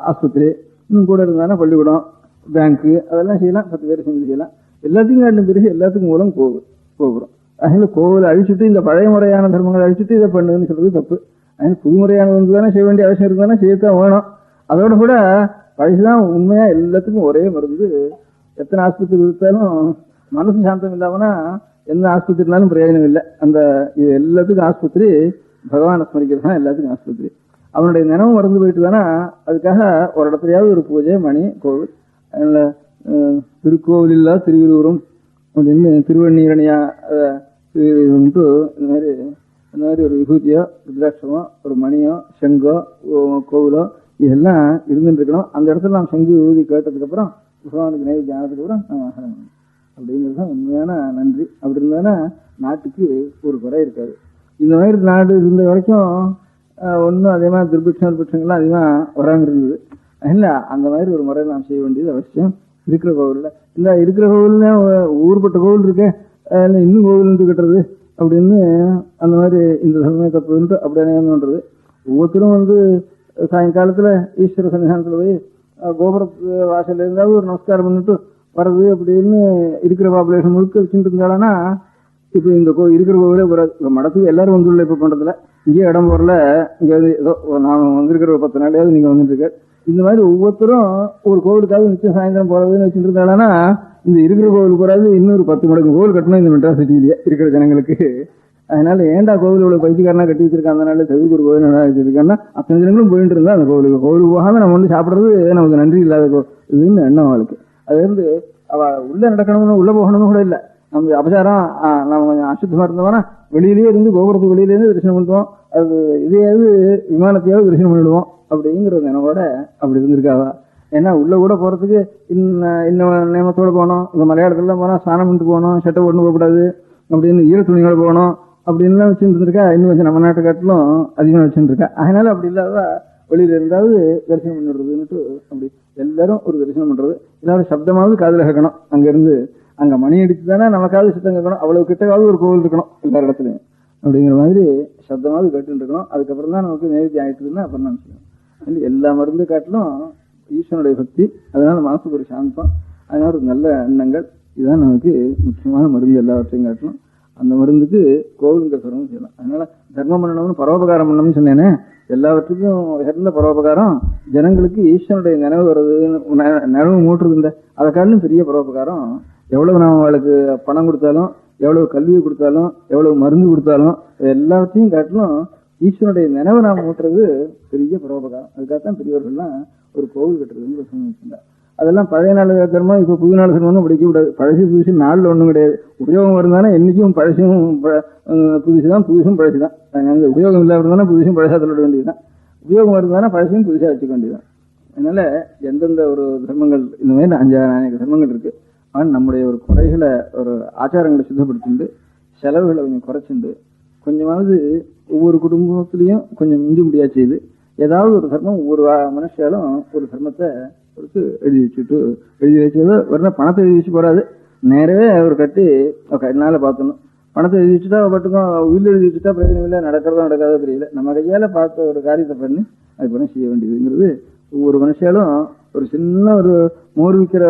ஆஸ்பத்திரி, இன்னும் கூட இருந்தானா பள்ளிக்கூடம், பேங்க்கு, அதெல்லாம் செய்யலாம். 10 பேர் செஞ்சு செய்யலாம். எல்லாத்தையும் காட்டின பிறகு எல்லாத்துக்கும் மூலம் போகிறோம். அதனால கோவிலை அழிச்சுட்டு இந்த பழைய முறையான தர்மங்களை அழிச்சுட்டு இதை பண்ணுன்னு சொல்றது தப்பு. அதனால புதுமுறையானது வந்து தானே செய்ய வேண்டிய அவசியம் இருந்தானே செய்யத்தான் வேணும். அதோட கூட பழசுதான் உண்மையா எல்லாத்துக்கும் ஒரே மருந்து. எத்தனை ஆஸ்பத்திரி இருந்தாலும் மனசு சாந்தம் இல்லாமனா எந்த ஆஸ்பத்திரினாலும் பிரயோஜனம் இல்லை. அந்த இது எல்லாத்துக்கும் ஆஸ்பத்திரி பகவானை ஸ்மரிக்கிறது தான் எல்லாத்துக்கும் ஆஸ்பத்திரி. அவனுடைய நினைவு மறந்து போயிட்டு தானே அதுக்காக ஒரு இடத்துலயாவது ஒரு பூஜை மணி கோவில். அதனால திருக்கோவில் இல்லா திருவிழூரும் அப்படின்னு திருவண்ணீரணியா இந்த மாதிரி ஒரு விபூதியோ ருத்ராட்சமோ ஒரு மணியோ செங்கோ கோவிலோ இதெல்லாம் இருந்துட்டு இருக்கணும். அந்த இடத்துல நாம் செங்கு விபூதி கேட்டதுக்கு அப்புறம் பகவானுக்கு நைவேத்தியம் ஆனதுக்கு அப்புறம் நம்ம ஆகணும் அப்படிங்கிறது தான் உண்மையான நன்றி. அப்படி இருந்தானா நாட்டுக்கு ஒரு குறை இருக்காது. இந்த மாதிரி நாடு இருந்த வரைக்கும் ஒன்றும் அதே மாதிரி துர்பிட்சங்கள்லாம் அதிகமாக வராமல் இருந்தது. இல்லை, அந்த மாதிரி ஒரு முறை நாம் செய்ய வேண்டியது அவசியம். இருக்கிற கோவிலில் இல்லை இருக்கிற கோவில்னா ஊர்பட்ட கோவில் இருக்கேன் இன்னும் கோவில் கட்டுறது அப்படின்னு அந்த மாதிரி இந்த சமயம் தப்புன்ட்டு அப்படி அநியாயம்ன்றது. ஒவ்வொருத்தரும் வந்து சாயங்காலத்தில் ஈஸ்வர சன்னிதானத்தில் போய் கோபுரத்து வாசல் இருந்தாலும் ஒரு நமஸ்காரம் பண்ணிட்டு வர்றது அப்படின்னு இருக்கிற பாப்புலேஷன் முழுக்க வச்சுட்டு இருந்தாங்கன்னா இப்போ இந்த இருக்கிற கோவிலே போறாது. இப்போ மடத்துக்கு எல்லாரும் வந்துள்ள இப்போ பண்றதுல இங்கேயே இடம் போறல, இங்கே ஏதோ நான் வந்திருக்கிற ஒரு 10 நாளையாவது நீங்க வந்துட்டு இருக்க. இந்த மாதிரி ஒவ்வொருத்தரும் ஒரு கோவிலுக்காவது நிச்சயம் சாயந்தரம் போறதுன்னு வச்சுட்டு இருந்தாங்கன்னா இந்த இருக்கிற கோவில் போறாது. இன்னொரு 10 மடங்கு கோவில் கட்டணும் இந்த மெட்ராஸ் சிட்டியிலேயே இருக்கிற ஜனங்களுக்கு. அதனால ஏன்டா கோவில் இவ்வளவு பைத்தியக்காரனா கட்டி வச்சிருக்காங்க, அதனால செவிக்கு ஒரு கோவில் நல்லா வச்சிருக்காங்கன்னா அத்தனை ஜனங்களும் போயிட்டு இருந்தா அந்த கோவிலுக்கு போகாம நம்ம வந்து சாப்பிடுறது நமக்கு நன்றி இல்லாத இதுன்னு எண்ணம் அவளுக்கு. அது வந்து அவ உள்ள நடக்கணும்னு உள்ள போகணும்னு கூட இல்லை. நம்ம அபசாரம் நம்ம கொஞ்சம் அசுத்தமா இருந்தோம்னா வெளியிலேயே இருந்து கோபுரத்துக்கு வெளியிலேருந்து தரிசனம் பண்ணுவோம். அது இதையாவது விமானத்தையாவது தரிசனம் பண்ணிடுவோம் அப்படிங்கிற நினைவோட அப்படி இருந்திருக்காவா. ஏன்னா உள்ள கூட போறதுக்கு இன்னும் நியமத்தோட போகணும். இந்த மலையாளத்துல போனா ஸ்நானம் பண்ணிட்டு போகணும், சட்டை ஒண்ணு போகக்கூடாது அப்படின்னு ஈர துணியோட போகணும் அப்படின்லாம் வச்சுட்டு இருக்கா. இன்னும் கொஞ்சம் நம்ம நாட்டு காட்டிலும் அதிகமாக வச்சுட்டு இருக்கா. அதனால அப்படி இல்லாத வெளியில இருந்தாவது தரிசனம் பண்ணிடுறதுன்னுட்டு அப்படி எல்லாரும் ஒரு தரிசனம் பண்றது. எல்லாரும் சப்தமாவது காதுல கேட்கணும். அங்க இருந்து அங்க மணி அடிச்சு தானே நமக்காவது சத்தம் கேட்கணும். அவ்வளவு கிட்டவாவது ஒரு கோவில் இருக்கணும் எல்லா இடத்துலையும் அப்படிங்கிற மாதிரி சப்தமாவது கேட்டுட்டு இருக்கணும். அதுக்கப்புறம் தான் நமக்கு நைவேத்தியம் ஆயிட்டுதுன்னா அப்புறம் தான் செய்யணும். எல்லா மருந்து காட்டிலும் ஈஸ்வனுடைய பக்தி, அதனால மனசுக்கு ஒரு சாந்தம், அதனால ஒரு நல்ல எண்ணங்கள், இதுதான் நமக்கு முக்கியமான மருந்து. எல்லாவற்றையும் காட்டணும். அந்த மருந்துக்கு கோவிலுங்கிற சிரமம் செய்யலாம். அதனால தர்மம் பண்ணணும்னு பரோபகாரம் பண்ணணும்னு சொன்னேனே, எல்லாவற்றுக்கும் உயர்ந்த பரோபகாரம் ஜனங்களுக்கு ஈஸ்வனுடைய நினைவு வருது, நினைவு மூட்டுறது. அதை காட்டிலும் பெரிய பரோபகாரம். எவ்வளவு நாம் அவளுக்கு பணம் கொடுத்தாலும், எவ்வளவு கல்வி கொடுத்தாலும், எவ்வளவு மருந்து கொடுத்தாலும், எல்லாத்தையும் காட்டிலும் ஈஸ்வனுடைய நினைவை நாம் ஊட்டுறது பெரிய பரோபகாரம். அதுக்காகத்தான் பெரியவர்கள்லாம் ஒரு கோவில் கட்டுறதுன்னு வச்சிருந்தா. அதெல்லாம் பழைய நாள் தர்மம், இப்போ புது நாள் தர்மம்னு படிக்கக்கூடாது. பழசு புதுசு நாளில் ஒன்றும் கிடையாது. உபயோகம் இருந்தானே என்றைக்கும் பழசும் புதுசு தான், புதுசும் பழசு தான். அங்கே உபயோகம் இல்லாமல் இருந்தாலும் புதுசும் பழசாக சொல்ல வேண்டியது தான். உபயோகம் இருந்தானே பழசையும் புதுசாக வச்சுக்க வேண்டியது தான். அதனால எந்தெந்த ஒரு தர்மங்கள் இந்த மாதிரி 5 தர்மங்கள் இருக்கு. ஆனால் நம்முடைய ஒரு குறைகளை, ஒரு ஆச்சாரங்களை சுத்தப்படுத்திண்டு செலவுகளை கொஞ்சம் குறைச்சிண்டு கொஞ்சமாவது ஒவ்வொரு குடும்பத்திலையும் கொஞ்சம் மிஞ்சி முடியா செய்து ஏதாவது ஒரு தர்மம் ஒவ்வொரு மனுஷாலும் ஒரு தர்மத்தை கொடுத்து எழுதி வச்சது வரணும். பணத்தை எழுதி வச்சு போறாது, நேரவே அவர் கட்டி என்னால பார்த்தணும். பணத்தை எழுதி வச்சுட்டா பட்டுக்கும், உயிர் எழுதி வச்சுட்டா பிரயோஜனம் இல்லை, நடக்கிறதோ நடக்காதோ தெரியல. நம்ம கையால பார்த்த ஒரு காரியத்தை பண்ணி அது பண்ண செய்ய வேண்டியதுங்கிறது ஒவ்வொரு மனுஷாலும். ஒரு சின்ன ஒரு மோர் விற்கிற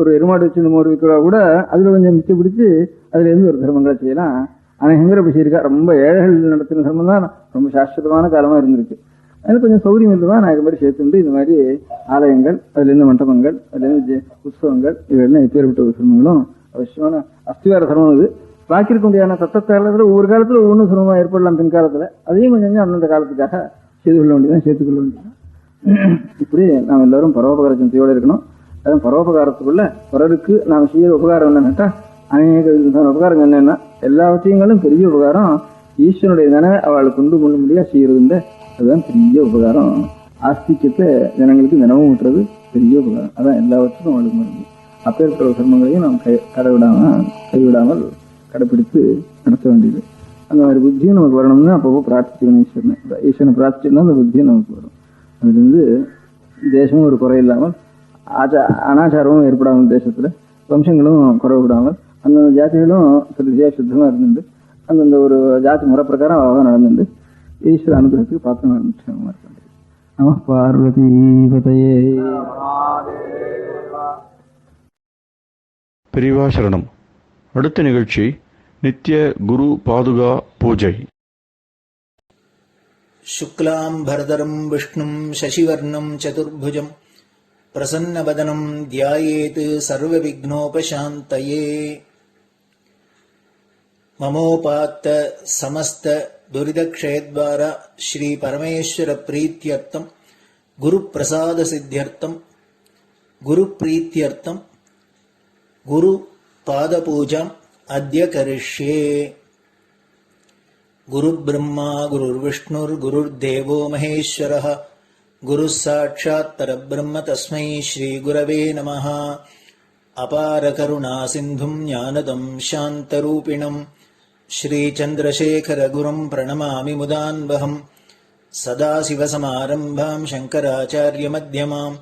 ஒரு எருமாடு வச்சு மோர் விற்கிறா கூட அதுல கொஞ்சம் மிச்சம் பிடிச்சு அதுல இருந்து ஒரு தர்மங்களை செய்யலாம். அநேகங்கிற அப்படி செய்யிருக்கா. ரொம்ப ஏழைகள் நடத்தின தர்மம் தான் ரொம்ப சாஸ்வதமான காலமா இருந்திருக்கு. அது கொஞ்சம் சௌரியம் இல்லைதான் நான் இது மாதிரி சேர்த்துண்டு இந்த மாதிரி ஆலயங்கள், அதுல இருந்து மண்டபங்கள், அதுல இருந்து உற்சவங்கள், இவையெல்லாம் எப்பேற்பட்ட ஒரு சிரமங்களும் அவசியமான அஸ்திவார சிரமம். இது பாக்கி இருக்க முடியாத சத்தத்தாளர்கள் ஒவ்வொரு காலத்துல ஒவ்வொன்றும் சிரமமா ஏற்படலாம் பின்காலத்துல. அதையும் கொஞ்சம் அந்தந்த காலத்துக்காக செய்து கொள்ள வேண்டியதான், சேர்த்துக்கொள்ள வேண்டியதான். இப்படி நாம் எல்லாரும் பரோபகார சிந்தையோடு இருக்கணும். அதுவும் பரோபகாரத்துக்குள்ள பிறருக்கு நாம் செய்ய உபகாரம் என்னன்னாட்டா அநேக உபகாரம் என்னன்னா எல்லாவற்றையும் பெரிய உபகாரம் ஈஸ்வனுடைய தானே அவளுக்கு கொண்டு முடியா செய்யறதுன்ற அதுதான் பெரிய உபகாரம். ஆஸ்திக்கத்தை ஜனங்களுக்கு தினமும் விட்டுறது பெரிய உபகாரம். அதான் எல்லாவற்றுக்கும் அவளுக்கு மருந்து. அப்பேற்பட்ட சிரமங்களையும் நாம் கைவிடாமல் கடைப்பிடித்து நடத்த வேண்டியது. அந்த மாதிரி புத்தியும் நமக்கு வரணும்னா அப்பப்போ பிரார்த்திக்கணும். ஈஸ்வரனை பிரார்த்திச்சோம்னா அந்த புத்தியும் நமக்கு வரும். அதுலேருந்து தேசமும் ஒரு குறை இல்லாமல், அனாச்சாரமும் ஏற்படாமல், தேசத்துல வம்சங்களும் குறை விடாமல், அந்தந்த ஜாதிகளும் திருச்சியா சுத்தமா இருந்துட்டு அந்தந்த ஒரு ஜாதி முறை பிரகாரம் அழகாக நடந்துட்டு ஈஸ்வர அனுகிரகத்துக்கு பார்த்து நடந்துட்டு நம பார்வதி பதையே. பெரியவா சரணம். அடுத்த நிகழ்ச்சி நித்திய குரு பாதுகா பூஜை. शुक्लां भरदरं विष्णुं शशिवर्णं चतुर्भुजं प्रसन्नवदनं ध्यायेत् सर्वविघ्नोपशान्तये. ममोपात्त समस्त दुरितक्षयद्वारा श्री परमेश्वर प्रीत्यर्थं गुरुप्रसाद सिद्ध्यर्थं गुरुप्रीत्यर्थं गुरुपादपूजाम् अद्य करिष्ये. गुरुर्ब्रह्मा गुरुर्विष्णुर्गुरुर्देवो महेश्वरः गुरुः साक्षात् परब्रह्म तस्मै श्रीगुरवे नमः. अपारकरुणासिन्धुं ज्ञानदं शान्तरूपिणं श्रीचन्द्रशेखरगुरुं प्रणमामि मुदान्वहम्. सदाशिवसमारम्भां शङ्कराचार्यमध्यमाम्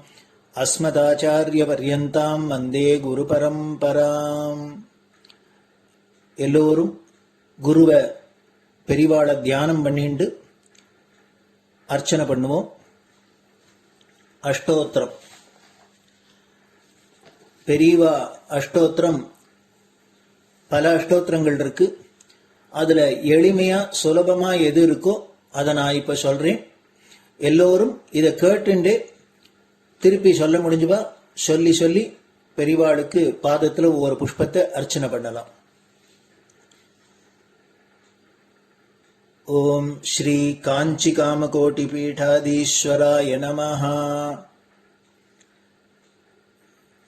अस्मदाचार्यपर्यन्तां वन्दे गुरुपरम्पराम्. எல்லோரும் குருவை பெரிவாளை தியானம் பண்ணிண்டு அர்ச்சனை பண்ணுவோம். அஷ்டோத்திரம். பெரியவா அஷ்டோத்திரம் பல அஷ்டோத்திரங்கள் இருக்கு. அதுல எளிமையா சுலபமா எது இருக்கோ அதை நான் இப்ப சொல்றேன். எல்லோரும் இதை கேட்டுண்டே திருப்பி சொல்ல முடிஞ்சுபா சொல்லி சொல்லி பெரிவாளுக்கு பாதத்துல ஒவ்வொரு புஷ்பத்தை அர்ச்சனை பண்ணலாம். ஓம் ஸ்ரீ காஞ்சி காமகோட்டி பீடாதீஸ்வராய நமஹ.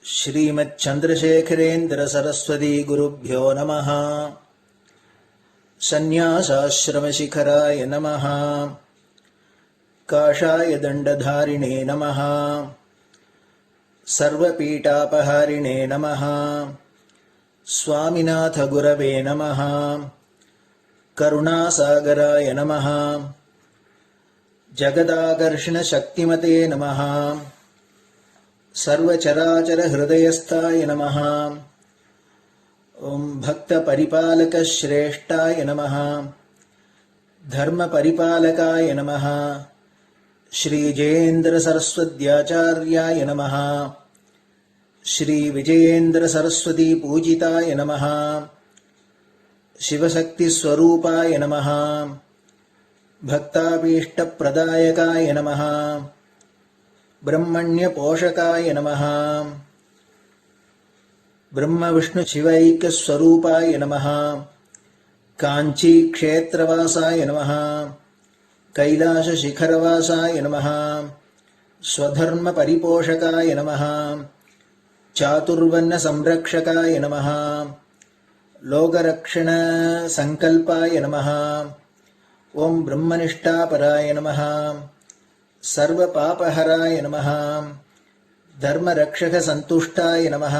ஸ்ரீமத் சந்திரசேகரேந்திர சரஸ்வதி குருभ्यो நமஹ. சந்நியாசாஸ்ரமசிகராய நமஹ. காஷாய தண்டதாரிணே நமஹ. சர்வபீடாபஹாரிணே நமஹ. சுவாமிநாத குரவே நமஹ. கருணாசாகராய நமஹ. ஜகதாகர்ஷண சக்திமதே நமஹ. சர்வச்சராச்சர ஹிருதயஸ்தாய நமஹ. ஓம் பக்த பரிபாலக ஸ்ரேஷ்டாய நமஹ. தர்ம பரிபாலகாய நமஹ. ஸ்ரீ ஜெயேந்திர சரஸ்வத்யாச்சார்யாய நமஹ. ஸ்ரீ விஜயேந்திர சரஸ்வதி பூஜிதாய நமஹ. शिवशक्ति स्वरूपाय नमः. भक्ताभीष्ट प्रदायकाय नमः. ब्रह्मण्य पोषकाय नमः. ब्रह्म विष्णु शिवैक्य स्वरूपाय नमः. कांची क्षेत्रवासाय नमः. कैलाश शिखरवासाय नमः. ஸ்வதர்ம பரிபோஷகாய நமः சாதுர்வர்ண சம்ரக்ஷகாய நமः லோகரக்ஷண சங்கல்பாய நமः ஓம் பிரம்மனிஷ்டாபராய நமः சர்வ பாபஹராய நமः தர்மரக்ஷக சந்துஷ்டாய நமः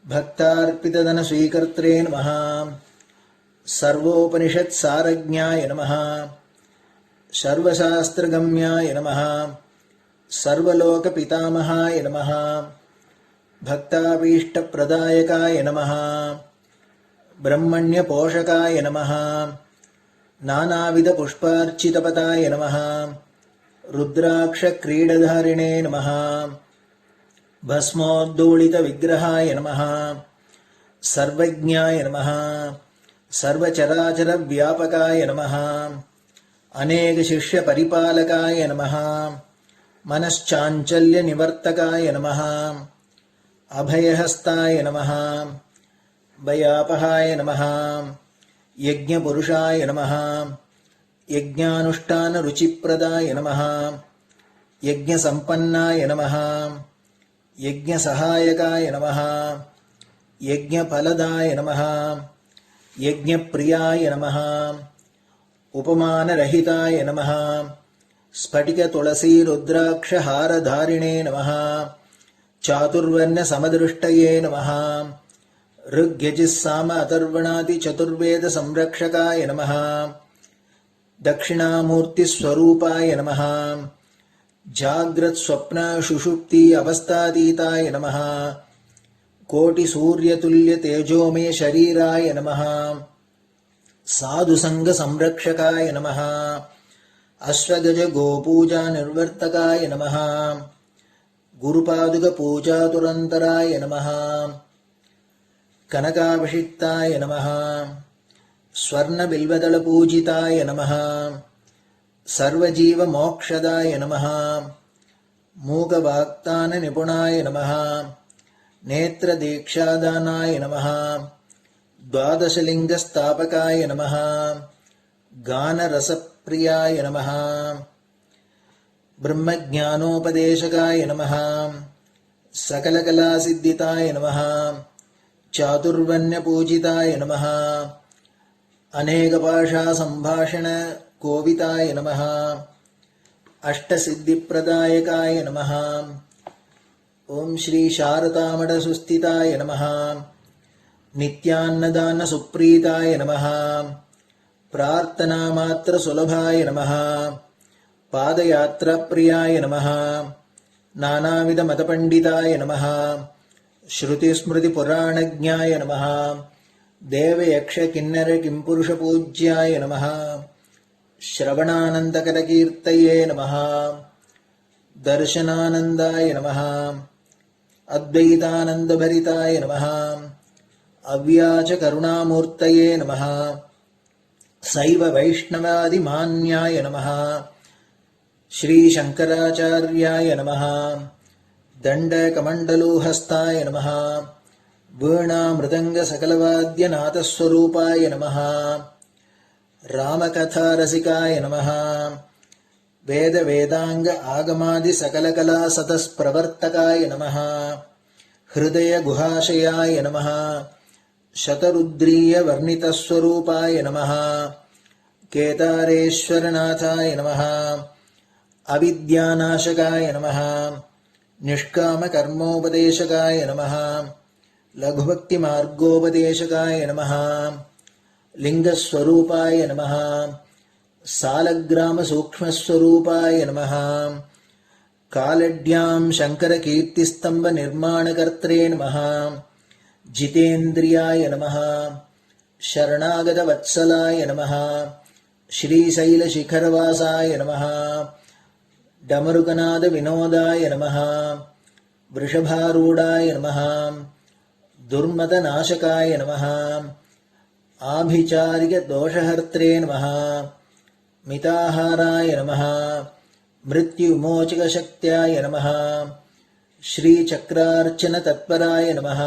பக்தார்ப்பிததன ஸ்வீகர்த்ரே நமः சர்வோபனிஷத் சாரஜ்ஞாய நமः சர்வசாஸ்திரகம்யாய நமः சர்வலோக பிதாமகாய நமः பக்தாபீஷ்டப்பிரதாயகாய நமः பிரம்மண்ய போஷகாய நமः நானாவித புஷ்பார்ச்சிதபதாய நமः ருத்ராக்ஷ கிரீடதாரிணே நமः பஸ்மோத்தூளித விக்கிரகாய நமः சர்வஜ்ஞாய நமः சர்வச்சராச்சர வியாபகாய நமः அநேக சிஷ்ய பரிபாலகாய நமः மனச்சாஞ்சல்ய நிவர்த்தகாய நமः அபயஹஸ்தாய நமः பயாபகாய நமः யஜ்ஞபுருஷாய நமः யஜ்ஞானுஷ்டான ருச்சிப்ரதாய நமः யஜ்ஞசம்பன்னாய நமः யஜ்ஞசகாயகாய நமः யஜ்ஞபலதாய நமः யஜ்ஞப்ரியாய நமः உபமானரஹிதாய நமः ஸ்படிக துளசி ருத்ராக்ஷ ஹாரதாரிணே நமः சாதுர்வர்ண சமதிருஷ்டயே நமः ருக்யஜிஸ்ஸாம அதர்வணாதி சதுர்வேத சம்ரக்ஷகாய நமः தக்ஷிணாமூர்த்தி ஸ்வரூபாய நமः ஜாக்ரத் ஸ்வப்ன சுஷுப்தி அவஸ்தாதீதாய நமः கோட்டி சூரியதுல்ய தேஜோமே ஷரீராய நமः சாதுசங்க சம்ரக்ஷகாய நமः அஸ்வகஜ கோபூஜா நிர்வர்த்தகாய நமः குருபாதுக பூஜாதுரந்தராய நமः கனகாபிஷிக்தாய நமः ஸ்வர்ண பில்வதள பூஜிதாய நமः சர்வஜீவ மோக்ஷதாய நமः மூகவாக்தான நிபுணாய நமः நேத்ர தீக்ஷாதானாய நமः द्वादशलिंग स्थापकाय नमः गानरसप्रियाय नमः ब्रह्मज्ञानोपदेशकाय नमः सकलकलासिद्धिताय नमः चातुर्वण्यपूजिताय नमः अनेकभाषा संभाषण कोविताय नमः अष्टसिद्धिप्रदायकाय नमः ओम श्री शारदामठ सुस्थिताय नमः नित्यान्नदान सुप्रीताय नमः प्रार्थना मात्र सुलभाय नमः पादयात्रा प्रियाय नमः नानाविध मतपंडिताय नमः श्रुति स्मृति पुराणज्ञाय नमः देव यक्ष किन्नर किंपुरुष पूज्याय नमः श्रवणानंदकर कीर्तये नमः दर्शनानंदाय नमः अद्वैतानंद भरिताय नमः अव्याच करुणामूर्तये नमः शैव वैष्णवादि मान्याय नमः श्री शंकराचार्याय नमः दंडकमंडलोहस्ताय नमः वीणा मृदंग सकलवाद्य नाथस्वरूपाय नमः रामकथा रसिकाय नमः वेद वेदांग आगमादि सकलकला सतस्प्रवर्तकाय नमः हृदय गुहाशयाय नमः शतरुद्रीय वर्णितस्वरूपाय नमः केदारेश्वरनाथाय नमः अविद्यानाशकाय नमः निष्कामकर्मोपदेशकाय नमः लघुभक्तिमार्गोपदेशकाय नमः लिंगस्वरूपाय नमः सालग्रामसूक्ष्मस्वरूपाय नमः कालड्यां शङ्करकीर्तिस्तम्भनिर्माणकर्त्रे नमः जितेन्द्रियाय नमः शरणागतवत्सलाय नमः श्रीशैलशिखरवासाय नमः डमरुकनादविनोदाय नमः वृषभारूढाय नमः दुर्मदनाशकाय नमः आभिचारिकदोषहर्त्रे नमः मिताहाराय नमः मृत्युविमोचकशक्त्याय नमः श्रीचक्रार्चनतत्पराय नमः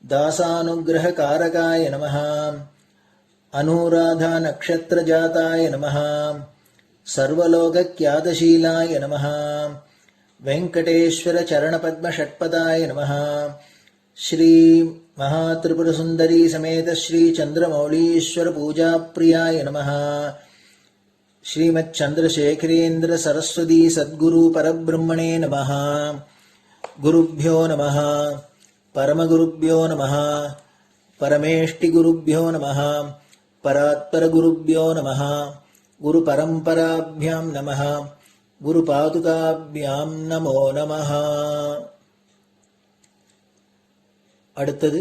दासानुग्रहकारकाय नमः अनुराधानक्षत्रजाताय नमः सर्वलोकक्यादशीलाय नमः। वेंकटेश्वर चरणपद्म षट्पदाय नमः। श्री महात्रिपुरसुंदरी समेत श्री चंद्रमौलीश्वर पूजा प्रियाय नमः। श्रीमच्चंद्रशेखरेन्द्र सरस्वती सद्गुरु परब्रह्मणे नमः। गुरुभ्यो नमः। परमगुरुभ्यो नमः। परमेष्टिगुरुभ्यो नमः। परात्परगुरुभ्यो नमः। गुरुपरम्पराभ्यां नमः। गुरुपादुकाभ्यां नमो नमः। அடுத்தது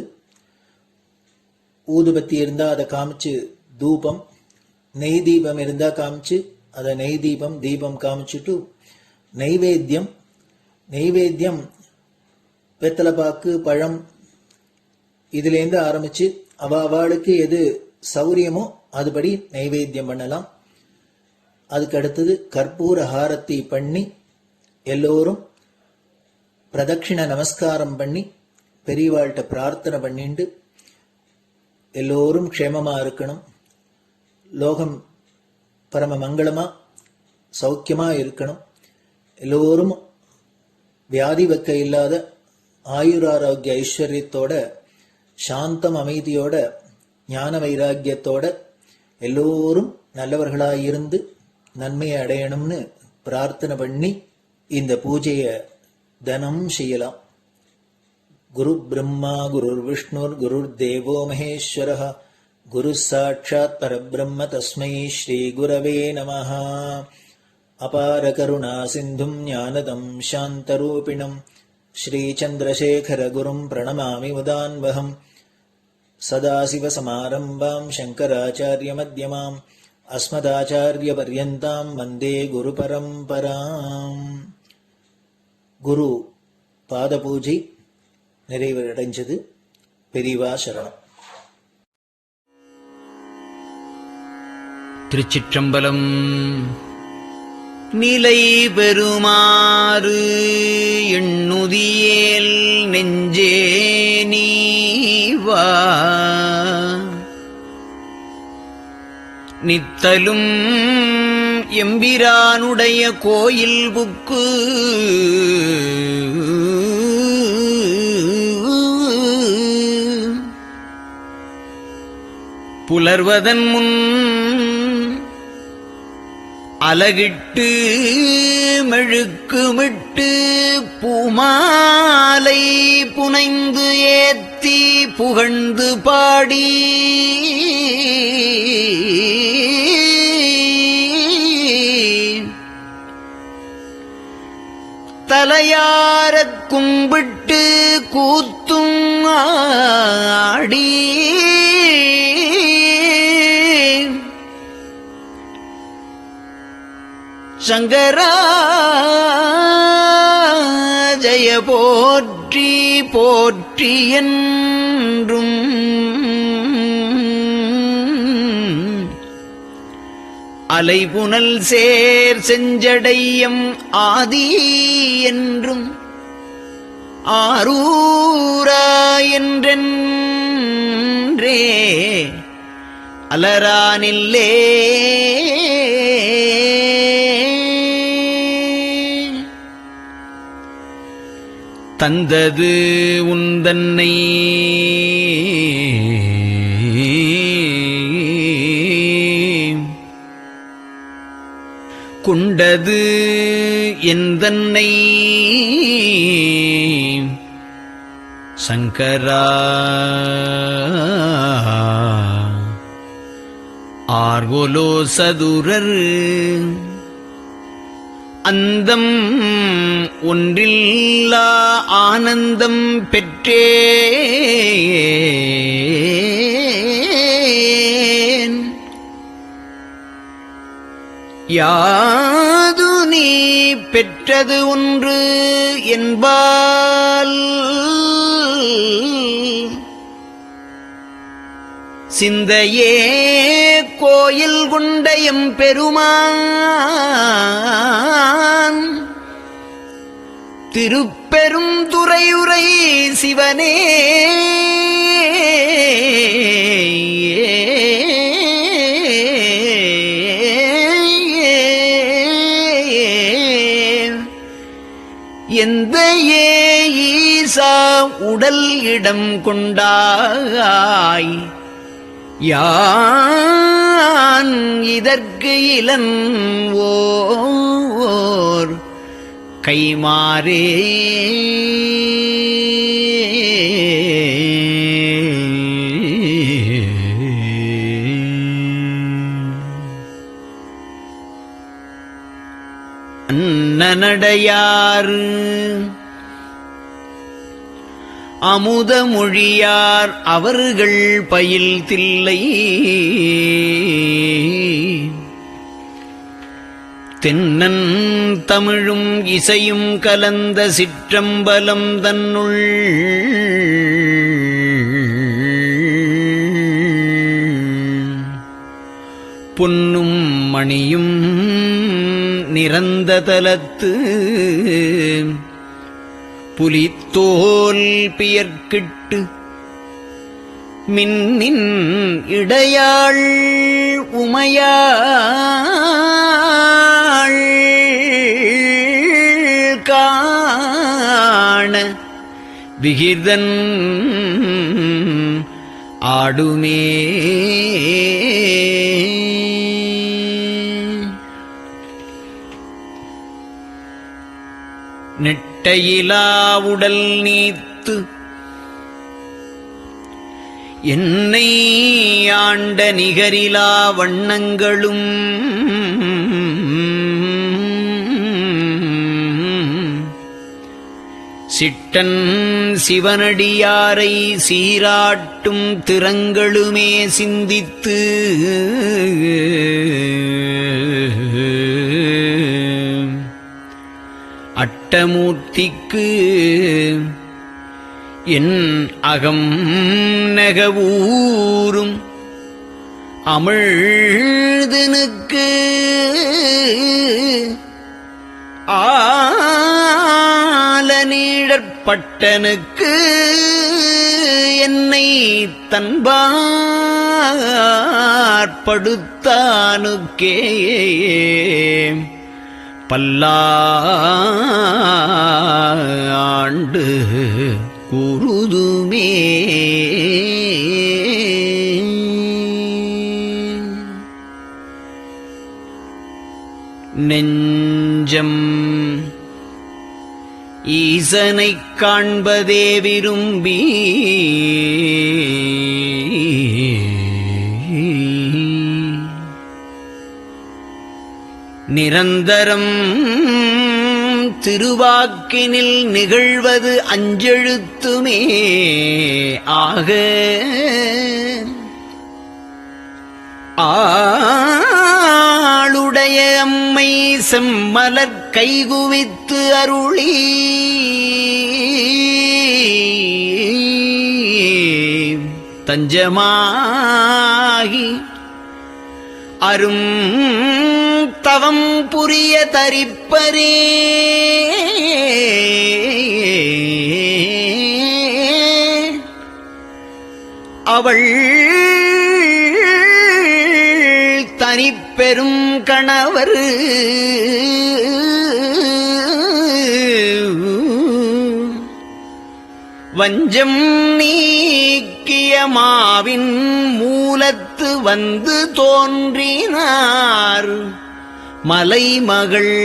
ஊதுபத்தி இருந்தா அதை காமிச்சு தூபம், நெய் தீபம் இருந்தா காமிச்சு அதை நெய் தீபம் தீபம் காமிச்சுட்டு நைவேத்தியம் வெத்தலைப்பாக்கு பழம் இதுலேருந்து ஆரம்பிச்சு அவளுக்கு எது சௌரியமோ அதுபடி நைவேத்தியம் பண்ணலாம். அதுக்கு அடுத்தது கற்பூர ஹாரத்தி பண்ணி எல்லோரும் பிரதட்சிண நமஸ்காரம் பண்ணி பெரியவாள்கிட்ட பிரார்த்தனை பண்ணிண்டு எல்லோரும் க்ஷேமமா இருக்கணும், லோகம் பரம மங்களமா சௌக்கியமா இருக்கணும், எல்லோரும் வியாதி வெக்க இல்லாத ஆயுராரோக்கிய ஐஸ்வர்யத்தோட சாந்தம் அமைதியோட ஞான வைராக்கியத்தோட எல்லோரும் நல்லவர்களாயிருந்து நன்மையை அடையணும்னு பிரார்த்தனை பண்ணி இந்த பூஜையை தினம் செய்யலாம். குரு பிரம்மா குருர் விஷ்ணுர் குருர் தேவோ மகேஸ்வரः குரு சாட்சாத் பரபிரம்ம தஸ்மை ஸ்ரீ குரவே நமः. அபார கருணா சிந்தும் ஞானதம் சாந்தரூபிணம் ஸ்ரீ சந்திரசேகர குரும் பிரணமாமி முதான்வகம். சதாசிவ சமாரம்பாம் சங்கராச்சாரிய மத்யமாம் அஸ்மதாச்சாரிய பர்யந்தாம் வந்தே குரு பரம்பராம். குரு பாத பூஜை நிறைவடைஞ்சது. பெரியவா சரணம். திருச்சிற்றம்பலம். நிலை பெறுமாறு எண்ணுதியேல் நெஞ்சே நீவா, நித்தலும் எம்பிரானுடைய கோயில் புக்கு புலர்வதன் முன் அலகிட்டு மெழுக்குமிட்டு பூமாலை புனைந்து ஏத்தி புகழ்ந்து பாடி தலையாரக் கும்பிட்டு கூத்தும் ஆடி சங்கரா ஜய போற்றி போற்றி என்றும் அலைபுனல் சேர் செஞ்சடையம் ஆதி என்றும் ஆரூரா என்றென்றே அலரானில்லே தந்தது உந்தன்னை கொண்டது எந்தன்னை சங்கரா ஆர்கோலோ சதுரர் அந்தம் ஒன்றில்லா ஆனந்தம் பெற்றேன். யாது நீ பெற்றது ஒன்று என்பால் சிந்தையே கோயில் கொண்டயம் பெருமான் திருப்பெரும் துறையுரை சிவனே உடல் இடம் கொண்டாய் யான் இதற்கு இலன் ஓர் கைமாறே அன்னநடையார் அமுத மொழியார் அவர்கள் பயில் தில்லை தென்னன் தமிழும் இசையும் கலந்த சிற்றம்பலம் தன்னுள் பொன்னும் மணியும் நிறந்த தலத்து புலித்தோல் பியர்க்கிட்டு மின்னின் இடையாள் உமையாள் காண விகிதன் ஆடுமே நெட்டையிலா உடல் நீத்து என்னை ஆண்ட நிகரிலா வண்ணங்களும் சிட்டன் சிவனடியாரை சீராட்டும் திறங்களுமே சிந்தித்து அட்டமூர்த்திக்கு என் அகம் நெகவூரும் அமிழ்தனுக்கு ஆலநீழற்பட்டனுக்கு என்னை தன்பார்படுத்தானுக்கே பல்லாண்டு குருதுமே நெஞ்சம் ஈசனைக் காண்பதே விரும்பி நிரந்தரம் திருவாக்கினில் நிகழ்வது அஞ்செழுத்துமே ஆக ஆளுடைய அம்மை செம்மலர் கைகுவித்து அருளி தஞ்சமாகி அரும் தவம் புரிய தரிப்பரே அவள் தனிப்பெரும் கணவர் வஞ்சம் நீக்கிய மாவின் மூலத்து வந்து தோன்றினார் மலைமகள்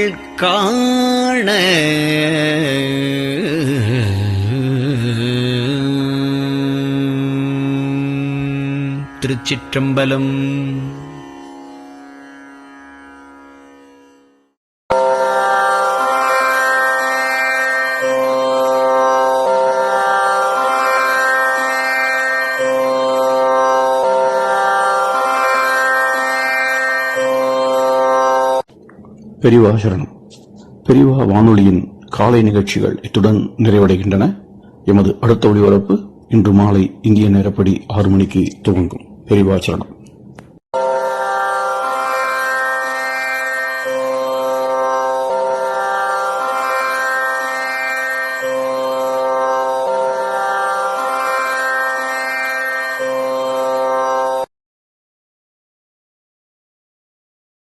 காண திருச்சிற்றம்பலம். பெரியவா சரணம். பெரியவா வானொலியின் காலை நிகழ்ச்சிகள் இத்துடன் நிறைவடைகின்றன. எமது அடுத்த ஒளிபரப்பு இன்று மாலை இந்திய நேரப்படி 6 மணிக்கு துவங்கும். பெரியவா சரணம்.